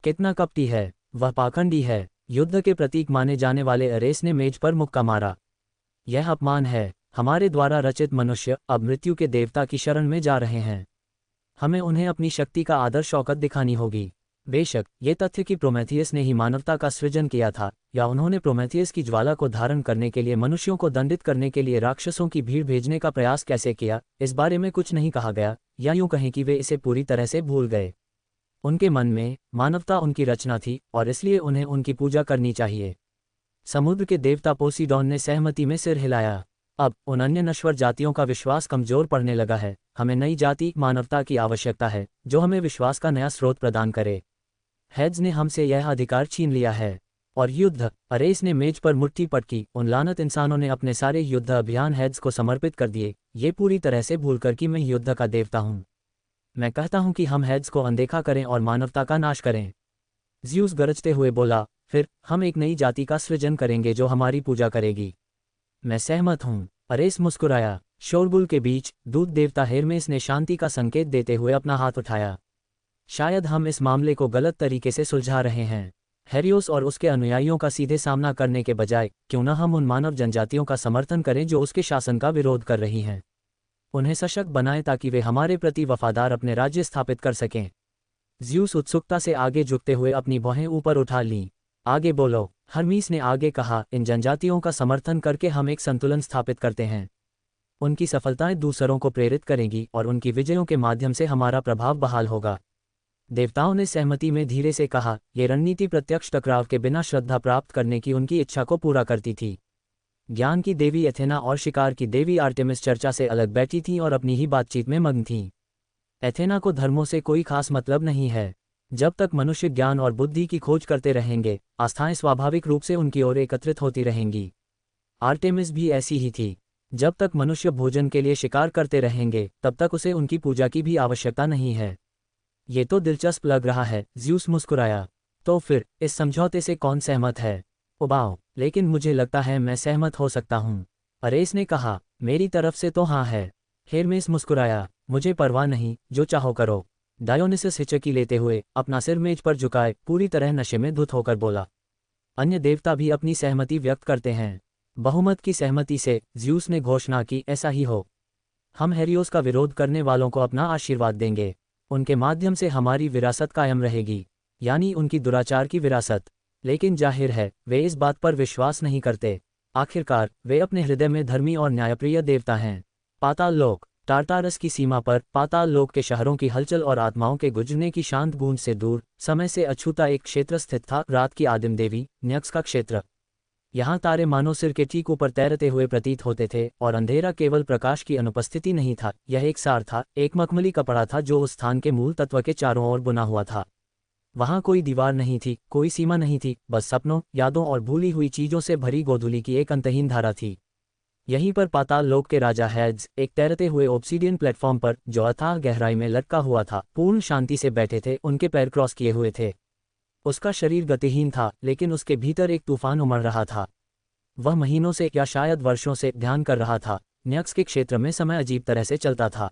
Speaker 1: कितना कपटी है, वह पाखंडी है। युद्ध के प्रतीक माने जाने वाले अरेस ने मेज पर मुक्का मारा। यह अपमान है। हमारे द्वारा रचित मनुष्य अब मृत्यु के देवता की शरण में जा रहे हैं। हमें उन्हें अपनी शक्ति का आदर शौकत दिखानी होगी। बेशक ये तथ्य कि प्रोमेथियस ने ही मानवता का सृजन किया था, या उन्होंने प्रोमेथियस की ज्वाला को धारण करने के लिए मनुष्यों को दंडित करने के लिए राक्षसों की भीड़ भेजने का प्रयास कैसे किया, इस बारे में कुछ नहीं कहा गया, या यूं कहें कि वे इसे पूरी तरह से भूल गए। उनके मन में मानवता उनकी रचना थी और इसलिए उन्हें उनकी पूजा करनी चाहिए। समुद्र के देवता पोसीडॉन ने सहमति में सिर हिलाया। अब उन अन्य नश्वर जातियों का विश्वास कमजोर पड़ने लगा है। हमें नई जाति मानवता की आवश्यकता है, जो हमें विश्वास का नया स्रोत प्रदान करे। हेड्स ने हमसे यह अधिकार छीन लिया है। और युद्ध, अरेस ने मेज पर मुट्ठी पटकी, उन लानत इंसानों ने अपने सारे युद्ध अभियान हेड्स को समर्पित कर दिए, ये पूरी तरह से भूलकर कि मैं युद्ध का देवता हूँ। मैं कहता हूं कि हम हेड्स को अनदेखा करें और मानवता का नाश करें। ज़्यूस गरजते हुए बोला, फिर हम एक नई जाति का सृजन करेंगे जो हमारी पूजा करेगी। मैं सहमत हूं। अरेस मुस्कुराया। शोरगुल के बीच दूत देवता हेरमेस ने शांति का संकेत देते हुए अपना हाथ उठाया। शायद हम इस मामले को गलत तरीके से सुलझा रहे हैं। हेरियोस और उसके अनुयायियों का सीधे सामना करने के बजाय क्यों न हम उन मानव जनजातियों का समर्थन करें जो उसके शासन का विरोध कर रही हैं। उन्हें सशक्त बनाएं ताकि वे हमारे प्रति वफादार अपने राज्य स्थापित कर सकें। ज़्यूस उत्सुकता से आगे झुकते हुए अपनी भौहें ऊपर उठा लीं। आगे बोलो, हर्मीस ने आगे कहा, इन जनजातियों का समर्थन करके हम एक संतुलन स्थापित करते हैं। उनकी सफलताएं दूसरों को प्रेरित करेंगी और उनकी विजयों के माध्यम से हमारा प्रभाव बहाल होगा। देवताओं ने सहमति में धीरे से कहा, ये रणनीति प्रत्यक्ष टकराव के बिना श्रद्धा प्राप्त करने की उनकी इच्छा को पूरा करती थी। ज्ञान की देवी एथेना और शिकार की देवी आर्टेमिस चर्चा से अलग बैठी थीं और अपनी ही बातचीत में मग्न थीं। एथेना को धर्मों से कोई खास मतलब नहीं है। जब तक मनुष्य ज्ञान और बुद्धि की खोज करते रहेंगे, आस्थाएं स्वाभाविक रूप से उनकी ओर एकत्रित होती रहेंगी। आर्टेमिस भी ऐसी ही थी। जब तक मनुष्य भोजन के लिए शिकार करते रहेंगे, तब तक उसे उनकी पूजा की भी आवश्यकता नहीं है। ये तो दिलचस्प लग रहा है। ज़्यूस मुस्कुराया। तो फिर इस समझौते से कौन सहमत है? उबाओ। लेकिन मुझे लगता है मैं सहमत हो सकता हूँ। अरेस ने कहा, मेरी तरफ से तो हाँ है। हेरमेस मुस्कुराया, मुझे परवाह नहीं, जो चाहो करो। डायोनिसस हिचकी लेते हुए अपना सिर मेज पर झुकाए पूरी तरह नशे में धुत होकर बोला। अन्य देवता भी अपनी सहमति व्यक्त करते हैं। बहुमत की सहमति से ज़्यूस ने घोषणा की, ऐसा ही हो। हम हेरियोस का विरोध करने वालों को अपना आशीर्वाद देंगे। उनके माध्यम से हमारी विरासत कायम रहेगी, यानी उनकी दुराचार की विरासत। लेकिन जाहिर है वे इस बात पर विश्वास नहीं करते। आखिरकार वे अपने हृदय में धर्मी और न्यायप्रिय देवता हैं। पाताल लोक। टारटारस की सीमा पर पाताल लोक के शहरों की हलचल और आत्माओं के गुजरने की शांत गूंज से दूर समय से अछूता एक क्षेत्र स्थित था, रात की आदिम देवी न्यक्स का क्षेत्र। यहाँ तारे मानो सिर के ठीक ऊपर तैरते हुए प्रतीत होते थे और अंधेरा केवल प्रकाश की अनुपस्थिति नहीं था, यह एक सार था, एक मखमली कपड़ा था जो उस स्थान के मूल तत्व के चारों ओर बुना हुआ था। वहाँ कोई दीवार नहीं थी, कोई सीमा नहीं थी, बस सपनों, यादों और भूली हुई चीज़ों से भरी गोधूली की एक अंतहीन धारा थी। यहीं पर पाताल लोक के राजा हेड्स एक तैरते हुए ऑब्सीडियन प्लेटफॉर्म पर, जो अथाह गहराई में लटका हुआ था, पूर्ण शांति से बैठे थे। उनके पैर क्रॉस किए हुए थे। उसका शरीर गतिहीन था, लेकिन उसके भीतर एक तूफान उमड़ रहा था। वह महीनों से या शायद वर्षों से ध्यान कर रहा था। न्यक्स के क्षेत्र में समय अजीब तरह से चलता था।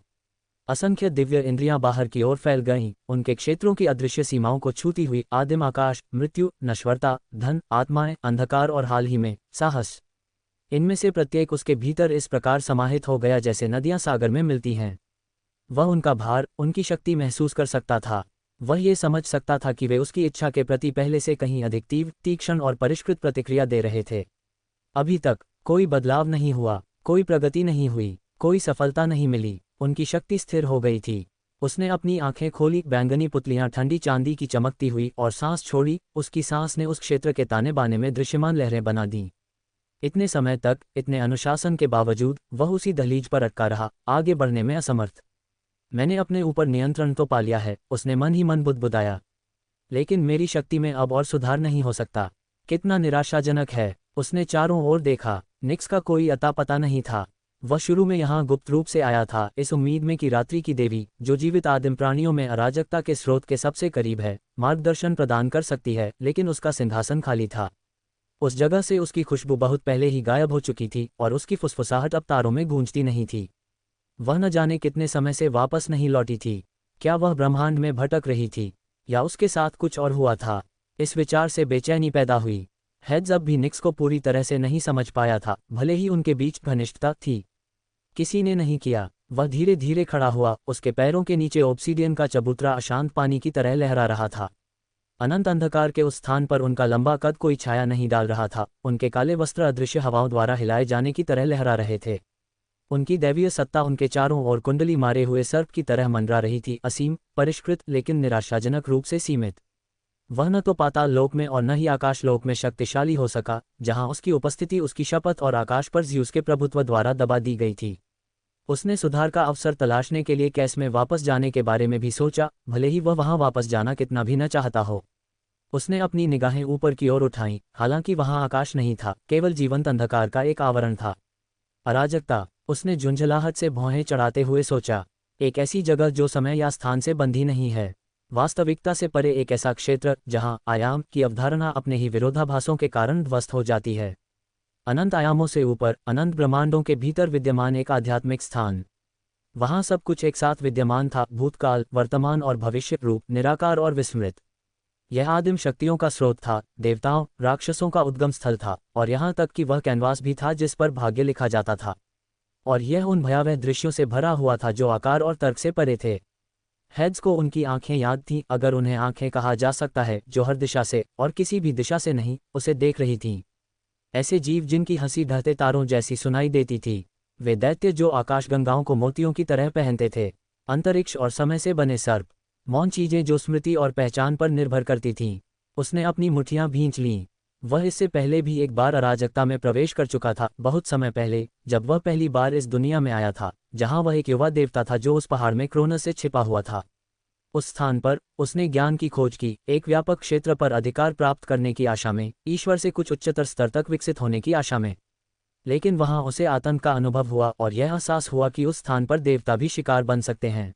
Speaker 1: असंख्य दिव्य इंद्रियां बाहर की ओर फैल गईं, उनके क्षेत्रों की अदृश्य सीमाओं को छूती हुई। आदिम आकाश, मृत्यु, नश्वरता, धन, आत्माएं, अंधकार और हाल ही में साहस, इनमें से प्रत्येक उसके भीतर इस प्रकार समाहित हो गया जैसे नदियां सागर में मिलती हैं। वह उनका भार, उनकी शक्ति महसूस कर सकता था। वह ये समझ सकता था कि वे उसकी इच्छा के प्रति पहले से कहीं अधिक तीव्र, तीक्ष्ण और परिष्कृत प्रतिक्रिया दे रहे थे। अभी तक कोई बदलाव नहीं हुआ, कोई प्रगति नहीं हुई, कोई सफलता नहीं मिली। उनकी शक्ति स्थिर हो गई थी। उसने अपनी आंखें खोली, बैंगनी पुतलियां ठंडी चांदी की चमकती हुई, और सांस छोड़ी। उसकी सांस ने उस क्षेत्र के ताने बाने में दृश्यमान लहरें बना दीं। इतने समय तक, इतने अनुशासन के बावजूद, वह उसी दहलीज पर अटका रहा, आगे बढ़ने में असमर्थ। मैंने अपने ऊपर नियंत्रण तो पा लिया है, उसने मन ही मन बुदबुदाया, लेकिन मेरी शक्ति में अब और सुधार नहीं हो सकता। कितना निराशाजनक है। उसने चारों ओर देखा। निक्स का कोई अता पता नहीं था। वह शुरू में यहाँ गुप्त रूप से आया था, इस उम्मीद में कि रात्रि की देवी, जो जीवित आदिम प्राणियों में अराजकता के स्रोत के सबसे करीब है, मार्गदर्शन प्रदान कर सकती है। लेकिन उसका सिंहासन खाली था। उस जगह से उसकी खुशबू बहुत पहले ही गायब हो चुकी थी, और उसकी फुसफुसाहट अब तारों में गूंजती नहीं थी। वह न जाने कितने समय से वापस नहीं लौटी थी। क्या वह ब्रह्मांड में भटक रही थी, या उसके साथ कुछ और हुआ था? इस विचार से बेचैनी पैदा हुई। हेड्स अब भी निक्स को पूरी तरह से नहीं समझ पाया था, भले ही उनके बीच घनिष्ठता थी। किसी ने नहीं किया। वह धीरे धीरे खड़ा हुआ, उसके पैरों के नीचे ऑब्सीडियन का चबूतरा अशांत पानी की तरह लहरा रहा था। अनंत अंधकार के उस स्थान पर उनका लंबा कद कोई छाया नहीं डाल रहा था। उनके काले वस्त्र अदृश्य हवाओं द्वारा हिलाए जाने की तरह लहरा रहे थे। उनकी दैवीय सत्ता उनके चारों ओर कुंडली मारे हुए सर्प की तरह मंडरा रही थी, असीम, परिष्कृत, लेकिन निराशाजनक रूप से सीमित। वह न तो पाताल लोक में और न ही आकाश लोक में शक्तिशाली हो सका, जहां उसकी उपस्थिति उसकी शपथ और आकाश पर ज़्यूस के प्रभुत्व द्वारा दबा दी गई थी। उसने सुधार का अवसर तलाशने के लिए कैस में वापस जाने के बारे में भी सोचा, भले ही वह वहां वापस जाना कितना भी न चाहता हो। उसने अपनी निगाहें ऊपर की ओर उठाईं, हालांकि वहां आकाश नहीं था, केवल जीवंत अंधकार का एक आवरण था। अराजकता, उसने झुंझलाहट से भौहें चढ़ाते हुए सोचा। एक ऐसी जगह जो समय या स्थान से बंधी नहीं है, वास्तविकता से परे, एक ऐसा क्षेत्र जहां आयाम की अवधारणा अपने ही विरोधाभासों के कारण ध्वस्त हो जाती है। अनंत आयामों से ऊपर, अनंत ब्रह्मांडों के भीतर विद्यमान एक आध्यात्मिक स्थान। वहां सब कुछ एक साथ विद्यमान था, भूतकाल, वर्तमान और भविष्य, रूप, निराकार और विस्मृत। यह आदिम शक्तियों का स्रोत था, देवताओं, राक्षसों का उद्गम स्थल था, और यहाँ तक कि वह कैनवास भी था जिस पर भाग्य लिखा जाता था। और यह उन भयावह दृश्यों से भरा हुआ था जो आकार और तर्क से परे थे। हेड्स को उनकी आंखें याद थीं, अगर उन्हें आंखें कहा जा सकता है, जो हर दिशा से, और किसी भी दिशा से नहीं, उसे देख रही थीं। ऐसे जीव जिनकी हंसी ढहते तारों जैसी सुनाई देती थी। वे दैत्य जो आकाशगंगाओं को मोतियों की तरह पहनते थे। अंतरिक्ष और समय से बने सर्प। मौन चीजें जो स्मृति और पहचान पर निर्भर करती थीं। उसने अपनी मुट्ठियां भींच लीं। वह इससे पहले भी एक बार अराजकता में प्रवेश कर चुका था, बहुत समय पहले, जब वह पहली बार इस दुनिया में आया था, जहां वह एक युवा देवता था जो उस पहाड़ में क्रोनस से छिपा हुआ था। उस स्थान पर उसने ज्ञान की खोज की, एक व्यापक क्षेत्र पर अधिकार प्राप्त करने की आशा में, ईश्वर से कुछ उच्चतर स्तर तक विकसित होने की आशा में। लेकिन वहां उसे आतंक का अनुभव हुआ, और यह एहसास हुआ कि उस स्थान पर देवता भी शिकार बन सकते हैं।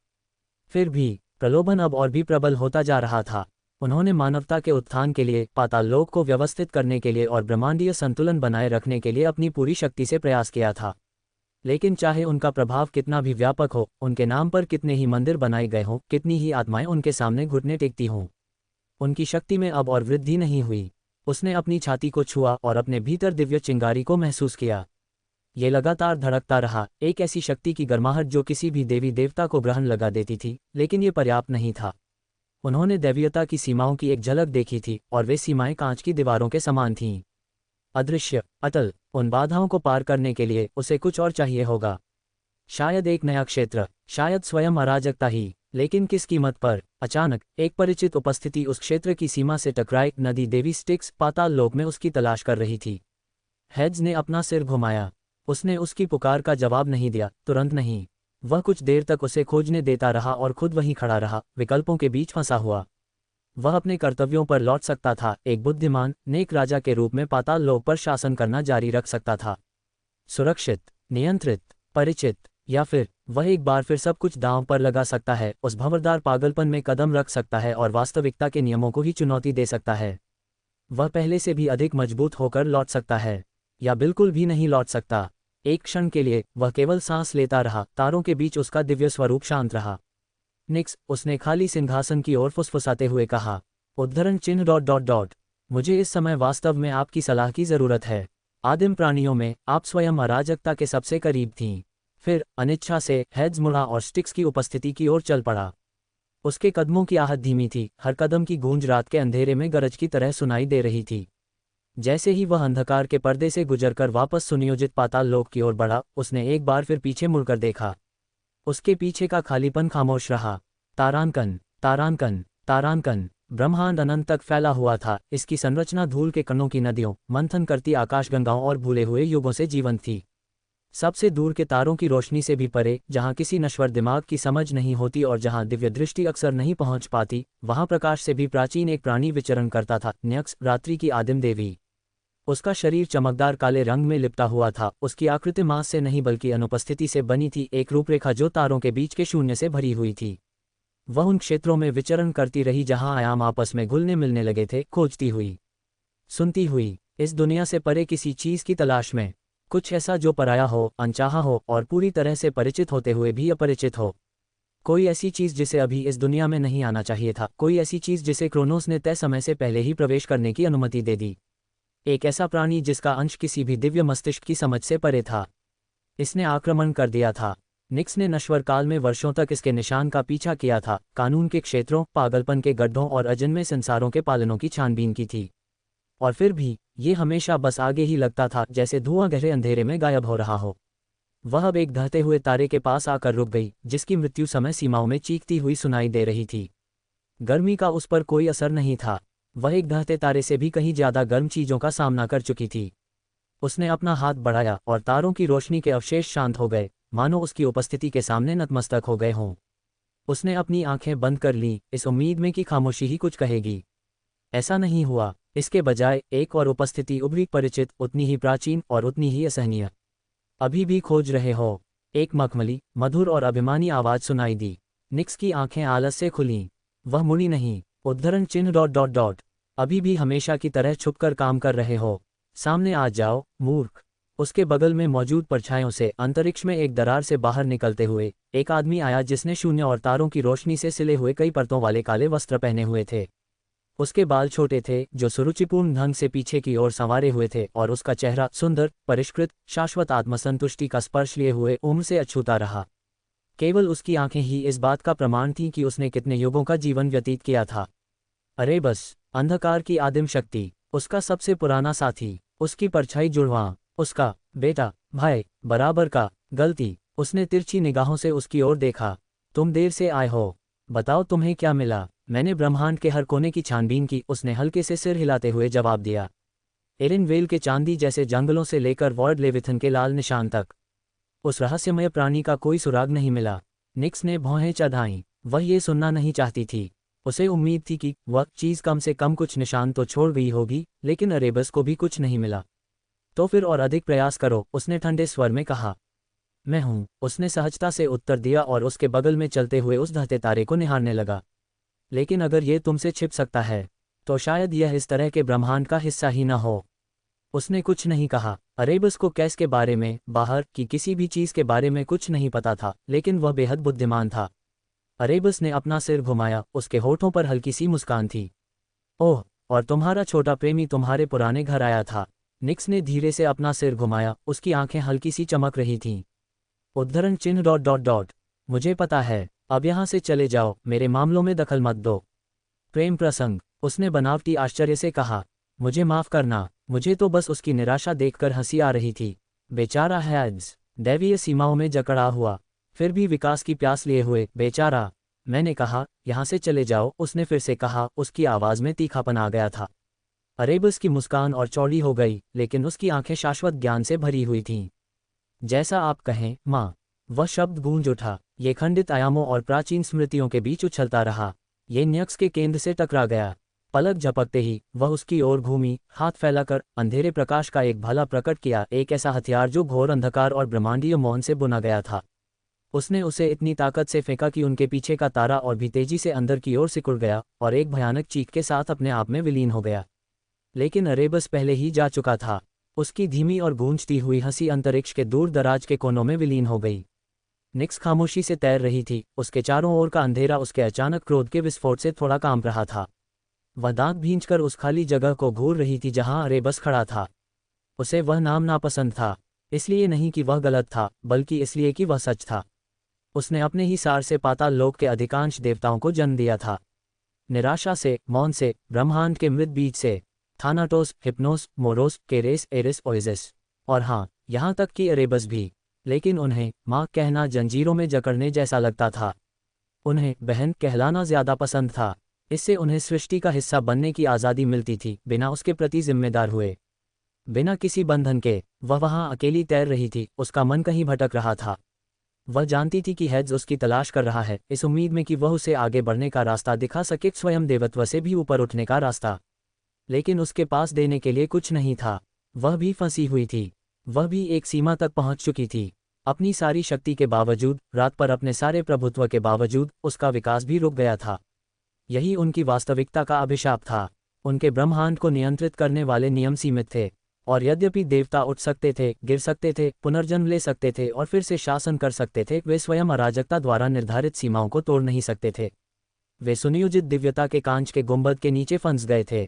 Speaker 1: फिर भी प्रलोभन अब और भी प्रबल होता जा रहा था। उन्होंने मानवता के उत्थान के लिए, पाताल लोक को व्यवस्थित करने के लिए और ब्रह्मांडीय संतुलन बनाए रखने के लिए अपनी पूरी शक्ति से प्रयास किया था। लेकिन चाहे उनका प्रभाव कितना भी व्यापक हो, उनके नाम पर कितने ही मंदिर बनाए गए हों, कितनी ही आत्माएं उनके सामने घुटने टेकती हों, उनकी शक्ति में अब और वृद्धि नहीं हुई। उसने अपनी छाती को छुआ और अपने भीतर दिव्य चिंगारी को महसूस किया। ये लगातार धड़कता रहा, एक ऐसी शक्ति की गर्माहट जो किसी भी देवी देवता को ग्रहण लगा देती थी, लेकिन ये पर्याप्त नहीं था। उन्होंने दैवीयता की सीमाओं की एक झलक देखी थी, और वे सीमाएं कांच की दीवारों के समान थीं। अदृश्य, अटल। उन बाधाओं को पार करने के लिए उसे कुछ और चाहिए होगा। शायद एक नया क्षेत्र, शायद स्वयं अराजकता ही, लेकिन किस कीमत पर? अचानक एक परिचित उपस्थिति उस क्षेत्र की सीमा से टकराई। नदी देवी स्टिक्स पाताल लोक में उसकी तलाश कर रही थी। हेड्स ने अपना सिर घुमाया। उसने उसकी पुकार का जवाब नहीं दिया, तुरंत नहीं। वह कुछ देर तक उसे खोजने देता रहा और खुद वहीं खड़ा रहा, विकल्पों के बीच फंसा हुआ। वह अपने कर्तव्यों पर लौट सकता था, एक बुद्धिमान, नेक राजा के रूप में पाताल लोक पर शासन करना जारी रख सकता था। सुरक्षित, नियंत्रित, परिचित, या फिर वह एक बार फिर सब कुछ दांव पर लगा सकता है, उस भंवरदार पागलपन में कदम रख सकता है और वास्तविकता के नियमों को ही चुनौती दे सकता है। वह पहले से भी अधिक मजबूत होकर लौट सकता है, या बिल्कुल भी नहीं लौट सकता। एक क्षण के लिए वह केवल सांस लेता रहा, तारों के बीच उसका दिव्य स्वरूप शांत रहा। निक्स, उसने खाली सिंहासन की ओर फुसफुसाते हुए कहा। उद्धरण चिन्ह ... मुझे इस समय वास्तव में आपकी सलाह की जरूरत है। आदिम प्राणियों में आप स्वयं अराजकता के सबसे करीब थीं। फिर अनिच्छा से हेड्स मुड़ा और स्टिक्स की उपस्थिति की ओर चल पड़ा। उसके कदमों की आहट धीमी थी, हर कदम की गूंज रात के अंधेरे में गरज की तरह सुनाई दे रही थी। जैसे ही वह अंधकार के पर्दे से गुजरकर वापस सुनियोजित पाताल लोक की ओर बढ़ा, उसने एक बार फिर पीछे मुड़कर देखा। उसके पीछे का खालीपन खामोश रहा। तारांकन, तारांकन, तारांकन। ब्रह्मांड अनंत तक फैला हुआ था। इसकी संरचना धूल के कणों की नदियों, मंथन करती आकाशगंगाओं और भूले हुए युगों से जीवंत थी। सबसे दूर के तारों की रोशनी से भी परे, जहां किसी नश्वर दिमाग की समझ नहीं होती और जहां दिव्य दृष्टि अक्सर नहीं पहुंच पाती, वहां प्रकाश से भी प्राचीन एक प्राणी विचरण करता था। न्यक्स, रात्रि की आदिम देवी। उसका शरीर चमकदार काले रंग में लिपटा हुआ था। उसकी आकृति मांस से नहीं बल्कि अनुपस्थिति से बनी थी, एक रूपरेखा जो तारों के बीच के शून्य से भरी हुई थी। वह उन क्षेत्रों में विचरण करती रही जहां आयाम आपस में घुलने मिलने लगे थे, खोजती हुई, सुनती हुई, इस दुनिया से परे किसी चीज की तलाश में। कुछ ऐसा जो पराया हो, अनचाहा हो और पूरी तरह से परिचित होते हुए भी अपरिचित हो। कोई ऐसी चीज जिसे अभी इस दुनिया में नहीं आना चाहिए था। कोई ऐसी चीज जिसे क्रोनोस ने तय समय से पहले ही प्रवेश करने की अनुमति दे दी। एक ऐसा प्राणी जिसका अंश किसी भी दिव्य मस्तिष्क की समझ से परे था। इसने आक्रमण कर दिया था। निक्स ने नश्वर काल में वर्षों तक इसके निशान का पीछा किया था, कानून के क्षेत्रों, पागलपन के गड्ढों और अजन्मे संसारों के पालनों की छानबीन की थी। और फिर भी ये हमेशा बस आगे ही लगता था, जैसे धुआं गहरे अंधेरे में गायब हो रहा हो। वह अब एक ढहते हुए तारे के पास आकर रुक गई, जिसकी मृत्यु समय सीमाओं में चीखती हुई सुनाई दे रही थी। गर्मी का उस पर कोई असर नहीं था। वह एक ढहते तारे से भी कहीं ज्यादा गर्म चीजों का सामना कर चुकी थी। उसने अपना हाथ बढ़ाया और तारों की रोशनी के अवशेष शांत हो गए, मानो उसकी उपस्थिति के सामने नतमस्तक हो गए हों। उसने अपनी आंखें बंद कर लीं, इस उम्मीद में कि खामोशी ही कुछ कहेगी। ऐसा नहीं हुआ। इसके बजाय एक और उपस्थिति उभरी, परिचित, उतनी ही प्राचीन और उतनी ही असहनीय। अभी भी खोज रहे हो? एक मखमली, मधुर और अभिमानी आवाज सुनाई दी। निक्स की आंखें आलस से खुलीं। वह मुड़ी नहीं। उद्धरण चिन्ह ... अभी भी हमेशा की तरह छुपकर काम कर रहे हो? सामने आ जाओ, मूर्ख। उसके बगल में मौजूद परछाइयों से अंतरिक्ष में एक दरार से बाहर निकलते हुए एक आदमी आया, जिसने शून्य और तारों की रोशनी से सिले हुए कई परतों वाले काले वस्त्र पहने हुए थे। उसके बाल छोटे थे, जो सुरुचिपूर्ण ढंग से पीछे की ओर संवारे हुए थे, और उसका चेहरा सुंदर, परिष्कृत, शाश्वत आत्मसंतुष्टि का स्पर्श लिए हुए उम्र से अछूता रहा। केवल उसकी आंखें ही इस बात का प्रमाण थीं कि उसने कितने युगों का जीवन व्यतीत किया था। अरे बस, अंधकार की आदिम शक्ति, उसका सबसे पुराना साथी, उसकी परछाई जुड़वां, उसका बेटा, भाई, बराबर का। गलती। उसने तिरछी निगाहों से उसकी ओर देखा। तुम देर से आए हो। बताओ तुम्हें क्या मिला? मैंने ब्रह्मांड के हर कोने की छानबीन की, उसने हल्के से सिर हिलाते हुए जवाब दिया। एरिन वेल के चांदी जैसे जंगलों से लेकर वॉर्ड लेविथन के लाल निशान तक उस रहस्यमय प्राणी का कोई सुराग नहीं मिला। निक्स ने भौहें चढ़ाईं। वह ये सुनना नहीं चाहती थी। उसे उम्मीद थी कि वह चीज कम से कम कुछ निशान तो छोड़ गई होगी, लेकिन अरेबस को भी कुछ नहीं मिला। तो फिर और अधिक प्रयास करो, उसने ठंडे स्वर में कहा। मैं हूं, उसने सहजता से उत्तर दिया और उसके बगल में चलते हुए उस ढहते तारे को निहारने लगा। लेकिन अगर ये तुमसे छिप सकता है तो शायद यह इस तरह के ब्रह्मांड का हिस्सा ही न हो। उसने कुछ नहीं कहा। अरेबस को कैस के बारे में, बाहर की किसी भी चीज़ के बारे में कुछ नहीं पता था, लेकिन वह बेहद बुद्धिमान था। अरेबस ने अपना सिर घुमाया, उसके होठों पर हल्की सी मुस्कान थी। ओह, और तुम्हारा छोटा प्रेमी तुम्हारे पुराने घर आया था। निक्स ने धीरे से अपना सिर घुमाया, उसकी आंखें हल्की सी चमक रही थीं। उद्धरण चिन्ह डॉट डॉट डॉट। मुझे पता है, अब यहाँ से चले जाओ, मेरे मामलों में दखल मत दो। प्रेम प्रसंग, उसने बनावटी आश्चर्य से कहा। मुझे माफ़ करना, मुझे तो बस उसकी निराशा देखकर हंसी आ रही थी। बेचारा हैड्स, दैवीय सीमाओं में जकड़ा हुआ, फिर भी विकास की प्यास लिए हुए बेचारा। मैंने कहा, यहाँ से चले जाओ, उसने फिर से कहा, उसकी आवाज़ में तीखापन आ गया था। अरेबस की मुस्कान और चौड़ी हो गई, लेकिन उसकी आंखें शाश्वत ज्ञान से भरी हुई थीं। जैसा आप कहें, माँ। वह शब्द गूंज उठा, ये खंडित आयामों और प्राचीन स्मृतियों के बीच उछलता रहा। ये न्यक्स के केंद्र से टकरा गया। पलक झपकते ही वह उसकी ओर घूमी, हाथ फैलाकर अंधेरे प्रकाश का एक भाला प्रकट किया, एक ऐसा हथियार जो घोर अंधकार और ब्रह्मांडीय मौन से बुना गया था। उसने उसे इतनी ताकत से फेंका कि उनके पीछे का तारा और भी तेजी से अंदर की ओर सिकुड़ गया और एक भयानक चीख के साथ अपने आप में विलीन हो गया। लेकिन अरेबस पहले ही जा चुका था। उसकी धीमी और गूंजती हुई हंसी अंतरिक्ष के दूर दराज के कोनों में विलीन हो गई। निक्स खामोशी से तैर रही थी, उसके चारों ओर का अंधेरा उसके अचानक क्रोध के विस्फोट से थोड़ा कांप रहा था। वह दांत भींचकर उस खाली जगह को घूर रही थी जहां अरेबस खड़ा था। उसे वह नाम नापसंद था, इसलिए नहीं कि वह गलत था, बल्कि इसलिए कि वह सच था। उसने अपने ही सार से पाताल लोक के अधिकांश देवताओं को जन्म दिया था। निराशा से, मौन से, ब्रह्मांड के मृत बीज से, थानाटोस, हिप्नोस, मोरोस, केरेस, एरिस, ओइजिस, और हाँ, यहाँ तक कि अरेबस भी। लेकिन उन्हें माँ कहना जंजीरों में जकड़ने जैसा लगता था। उन्हें बहन कहलाना ज़्यादा पसंद था। इससे उन्हें सृष्टि का हिस्सा बनने की आज़ादी मिलती थी, बिना उसके प्रति जिम्मेदार हुए, बिना किसी बंधन के। वह वहाँ अकेली तैर रही थी, उसका मन कहीं भटक रहा था। वह जानती थी कि हैड्स उसकी तलाश कर रहा है, इस उम्मीद में कि वह उसे आगे बढ़ने का रास्ता दिखा सके, स्वयं देवत्व से भी ऊपर उठने का रास्ता। लेकिन उसके पास देने के लिए कुछ नहीं था। वह भी फंसी हुई थी। वह भी एक सीमा तक पहुंच चुकी थी। अपनी सारी शक्ति के बावजूद, रात पर अपने सारे प्रभुत्व के बावजूद, उसका विकास भी रुक गया था। यही उनकी वास्तविकता का अभिशाप था। उनके ब्रह्मांड को नियंत्रित करने वाले नियम सीमित थे, और यद्यपि देवता उठ सकते थे, गिर सकते थे, पुनर्जन्म ले सकते थे और फिर से शासन कर सकते थे, वे स्वयं अराजकता द्वारा निर्धारित सीमाओं को तोड़ नहीं सकते थे। वे सुनियोजित दिव्यता के कांच के गुंबद के नीचे फंस गए थे,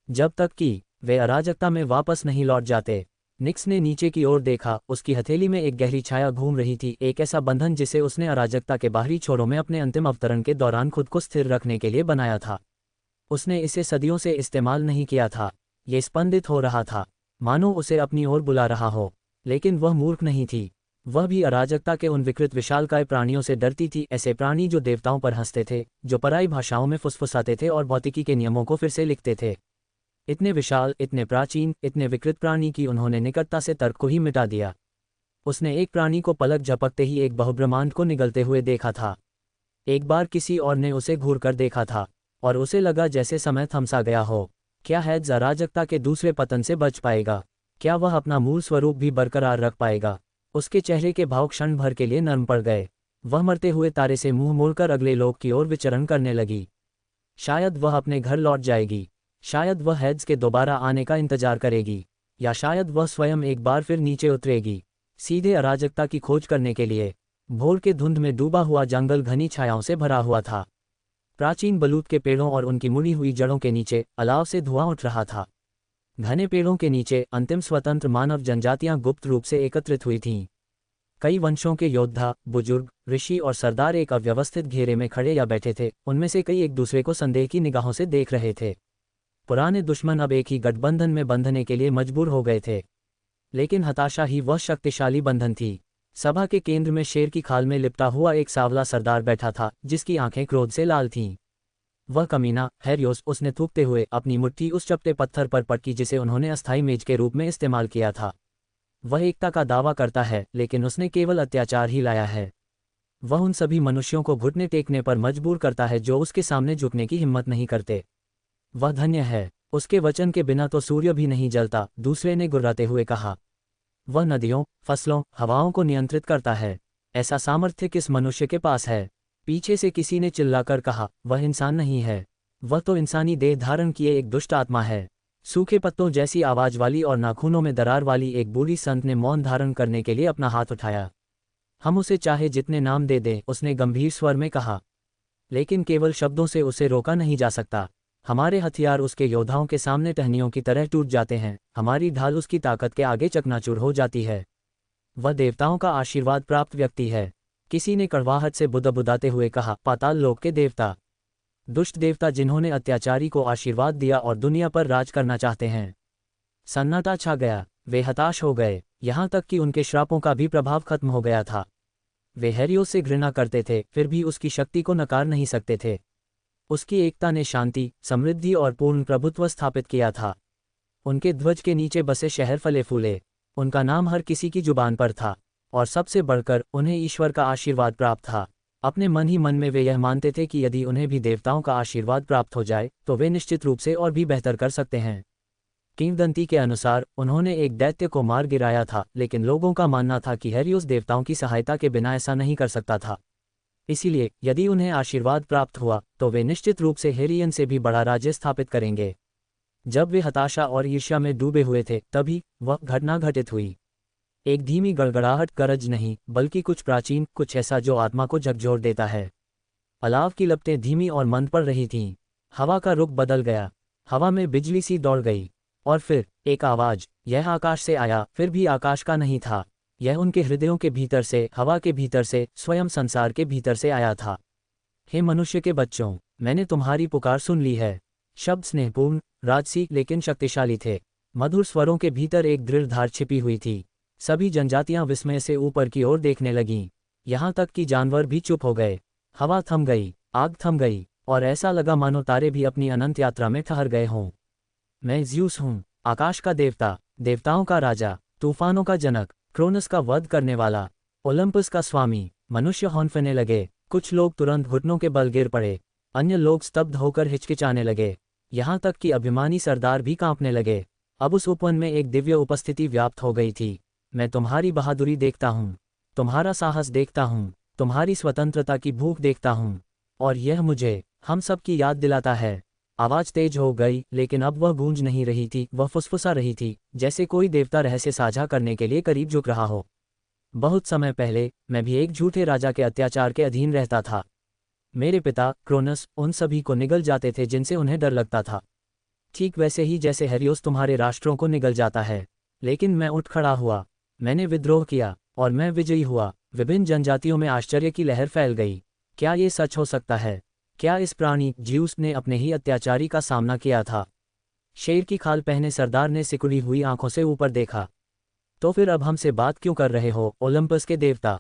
Speaker 1: जब तक कि वे अराजकता में वापस नहीं लौट जाते। निक्स ने नीचे की ओर देखा, उसकी हथेली में एक गहरी छाया घूम रही थी, एक ऐसा बंधन जिसे उसने अराजकता के बाहरी छोरों में अपने अंतिम अवतरण के दौरान खुद को स्थिर रखने के लिए बनाया था। उसने इसे सदियों से इस्तेमाल नहीं किया था। ये स्पंदित हो रहा था, मानो उसे अपनी ओर बुला रहा हो, लेकिन वह मूर्ख नहीं थी। वह भी अराजकता के उन विकृत विशालकाय प्राणियों से डरती थी, ऐसे प्राणी जो देवताओं पर हंसते थे, जो पराई भाषाओं में फुसफुसाते थे और भौतिकी के नियमों को फिर से लिखते थे। इतने विशाल, इतने प्राचीन, इतने विकृत प्राणी की उन्होंने निकटता से तर्क को ही मिटा दिया। उसने एक प्राणी को पलक झपकते ही एक बहुब्रह्मांड को निगलते हुए देखा था। एक बार किसी और ने उसे घूर कर देखा था, और उसे लगा जैसे समय थमसा गया हो। क्या हैड्स अराजकता के दूसरे पतन से बच पाएगा? क्या वह अपना मूल स्वरूप भी बरकरार रख पाएगा? उसके चेहरे के भाव क्षण भर के लिए नरम पड़ गए। वह मरते हुए तारे से मुंह मोड़कर अगले लोक की ओर विचरण करने लगी। शायद वह अपने घर लौट जाएगी, शायद वह हैड्स के दोबारा आने का इंतजार करेगी, या शायद वह स्वयं एक बार फिर नीचे उतरेगी, सीधे अराजकता की खोज करने के लिए। भोर के धुंध में डूबा हुआ जंगल घनी छायाओं से भरा हुआ था। प्राचीन बलूत के पेड़ों और उनकी मुड़ी हुई जड़ों के नीचे अलाव से धुआं उठ रहा था। घने पेड़ों के नीचे अंतिम स्वतंत्र मानव जनजातियां गुप्त रूप से एकत्रित हुई थीं। कई वंशों के योद्धा, बुजुर्ग, ऋषि और सरदार एक अव्यवस्थित घेरे में खड़े या बैठे थे, उनमें से कई एक दूसरे को संदेह की निगाहों से देख रहे थे। पुराने दुश्मन अब एक ही गठबंधन में बंधने के लिए मजबूर हो गए थे, लेकिन हताशा ही वह शक्तिशाली बंधन थी। सभा के केंद्र में शेर की खाल में लिपटा हुआ एक सांवला सरदार बैठा था, जिसकी आंखें क्रोध से लाल थीं। वह कमीना, हैरियोस, उसने थूकते हुए अपनी मुट्ठी उस चपटे पत्थर पर पटकी जिसे उन्होंने अस्थायी मेज के रूप में इस्तेमाल किया था। वह एकता का दावा करता है, लेकिन उसने केवल अत्याचार ही लाया है। वह उन सभी मनुष्यों को घुटने टेकने पर मजबूर करता है जो उसके सामने झुकने की हिम्मत नहीं करते। वह धन्य है, उसके वचन के बिना तो सूर्य भी नहीं जलता, दूसरे ने गुर्राते हुए कहा। वह नदियों, फसलों, हवाओं को नियंत्रित करता है। ऐसा सामर्थ्य किस मनुष्य के पास है? पीछे से किसी ने चिल्लाकर कहा, वह इंसान नहीं है, वह तो इंसानी देह धारण किए एक दुष्ट आत्मा है। सूखे पत्तों जैसी आवाज वाली और नाखूनों में दरार वाली एक बूढ़ी संत ने मौन धारण करने के लिए अपना हाथ उठाया। हम उसे चाहे जितने नाम दे दें, उसने गंभीर स्वर में कहा, लेकिन केवल शब्दों से उसे रोका नहीं जा सकता। हमारे हथियार उसके योद्धाओं के सामने टहनियों की तरह टूट जाते हैं, हमारी ढाल उसकी ताकत के आगे चकनाचूर हो जाती है। वह देवताओं का आशीर्वाद प्राप्त व्यक्ति है। किसी ने कड़वाहट से बुदबुदाते हुए कहा, पाताल लोक के देवता, दुष्ट देवता जिन्होंने अत्याचारी को आशीर्वाद दिया और दुनिया पर राज करना चाहते हैं। सन्नाटा छा गया। वे हताश हो गए, यहाँ तक कि उनके श्रापों का भी प्रभाव खत्म हो गया था। वे हेरियोस से घृणा करते थे, फिर भी उसकी शक्ति को नकार नहीं सकते थे। उसकी एकता ने शांति, समृद्धि और पूर्ण प्रभुत्व स्थापित किया था। उनके ध्वज के नीचे बसे शहर फले फूले। उनका नाम हर किसी की जुबान पर था, और सबसे बढ़कर उन्हें ईश्वर का आशीर्वाद प्राप्त था। अपने मन ही मन में वे यह मानते थे कि यदि उन्हें भी देवताओं का आशीर्वाद प्राप्त हो जाए तो वे निश्चित रूप से और भी बेहतर कर सकते हैं। किंवदंती के अनुसार उन्होंने एक दैत्य को मार गिराया था, लेकिन लोगों का मानना था कि हेरियोस देवताओं की सहायता के बिना ऐसा नहीं कर सकता था। इसीलिए यदि उन्हें आशीर्वाद प्राप्त हुआ तो वे निश्चित रूप से हेरियन से भी बड़ा राज्य स्थापित करेंगे। जब वे हताशा और ईर्ष्या में डूबे हुए थे, तभी वह घटना घटित हुई। एक धीमी गड़गड़ाहट, गरज नहीं बल्कि कुछ प्राचीन, कुछ ऐसा जो आत्मा को झकझोर देता है। अलाव की लपटें धीमी और मंद पड़ रही थीं। हवा का रुख बदल गया, हवा में बिजली सी दौड़ गई, और फिर एक आवाज। यह आकाश से आया, फिर भी आकाश का नहीं था। यह उनके हृदयों के भीतर से, हवा के भीतर से, स्वयं संसार के भीतर से आया था। हे मनुष्य के बच्चों, मैंने तुम्हारी पुकार सुन ली है। शब्द स्नेहपूर्ण, राजसी लेकिन शक्तिशाली थे। मधुर स्वरों के भीतर एक दृढ़ धार छिपी हुई थी। सभी जनजातियां विस्मय से ऊपर की ओर देखने लगीं, यहाँ तक कि जानवर भी चुप हो गए। हवा थम गई, आग थम गई, और ऐसा लगा मानो तारे भी अपनी अनंत यात्रा में ठहर गए हों। मैं ज़्यूस हूँ, आकाश का देवता, देवताओं का राजा, तूफानों का जनक, क्रोनस का वध करने वाला, ओलंपस का स्वामी। मनुष्य हौंफने लगे। कुछ लोग तुरंत घुटनों के बल गिर पड़े, अन्य लोग स्तब्ध होकर हिचकिचाने लगे, यहाँ तक कि अभिमानी सरदार भी कांपने लगे। अब उस उपवन में एक दिव्य उपस्थिति व्याप्त हो गई थी। मैं तुम्हारी बहादुरी देखता हूँ, तुम्हारा साहस देखता हूँ, तुम्हारी स्वतंत्रता की भूख देखता हूँ, और यह मुझे हम सब की याद दिलाता है। आवाज तेज हो गई, लेकिन अब वह गूंज नहीं रही थी, वह फुसफुसा रही थी, जैसे कोई देवता रहस्य साझा करने के लिए करीब झुक रहा हो। बहुत समय पहले मैं भी एक झूठे राजा के अत्याचार के अधीन रहता था। मेरे पिता क्रोनस उन सभी को निगल जाते थे जिनसे उन्हें डर लगता था, ठीक वैसे ही जैसे हेरियोस तुम्हारे राष्ट्रों को निगल जाता है। लेकिन मैं उठ खड़ा हुआ, मैंने विद्रोह किया, और मैं विजयी हुआ। विभिन्न जनजातियों में आश्चर्य की लहर फैल गई। क्या ये सच हो सकता है? क्या इस प्राणी ज़्यूस ने अपने ही अत्याचारी का सामना किया था? शेर की खाल पहने सरदार ने सिकुड़ी हुई आंखों से ऊपर देखा। तो फिर अब हमसे बात क्यों कर रहे हो, ओलंपस के देवता?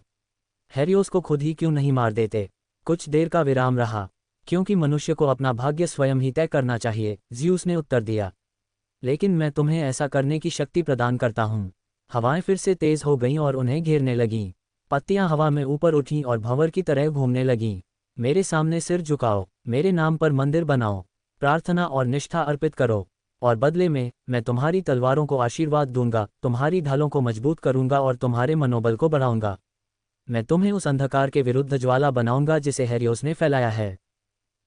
Speaker 1: हेरियोस को खुद ही क्यों नहीं मार देते? कुछ देर का विराम रहा। क्योंकि मनुष्य को अपना भाग्य स्वयं ही तय करना चाहिए, ज़्यूस ने उत्तर दिया। लेकिन मैं तुम्हें ऐसा करने की शक्ति प्रदान करता हूँ। हवाएं फिर से तेज हो गईं और उन्हें घेरने लगीं। पत्तियां हवा में ऊपर उठीं और भंवर की तरह घूमने लगीं। मेरे सामने सिर झुकाओ, मेरे नाम पर मंदिर बनाओ, प्रार्थना और निष्ठा अर्पित करो, और बदले में मैं तुम्हारी तलवारों को आशीर्वाद दूंगा, तुम्हारी ढालों को मजबूत करूंगा और तुम्हारे मनोबल को बढ़ाऊंगा। मैं तुम्हें उस अंधकार के विरुद्ध ज्वाला बनाऊंगा जिसे हेरियोस ने फैलाया है।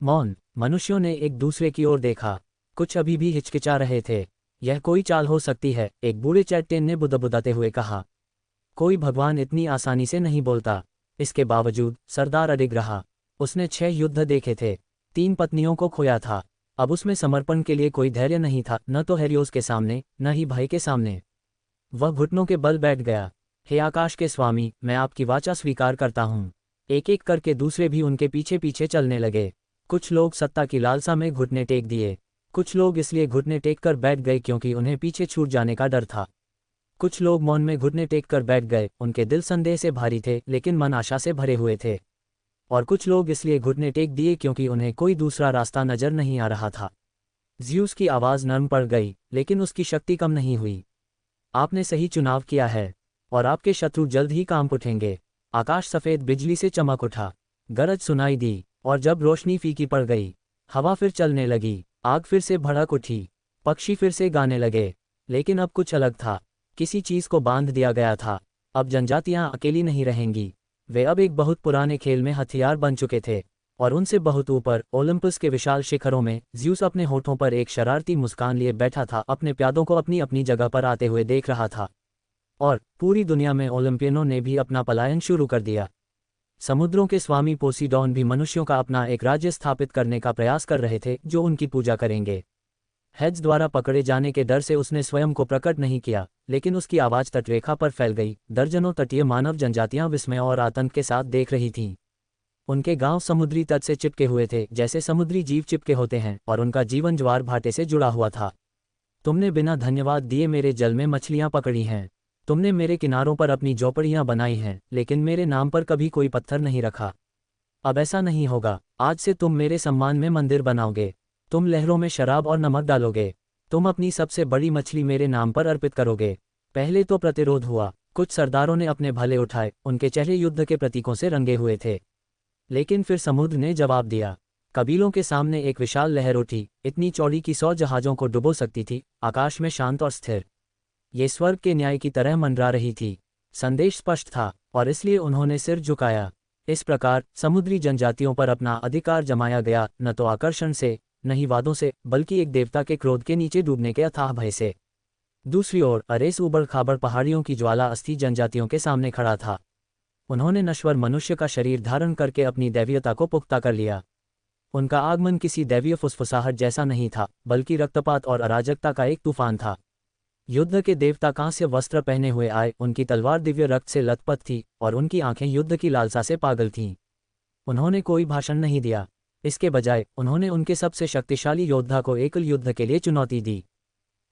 Speaker 1: मौन। मनुष्यों ने एक दूसरे की ओर देखा। कुछ अभी भी हिचकिचा रहे थे। यह कोई चाल हो सकती है, एक बूढ़े चैट्टेन ने बुदबुदाते हुए कहा। कोई भगवान इतनी आसानी से नहीं बोलता। इसके बावजूद सरदार अडिग रहा। उसने 6 युद्ध देखे थे, 3 पत्नियों को खोया था। अब उसमें समर्पण के लिए कोई धैर्य नहीं था, न तो हेरियोस के सामने, न ही भाई के सामने। वह घुटनों के बल बैठ गया। हे आकाश के स्वामी, मैं आपकी वाचा स्वीकार करता हूँ। एक एक करके दूसरे भी उनके पीछे पीछे चलने लगे। कुछ लोग सत्ता की लालसा में घुटने टेक दिए, कुछ लोग इसलिए घुटने टेक कर बैठ गए क्योंकि उन्हें पीछे छूट जाने का डर था। कुछ लोग मौन में घुटने टेक कर बैठ गए, उनके दिल संदेह से भारी थे लेकिन मन आशा से भरे हुए थे। और कुछ लोग इसलिए घुटने टेक दिए क्योंकि उन्हें कोई दूसरा रास्ता नजर नहीं आ रहा था। ज़्यूस की आवाज़ नरम पड़ गई, लेकिन उसकी शक्ति कम नहीं हुई। आपने सही चुनाव किया है, और आपके शत्रु जल्द ही कांप उठेंगे। आकाश सफ़ेद बिजली से चमक उठा, गरज सुनाई दी, और जब रोशनी फीकी पड़ गई, हवा फिर चलने लगी, आग फिर से भड़क उठी, पक्षी फिर से गाने लगे। लेकिन अब कुछ अलग था। किसी चीज़ को बांध दिया गया था। अब जनजातियां अकेली नहीं रहेंगी, वे अब एक बहुत पुराने खेल में हथियार बन चुके थे, और उनसे बहुत ऊपर ओलंपस के विशाल शिखरों में ज़्यूस अपने होठों पर एक शरारती मुस्कान लिए बैठा था, अपने प्यादों को अपनी अपनी जगह पर आते हुए देख रहा था। और पूरी दुनिया में ओलंपियनों ने भी अपना पलायन शुरू कर दिया। समुद्रों के स्वामी पोसीडॉन भी मनुष्यों का अपना एक राज्य स्थापित करने का प्रयास कर रहे थे, जो उनकी पूजा करेंगे। हेड्स द्वारा पकड़े जाने के डर से उसने स्वयं को प्रकट नहीं किया, लेकिन उसकी आवाज़ तटरेखा पर फैल गई। दर्जनों तटीय मानव जनजातियां विस्मय और आतंक के साथ देख रही थीं। उनके गांव समुद्री तट से चिपके हुए थे, जैसे समुद्री जीव चिपके होते हैं, और उनका जीवन ज्वार भाटे से जुड़ा हुआ था। तुमने बिना धन्यवाद दिए मेरे जल में मछलियां पकड़ी हैं। तुमने मेरे किनारों पर अपनी झोपड़ियां बनाई हैं, लेकिन मेरे नाम पर कभी कोई पत्थर नहीं रखा। अब ऐसा नहीं होगा। आज से तुम मेरे सम्मान में मंदिर बनाओगे। तुम लहरों में शराब और नमक डालोगे। तुम अपनी सबसे बड़ी मछली मेरे नाम पर अर्पित करोगे। पहले तो प्रतिरोध हुआ। कुछ सरदारों ने अपने भले उठाए, उनके चेहरे युद्ध के प्रतीकों से रंगे हुए थे। लेकिन फिर समुद्र ने जवाब दिया। कबीलों के सामने एक विशाल लहर उठी, इतनी चौड़ी कि 100 जहाज़ों को डुबो सकती थी, आकाश में शांत और स्थिर। ये स्वर्ग के न्याय की तरह मंडरा रही थी। संदेश स्पष्ट था, और इसलिए उन्होंने सिर झुकाया। इस प्रकार समुद्री जनजातियों पर अपना अधिकार जमाया गया, न तो आकर्षण से, न ही वादों से, बल्कि एक देवता के क्रोध के नीचे डूबने के अथाह भय से। दूसरी ओर अरेस उबड़ खाबड़ पहाड़ियों की ज्वाला अस्थि जनजातियों के सामने खड़ा था। उन्होंने नश्वर मनुष्य का शरीर धारण करके अपनी दैवीयता को पुख्ता कर लिया। उनका आगमन किसी दैवीय फुसफुसाहट जैसा नहीं था, बल्कि रक्तपात और अराजकता का एक तूफान था। युद्ध के देवता कांस्य वस्त्र पहने हुए आए, उनकी तलवार दिव्य रक्त से लथपथ थी, और उनकी आंखें युद्ध की लालसा से पागल थीं। उन्होंने कोई भाषण नहीं दिया। इसके बजाय उन्होंने उनके सबसे शक्तिशाली योद्धा को एकल युद्ध के लिए चुनौती दी।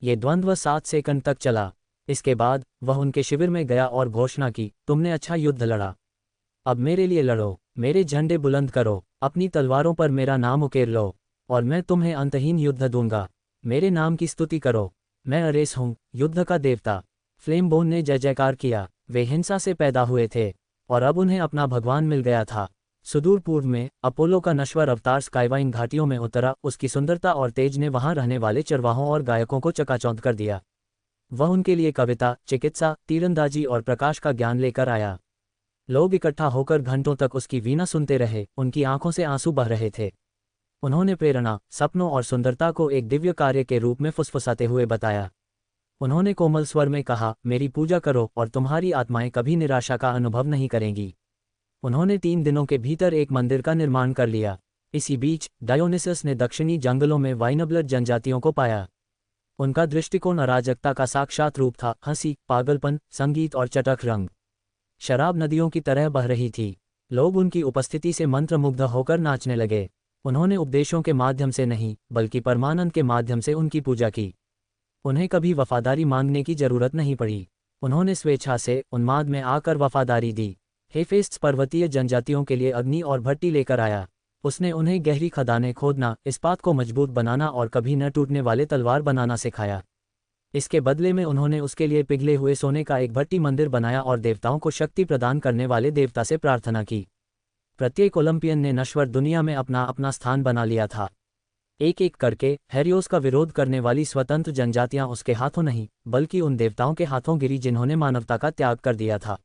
Speaker 1: ये द्वंद्व 7 सेकंड तक चला। इसके बाद वह उनके शिविर में गया और घोषणा की, तुमने अच्छा युद्ध लड़ा। अब मेरे लिए लड़ो, मेरे झंडे बुलंद करो, अपनी तलवारों पर मेरा नाम उकेर लो, और मैं तुम्हें अंतहीन युद्ध दूंगा। मेरे नाम की स्तुति करो। मैं अरेस हूँ, युद्ध का देवता। फ्लेमबोन ने जय जयकार किया। वे हिंसा से पैदा हुए थे, और अब उन्हें अपना भगवान मिल गया था। सुदूर पूर्व में अपोलो का नश्वर अवतार स्काईवाइन घाटियों में उतरा। उसकी सुंदरता और तेज ने वहां रहने वाले चरवाहों और गायकों को चकाचौंध कर दिया। वह उनके लिए कविता, चिकित्सा, तीरंदाजी और प्रकाश का ज्ञान लेकर आया। लोग इकट्ठा होकर घंटों तक उसकी वीणा सुनते रहे, उनकी आंखों से आंसू बह रहे थे। उन्होंने प्रेरणा, सपनों और सुंदरता को एक दिव्य कार्य के रूप में फुसफुसाते हुए बताया। उन्होंने कोमल स्वर में कहा, मेरी पूजा करो और तुम्हारी आत्माएं कभी निराशा का अनुभव नहीं करेंगी। उन्होंने 3 दिनों के भीतर एक मंदिर का निर्माण कर लिया। इसी बीच डायोनिसस ने दक्षिणी जंगलों में वाइनब्लड जनजातियों को पाया। उनका दृष्टिकोण अराजकता का साक्षात रूप था, हंसी, पागलपन, संगीत और चटख रंग। शराब नदियों की तरह बह रही थी। लोग उनकी उपस्थिति से मंत्रमुग्ध होकर नाचने लगे। उन्होंने उपदेशों के माध्यम से नहीं, बल्कि परमानंद के माध्यम से उनकी पूजा की। उन्हें कभी वफादारी मांगने की जरूरत नहीं पड़ी। उन्होंने स्वेच्छा से उन्माद में आकर वफादारी दी। हेफेस्ट्स पर्वतीय जनजातियों के लिए अग्नि और भट्टी लेकर आया। उसने उन्हें गहरी खदानें खोदना, इस्पात को मजबूत बनाना और कभी न टूटने वाले तलवार बनाना सिखाया। इसके बदले में उन्होंने उसके लिए पिघले हुए सोने का एक भट्टी मंदिर बनाया और देवताओं को शक्ति प्रदान करने वाले देवता से प्रार्थना की। प्रत्येक ओलंपियन ने नश्वर दुनिया में अपना अपना स्थान बना लिया था। एक एक करके हेरियोस का विरोध करने वाली स्वतंत्र जनजातियां उसके हाथों नहीं, बल्कि उन देवताओं के हाथों गिरी जिन्होंने मानवता का त्याग कर दिया था।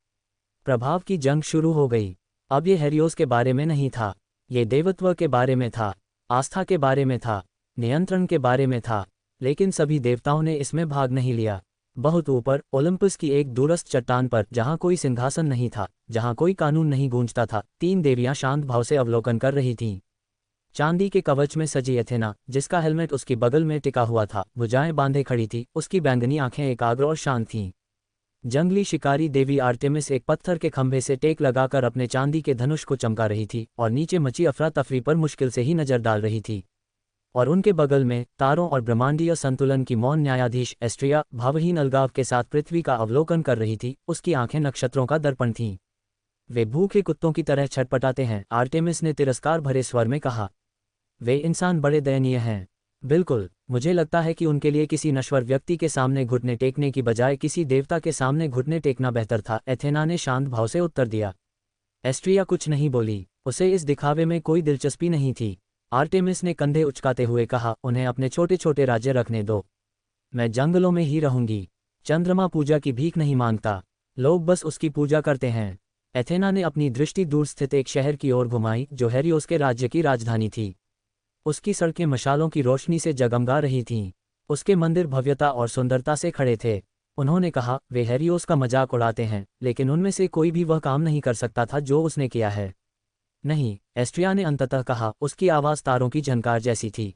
Speaker 1: प्रभाव की जंग शुरू हो गई। अब ये हेरियोस के बारे में नहीं था, ये देवत्व के बारे में था, आस्था के बारे में था, नियंत्रण के बारे में था। लेकिन सभी देवताओं ने इसमें भाग नहीं लिया। बहुत ऊपर ओलंपस की एक दूरस्थ चट्टान पर, जहां कोई सिंहासन नहीं था, जहां कोई कानून नहीं गूंजता था, 3 देवियां शांत भाव से अवलोकन कर रही थीं। चांदी के कवच में सजी एथेना, जिसका हेलमेट उसकी बगल में टिका हुआ था, भुजाएं बांधे खड़ी थी, उसकी बैंगनी आंखें एकाग्र और शांत थीं। जंगली शिकारी देवी आर्टेमिस एक पत्थर के खंभे से टेक लगाकर अपने चांदी के धनुष को चमका रही थी और नीचे मची अफरा तफरी पर मुश्किल से ही नजर डाल रही थी। और उनके बगल में तारों और ब्रह्मांडीय संतुलन की मौन न्यायाधीश एस्ट्रिया भावहीन अलगाव के साथ पृथ्वी का अवलोकन कर रही थी। उसकी आंखें नक्षत्रों का दर्पण थीं। वे भूखे कुत्तों की तरह छटपटाते हैं, आर्टेमिस ने तिरस्कार भरे स्वर में कहा। वे इंसान बड़े दयनीय हैं। बिल्कुल, मुझे लगता है कि उनके लिए किसी नश्वर व्यक्ति के सामने घुटने टेकने की बजाय किसी देवता के सामने घुटने टेकना बेहतर था, एथेना ने शांत भाव से उत्तर दिया। एस्ट्रिया कुछ नहीं बोली। उसे इस दिखावे में कोई दिलचस्पी नहीं थी। आर्टेमिस ने कंधे उचकाते हुए कहा, उन्हें अपने छोटे छोटे राज्य रखने दो। मैं जंगलों में ही रहूंगी। चंद्रमा पूजा की भीख नहीं मांगता। लोग बस उसकी पूजा करते हैं। एथेना ने अपनी दृष्टि दूर स्थित एक शहर की ओर घुमाई जो हेरियोस के राज्य की राजधानी थी। उसकी सड़कें मशालों की रोशनी से जगमगा रही थीं। उसके मंदिर भव्यता और सुंदरता से खड़े थे। उन्होंने कहा, वे हेरियोस का मजाक उड़ाते हैं, लेकिन उनमें से कोई भी वह काम नहीं कर सकता था जो उसने किया है। नहीं, एस्ट्रिया ने अंततः कहा, उसकी आवाज़ तारों की झनकार जैसी थी।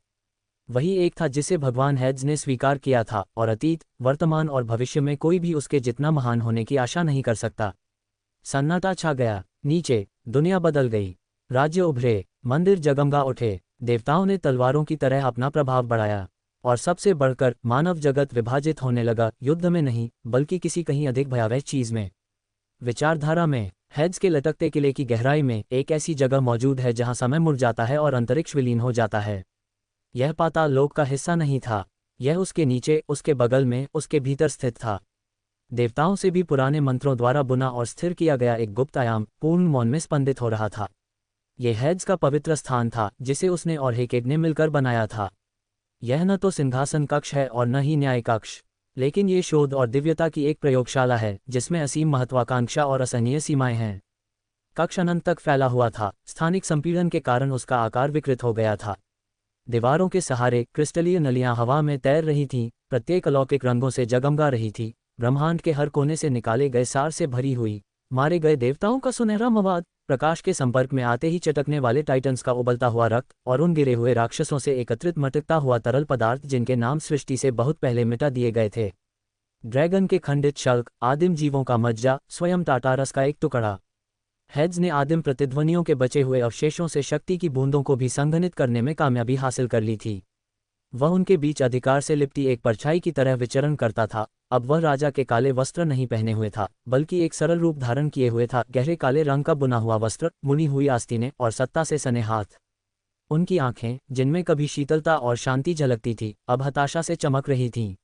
Speaker 1: वही एक था जिसे भगवान हेड्स ने स्वीकार किया था, और अतीत, वर्तमान और भविष्य में कोई भी उसके जितना महान होने की आशा नहीं कर सकता। सन्नाटा छा गया। नीचे दुनिया बदल गई। राज्य उभरे, मंदिर जगमगा उठे, देवताओं ने तलवारों की तरह अपना प्रभाव बढ़ाया, और सबसे बढ़कर मानव जगत विभाजित होने लगा, युद्ध में नहीं, बल्कि किसी कहीं अधिक भयावह चीज में, विचारधारा में। हेड्स के लटकते किले की गहराई में एक ऐसी जगह मौजूद है जहां समय मुड़ जाता है और अंतरिक्ष विलीन हो जाता है। यह पाताल लोक का हिस्सा नहीं था, यह उसके नीचे, उसके बगल में, उसके भीतर स्थित था। देवताओं से भी पुराने मंत्रों द्वारा बुना और स्थिर किया गया एक गुप्त आयाम पूर्ण मौन में स्पंदित हो रहा था। यह हेड्स का पवित्र स्थान था जिसे उसने और हेकेट ने मिलकर बनाया था। यह न तो सिंहासन कक्ष है और न ही न्याय कक्ष, लेकिन ये शोध और दिव्यता की एक प्रयोगशाला है जिसमें असीम महत्वाकांक्षा और असहनीय सीमाएं हैं। कक्ष अनंत तक फैला हुआ था, स्थानिक संपीड़न के कारण उसका आकार विकृत हो गया था। दीवारों के सहारे क्रिस्टलीय नलियां हवा में तैर रही थीं, प्रत्येक अलौकिक रंगों से जगमगा रही थी, ब्रह्मांड के हर कोने से निकाले गए सार से भरी हुई। मारे गए देवताओं का सुनहरा मवाद, प्रकाश के संपर्क में आते ही चटकने वाले टाइटन्स का उबलता हुआ रक्त, और उन गिरे हुए राक्षसों से एकत्रित मटकता हुआ तरल पदार्थ जिनके नाम सृष्टि से बहुत पहले मिटा दिए गए थे। ड्रैगन के खंडित शल्क, आदिम जीवों का मज्जा, स्वयं टाटारस का एक टुकड़ा। हेड्स ने आदिम प्रतिध्वनियों के बचे हुए अवशेषों से शक्ति की बूंदों को भी संघनित करने में कामयाबी हासिल कर ली थी। वह उनके बीच अधिकार से लिपटी एक परछाई की तरह विचरण करता था। अब वह राजा के काले वस्त्र नहीं पहने हुए था, बल्कि एक सरल रूप धारण किए हुए था, गहरे काले रंग का बुना हुआ वस्त्र, मुनी हुई आस्तीनें और सत्ता से सने हाथ। उनकी आंखें, जिनमें कभी शीतलता और शांति झलकती थी, अब हताशा से चमक रही थीं।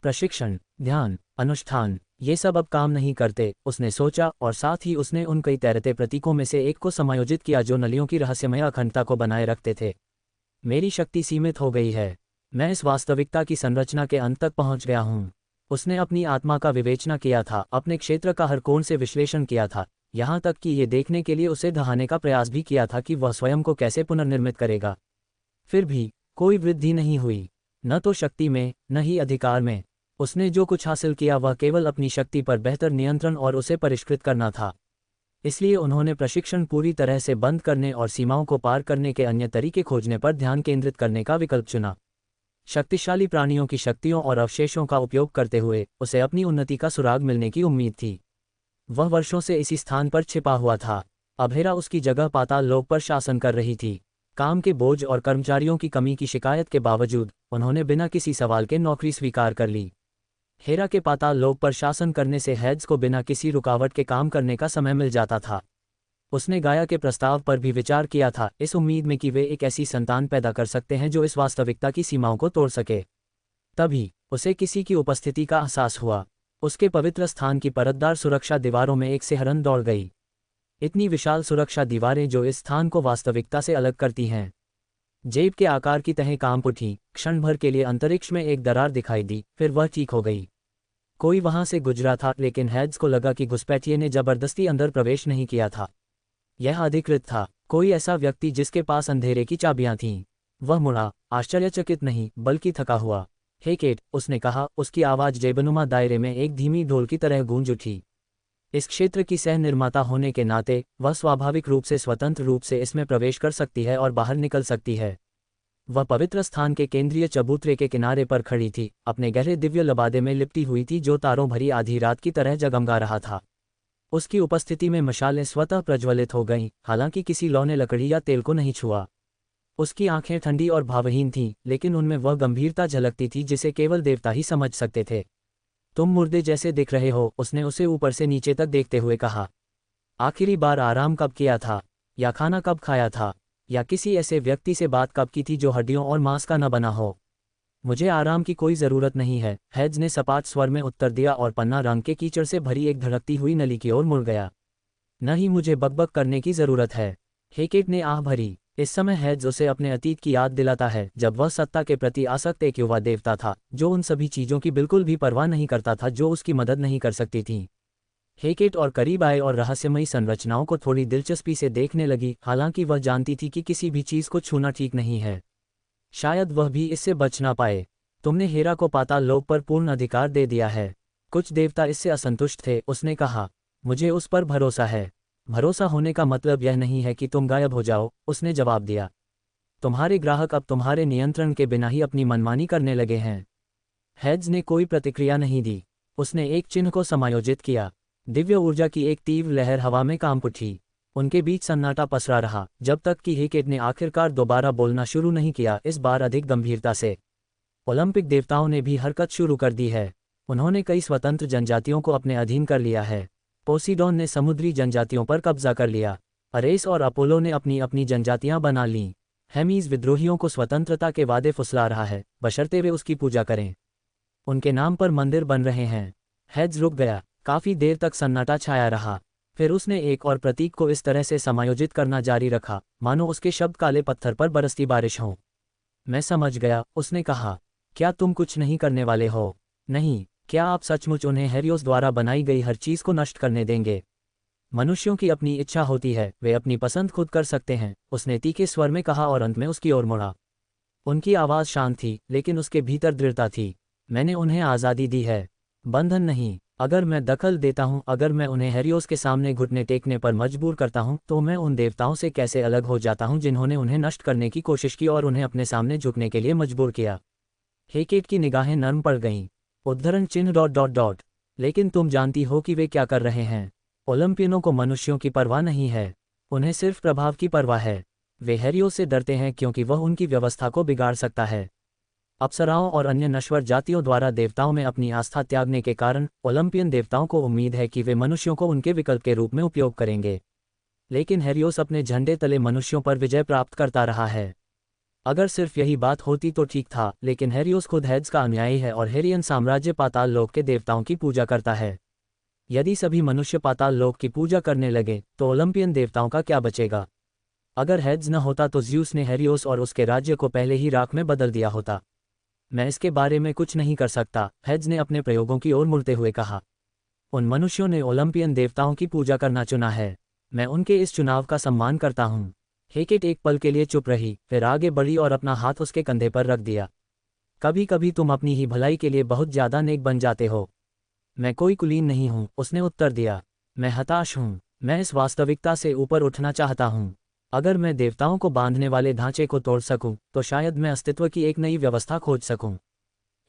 Speaker 1: प्रशिक्षण, ध्यान, अनुष्ठान, ये सब अब काम नहीं करते, उसने सोचा, और साथ ही उसने उन कई तैरते प्रतीकों में से एक को समायोजित किया जो नलियों की रहस्यमय अखंडता को बनाए रखते थे। मेरी शक्ति सीमित हो गई है, मैं इस वास्तविकता की संरचना के अंत तक पहुंच गया हूं। उसने अपनी आत्मा का विवेचना किया था, अपने क्षेत्र का हर कोण से विश्लेषण किया था, यहाँ तक कि ये देखने के लिए उसे दहाने का प्रयास भी किया था कि वह स्वयं को कैसे पुनर्निर्मित करेगा। फिर भी कोई वृद्धि नहीं हुई, न तो शक्ति में, न ही अधिकार में। उसने जो कुछ हासिल किया वह केवल अपनी शक्ति पर बेहतर नियंत्रण और उसे परिष्कृत करना था। इसलिए उन्होंने प्रशिक्षण पूरी तरह से बंद करने और सीमाओं को पार करने के अन्य तरीके खोजने पर ध्यान केंद्रित करने का विकल्प चुना। शक्तिशाली प्राणियों की शक्तियों और अवशेषों का उपयोग करते हुए उसे अपनी उन्नति का सुराग मिलने की उम्मीद थी। वह वर्षों से इसी स्थान पर छिपा हुआ था। अब हेरा उसकी जगह पाताल लोक पर शासन कर रही थी। काम के बोझ और कर्मचारियों की कमी की शिकायत के बावजूद उन्होंने बिना किसी सवाल के नौकरी स्वीकार कर ली। हेरा के पाताल लोक पर शासन करने से हेड्स को बिना किसी रुकावट के काम करने का समय मिल जाता था। उसने गाया के प्रस्ताव पर भी विचार किया था, इस उम्मीद में कि वे एक ऐसी संतान पैदा कर सकते हैं जो इस वास्तविकता की सीमाओं को तोड़ सके। तभी उसे किसी की उपस्थिति का एहसास हुआ। उसके पवित्र स्थान की परतदार सुरक्षा दीवारों में एक सिहरन दौड़ गई। इतनी विशाल सुरक्षा दीवारें जो इस स्थान को वास्तविकता से अलग करती हैं। जेब के आकार की तहें कांप उठी। क्षण भर के लिए अंतरिक्ष में एक दरार दिखाई दी, फिर वह ठीक हो गई। कोई वहां से गुजरा था, लेकिन हेड्स को लगा कि घुसपैठिए ने जबरदस्ती अंदर प्रवेश नहीं किया था। यह अधिकृत था, कोई ऐसा व्यक्ति जिसके पास अंधेरे की चाबियां थीं। वह मुड़ा, आश्चर्यचकित नहीं बल्कि थका हुआ। हे केट, उसने कहा, उसकी आवाज़ जेबनुमा दायरे में एक धीमी ढोल की तरह गूंज उठी। इस क्षेत्र की सह निर्माता होने के नाते वह स्वाभाविक रूप से स्वतंत्र रूप से इसमें प्रवेश कर सकती है और बाहर निकल सकती है। वह पवित्र स्थान के केंद्रीय चबूतरे के किनारे पर खड़ी थी, अपने गहरे दिव्य लबादे में लिपटी हुई थी जो तारों भरी आधी रात की तरह जगमगा रहा था। उसकी उपस्थिति में मशालें स्वतः प्रज्वलित हो गईं, हालांकि किसी लौने लकड़ी या तेल को नहीं छुआ। उसकी आंखें ठंडी और भावहीन थीं, लेकिन उनमें वह गंभीरता झलकती थी जिसे केवल देवता ही समझ सकते थे। तुम मुर्दे जैसे दिख रहे हो, उसने उसे ऊपर से नीचे तक देखते हुए कहा। आखिरी बार आराम कब किया था, या खाना कब खाया था, या किसी ऐसे व्यक्ति से बात कब की थी जो हड्डियों और मांस का न बना हो। मुझे आराम की कोई ज़रूरत नहीं है, हेड्स ने सपाट स्वर में उत्तर दिया और पन्ना रंग के कीचड़ से भरी एक धड़कती हुई नली की ओर मुड़ गया। न ही मुझे बकबक करने की ज़रूरत है, हेकेट ने आह भरी। इस समय हेड्स उसे अपने अतीत की याद दिलाता है, जब वह सत्ता के प्रति आसक्त एक युवा देवता था, जो उन सभी चीज़ों की बिल्कुल भी परवाह नहीं करता था जो उसकी मदद नहीं कर सकती थीं। हेकेट और करीब आए और रहस्यमयी संरचनाओं को थोड़ी दिलचस्पी से देखने लगी, हालांकि वह जानती थी कि किसी भी चीज़ को छूना ठीक नहीं है। शायद वह भी इससे बच ना पाए। तुमने हेरा को पाताल लोक पर पूर्ण अधिकार दे दिया है। कुछ देवता इससे असंतुष्ट थे, उसने कहा। मुझे उस पर भरोसा है। भरोसा होने का मतलब यह नहीं है कि तुम गायब हो जाओ, उसने जवाब दिया। तुम्हारे ग्राहक अब तुम्हारे नियंत्रण के बिना ही अपनी मनमानी करने लगे हैं। हेड्स ने कोई प्रतिक्रिया नहीं दी। उसने एक चिन्ह को समायोजित किया। दिव्य ऊर्जा की एक तीव्र लहर हवा में कांप उठी। उनके बीच सन्नाटा पसरा रहा, जब तक कि हेकेट ने आखिरकार दोबारा बोलना शुरू नहीं किया, इस बार अधिक गंभीरता से। ओलंपिक देवताओं ने भी हरकत शुरू कर दी है। उन्होंने कई स्वतंत्र जनजातियों को अपने अधीन कर लिया है। पोसीडोन ने समुद्री जनजातियों पर कब्जा कर लिया। अरेस और अपोलो ने अपनी अपनी जनजातियां बना लीं। हेमीज विद्रोहियों को स्वतंत्रता के वादे फुसला रहा है, बशर्ते वे उसकी पूजा करें। उनके नाम पर मंदिर बन रहे हैं। हेड्स रुक गया। काफी देर तक सन्नाटा छाया रहा। फिर उसने एक और प्रतीक को इस तरह से समायोजित करना जारी रखा, मानो उसके शब्द काले पत्थर पर बरसती बारिश हों। मैं समझ गया, उसने कहा। क्या तुम कुछ नहीं करने वाले हो? नहीं। क्या आप सचमुच उन्हें हेरियोस द्वारा बनाई गई हर चीज़ को नष्ट करने देंगे? मनुष्यों की अपनी इच्छा होती है, वे अपनी पसंद खुद कर सकते हैं, उसने तीखे स्वर में कहा और अंत में उसकी ओर मुड़ा। उनकी आवाज़ शांत थी, लेकिन उसके भीतर दृढ़ता थी। मैंने उन्हें आज़ादी दी है, बंधन नहीं। अगर मैं दखल देता हूं, अगर मैं उन्हें हेरियोस के सामने घुटने टेकने पर मजबूर करता हूं, तो मैं उन देवताओं से कैसे अलग हो जाता हूं जिन्होंने उन्हें नष्ट करने की कोशिश की और उन्हें अपने सामने झुकने के लिए मजबूर किया। हेकेट की निगाहें नर्म पड़ गईं। उद्धरण चिन्ह ... लेकिन तुम जानती हो कि वे क्या कर रहे हैं। ओलंपियनों को मनुष्यों की परवाह नहीं है, उन्हें सिर्फ प्रभाव की परवाह है। वे हेरियोस से डरते हैं क्योंकि वह उनकी व्यवस्था को बिगाड़ सकता है। अप्सराओं और अन्य नश्वर जातियों द्वारा देवताओं में अपनी आस्था त्यागने के कारण ओलंपियन देवताओं को उम्मीद है कि वे मनुष्यों को उनके विकल्प के रूप में उपयोग करेंगे। लेकिन हेरियोस अपने झंडे तले मनुष्यों पर विजय प्राप्त करता रहा है। अगर सिर्फ यही बात होती तो ठीक था, लेकिन हेरियोस खुद हेड्स का अनुयायी है और हेरियन साम्राज्य पाताल लोक के देवताओं की पूजा करता है। यदि सभी मनुष्य पाताल लोक की पूजा करने लगे तो ओलंपियन देवताओं का क्या बचेगा? अगर हेड्स न होता तो ज़्यूस ने हेरियोस और उसके राज्य को पहले ही राख में बदल दिया होता। मैं इसके बारे में कुछ नहीं कर सकता, हेड्स ने अपने प्रयोगों की ओर मुड़ते हुए कहा। उन मनुष्यों ने ओलंपियन देवताओं की पूजा करना चुना है। मैं उनके इस चुनाव का सम्मान करता हूँ। हेकेट एक पल के लिए चुप रही, फिर आगे बढ़ी और अपना हाथ उसके कंधे पर रख दिया। कभी कभी तुम अपनी ही भलाई के लिए बहुत ज़्यादा नेक बन जाते हो। मैं कोई कुलीन नहीं हूँ, उसने उत्तर दिया। मैं हताश हूँ। मैं इस वास्तविकता से ऊपर उठना चाहता हूँ। अगर मैं देवताओं को बांधने वाले ढांचे को तोड़ सकूं, तो शायद मैं अस्तित्व की एक नई व्यवस्था खोज सकूं।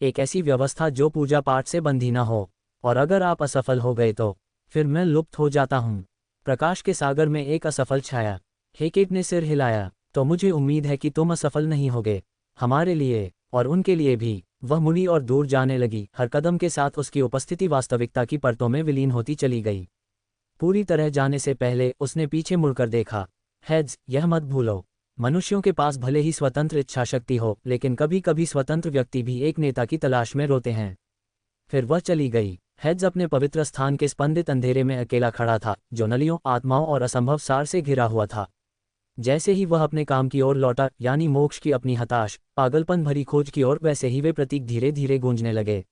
Speaker 1: एक ऐसी व्यवस्था जो पूजा पाठ से बंधी न हो। और अगर आप असफल हो गए तो फिर मैं लुप्त हो जाता हूँ। प्रकाश के सागर में एक असफल छाया। हेकेट ने सिर हिलाया। तो मुझे उम्मीद है कि तुम असफल नहीं होगे। हमारे लिए और उनके लिए भी। वह मुड़ी और दूर जाने लगी, हर कदम के साथ उसकी उपस्थिति वास्तविकता की परतों में विलीन होती चली गई। पूरी तरह जाने से पहले उसने पीछे मुड़कर देखा। हेड्स, यह मत भूलो, मनुष्यों के पास भले ही स्वतंत्र इच्छा शक्ति हो, लेकिन कभी कभी स्वतंत्र व्यक्ति भी एक नेता की तलाश में रोते हैं। फिर वह चली गई। हेड्स अपने पवित्र स्थान के स्पंदित अंधेरे में अकेला खड़ा था, जो नलियों, आत्माओं और असंभव सार से घिरा हुआ था। जैसे ही वह अपने काम की ओर लौटा, यानी मोक्ष की अपनी हताश, पागलपन भरी खोज की ओर, वैसे ही वे प्रतीक धीरे धीरे गूंजने लगे।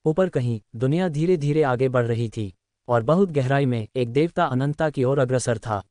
Speaker 1: ऊपर कहीं दुनिया धीरे धीरे आगे बढ़ रही थी, और बहुत गहराई में एक देवता अनंतता की ओर अग्रसर था।